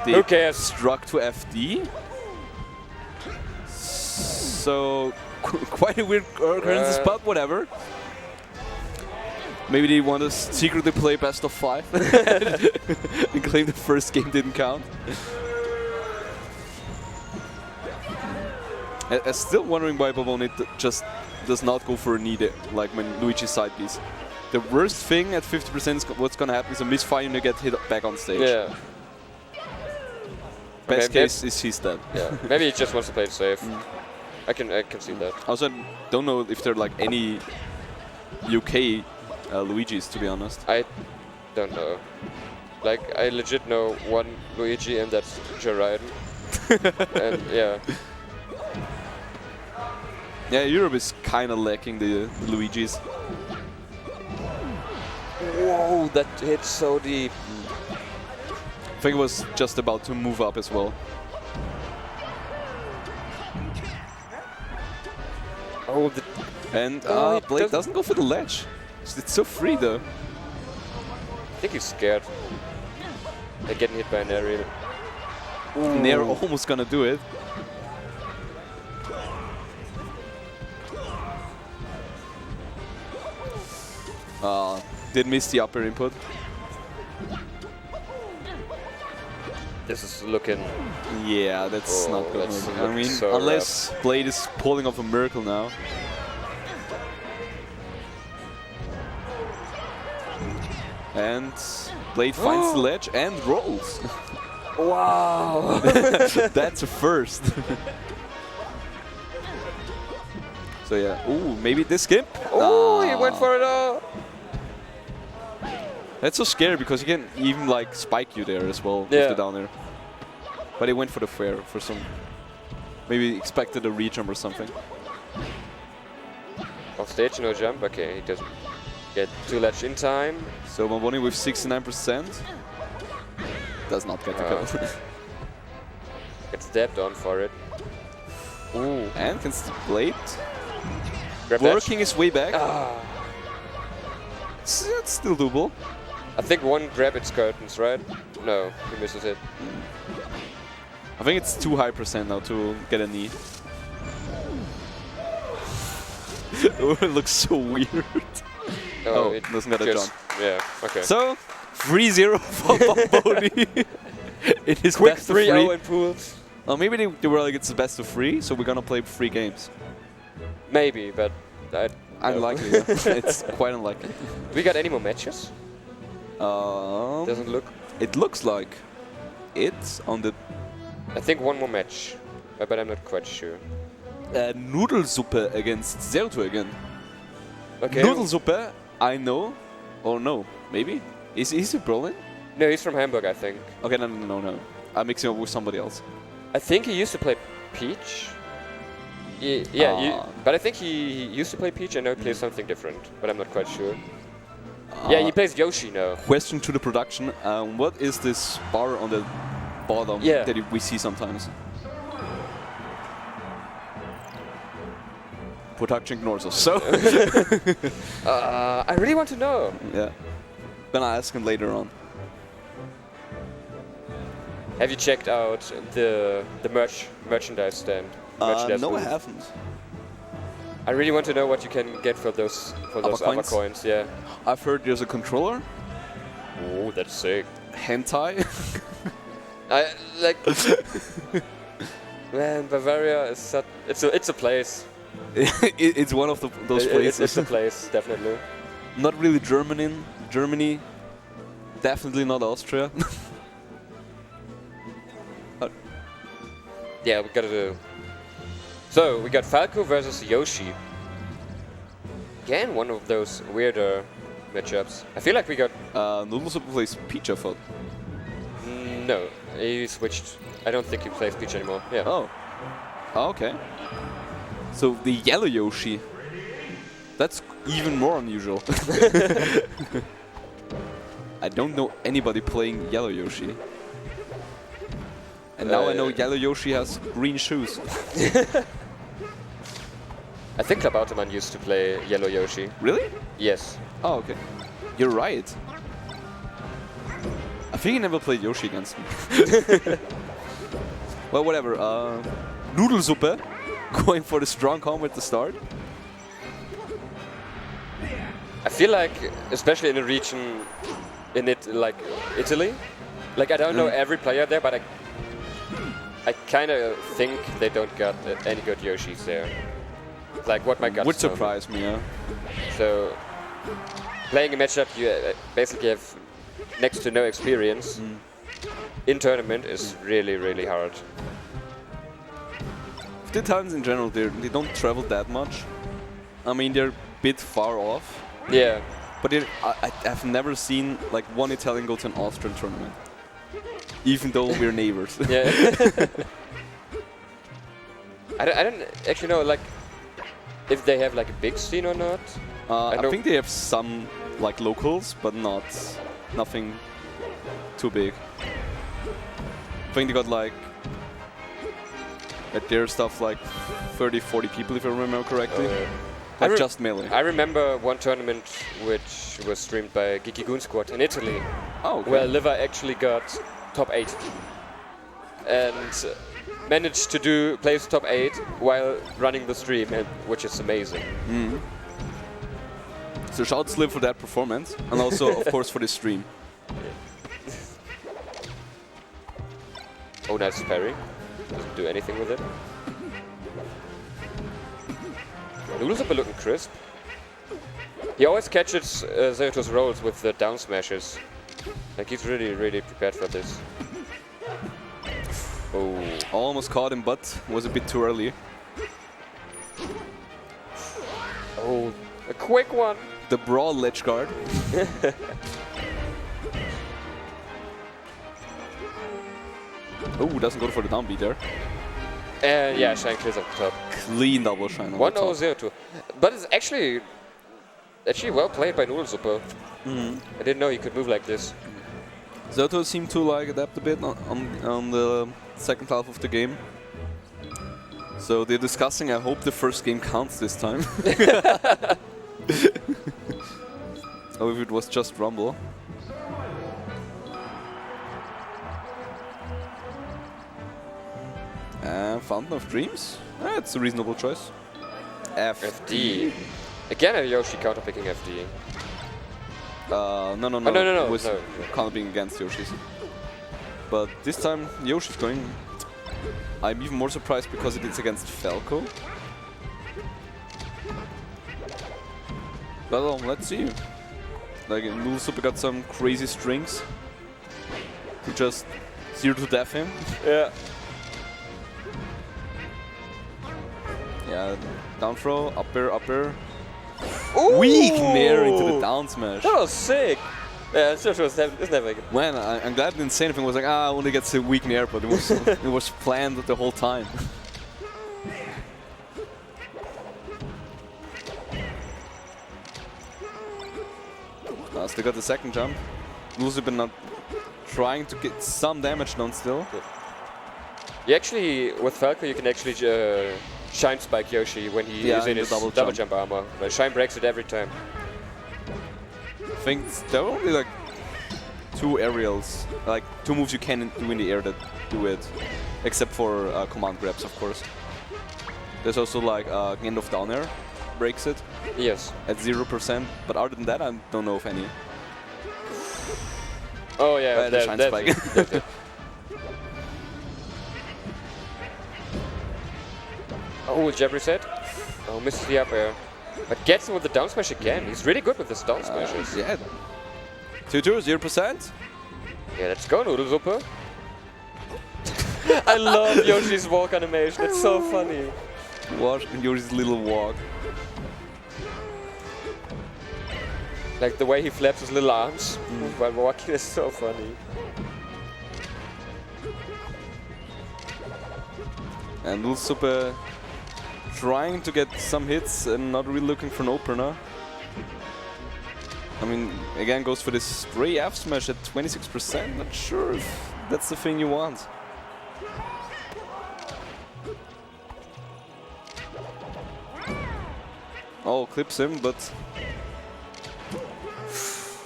they Who cares? struck to FD. So quite a weird occurrence, but whatever. Maybe they want to secretly play best of 5 and claim the first game didn't count. I'm still wondering why Bavoni just does not go for a need like when Luigi's side piece. The worst thing at 50% is what's gonna happen is a misfire and you get hit back on stage. Yeah. Best Okay, case is he's dead. Yeah. Maybe he just wants to play it safe. I can see that. Also, I don't know if there are like any UK Luigis, to be honest. I don't know. Like, I legit know one Luigi, and that's Jaraiden. And yeah. Yeah, Europe is kind of lacking the Luigis. Whoa, that hit so deep. I think it was just about to move up as well. Oh, And he Blade doesn't go for the ledge. It's so free though. I think he's scared. They're getting hit by an aerial. Nair almost gonna do it. Did miss the upper input. This is looking... Yeah, that's Oh, not good. that's I mean, so unless Blade is pulling off a miracle now. And Blade finds the ledge and rolls. Wow! That's a first. So yeah, ooh, maybe this skip. Oh, he went for it all! That's so scary because he can even like spike you there as well with Yeah. the down air. But he went for the fair for some. Maybe expected a re-jump or something. Off stage, no jump. Okay, he doesn't get to ledge in time. So Mamboni with 69% does not get the kill. Gets dabbed on for it. Ooh. And can Blade Grab ledge. working his way back. Ah. It's still doable. I think one grab its curtains, right? No, he misses it. I think it's too high percent now to get a knee. It looks so weird. Oh, it doesn't get a just- jump. Yeah, okay. So, 3-0 for Bomboni. It is Quick best of 3-0 3. in pools. Maybe they were like, it's the best of 3, so we're gonna play 3 games. Maybe, but Unlikely, yeah. It's quite unlikely. We got any more matches? Doesn't look. It looks like it's on the I think one more match, but I'm not quite sure. Nudelsuppe against Zerto again. Okay. Nudelsuppe, I know. Or no, maybe? Is he Berlin? No, he's from Hamburg, I think. Okay, no. I'm mixing up with somebody else. I think he used to play Peach. Yeah, but I think he used to play Peach. I know he plays something different, but I'm not quite sure. Yeah, he plays Yoshi now. Question to the production. What is this bar on the bottom that we see sometimes? production ignores us. So I really want to know. yeah, gonna ask him later on. Have you checked out the merchandise stand? Merchandise No, I booth? haven't. I really want to know what you can get for those other coins? coins. Yeah. I've heard there's a controller, Oh, that's sick. hentai. I like. Man, Bavaria is such. It's a place. It's one of those places. It's a place, definitely. Not really Germany. Definitely not Austria. Yeah, we gotta do. So we got Falco versus Yoshi. Again, one of those weirder matchups. I feel like we got. Noodle Super plays Peach, I thought. No, he switched. I don't think he plays Peach anymore. Yeah. Oh, okay. So the yellow Yoshi. That's even more unusual. I don't know anybody playing yellow Yoshi. And now I know yellow Yoshi has green shoes. I think Klabautermann used to play Yellow Yoshi. Really? Yes. Oh, okay. You're right. I think he never played Yoshi against me. Well, whatever. Nudelsuppe going for the strong combo at the start. I feel like, especially in a region like Italy, like I don't know every player there, but I kind of think they don't got any good Yoshis there. Like what my gut Would told me. surprise me, yeah. So playing a matchup you basically have next to no experience in tournament is really, really hard. The Italians in general, they don't travel that much. I mean, they're a bit far off. Yeah. But I've never seen like one Italian go to an Austrian tournament. Even though we're neighbors. Yeah. I don't actually know like if they have like a big scene or not. I think they have some like locals, but nothing too big. I think they got like at their stuff like 30-40 people if I remember correctly. Like just melee. I remember one tournament which was streamed by Geeky Goon Squad in Italy. Oh, okay. Where Liver actually got top 8 and managed to place top 8 while running the stream, which is amazing. So shouts Liv for that performance, and also of course for the stream. Oh, nice parry. Doesn't do anything with it. Noodles are looking crisp. He always catches Zerato's rolls with the down smashes. Like he's really, really prepared for this. Oh. Almost caught him, but was a bit too early. Oh, a quick one. The brawl ledge guard. Oh, doesn't go for the downbeat there. Yeah, Shine clears up the top. Clean double shine on the top. 1-0-0-2. But it's actually well played by Noodlesuppe. I didn't know he could move like this. Zerato seemed to like adapt a bit on the second half of the game. So they're discussing, I hope the first game counts this time. Or if it was just Rumble. Fountain of Dreams? It's a reasonable choice. FD. Again a Yoshi counterpicking FD. No. No. It was counterpicking against Yoshi's. But this time Yoshi's going. I'm even more surprised because it is against Falco. Well, let's see. Like Noodlesuppe got some crazy strings to just 0 to death him. Yeah. Yeah, down throw, up air. Ooh! Weak nair into the down smash. That was sick. Yeah, it's never good. Man, I'm glad I didn't say anything. I was like, I only gets a weak nair, but it was it was planned the whole time. Still got the second jump. Noodlesuppe not trying to get some damage done still. You actually, with Falco, you can actually Shine Spike Yoshi when he Yeah, is in in the his double double jump. jump armor. But Shine breaks it every time. I think there are only like 2 aerials, like 2 moves you can do in the air that do it, except for command grabs, of course. There's also like end of down air, breaks it Yes. at 0%, but other than that, I don't know of any. Oh yeah, And the Shine that's Spike. it, that's it. Oh, jab reset. Oh, misses the up air. But gets him with the down smash again. He's really good with his down smashes. Yeah. 2-2, 0%. Yeah, let's go, Nudelsuppe. I love Yoshi's walk animation. It's so funny. Watch Yoshi's little walk. Like the way he flaps his little arms while walking is so funny. And Nudelsuppe trying to get some hits and not really looking for an opener. I mean, again, goes for this stray F smash at 26%. Not sure if that's the thing you want. Oh, clips him, but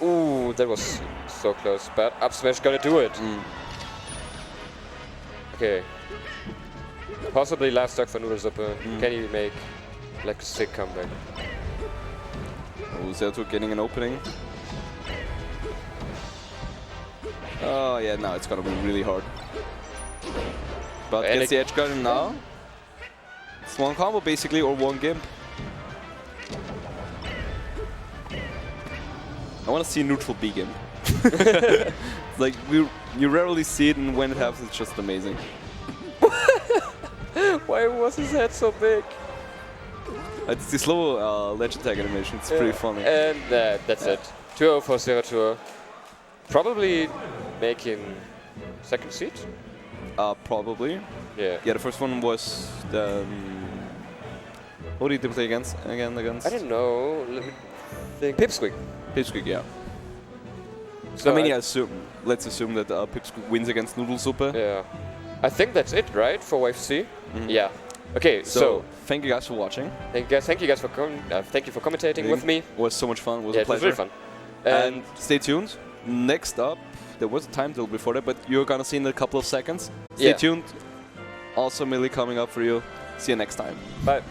Ooh, that was so close. But up smash gonna do it. Okay. Possibly last stock for Nudelsuppe. Can he make like a sick comeback? oh, Zerto getting an opening. Oh yeah, now it's gonna be really hard. But And gets the edge guard now. It's one combo basically, or one gimp. I want to see a neutral B gimp. Like you rarely see it, and when it happens, it's just amazing. Why was his head so big? It's the slow ledge attack animation. It's pretty funny. And that's it. 2-0 for Zeratul. Probably making second seed? Probably. Yeah. Yeah, the first one was the. Who did they play against? I don't know. Let me think. Pipsqueak. Pipsqueak, yeah. So I mean, yeah, let's assume that Pipsqueak wins against Noodlesuppe. Yeah. I think that's it, right, for Wave C? Yeah. Okay, so thank you guys for watching. thank you guys for thank you for commentating with me. It was so much fun. It was Yeah, a it was pleasure. really fun. And stay tuned. Next up, there was a timetable before that, but you're gonna see in a couple of seconds. Stay Yeah. tuned. Also, Millie coming up for you. See you next time. Bye.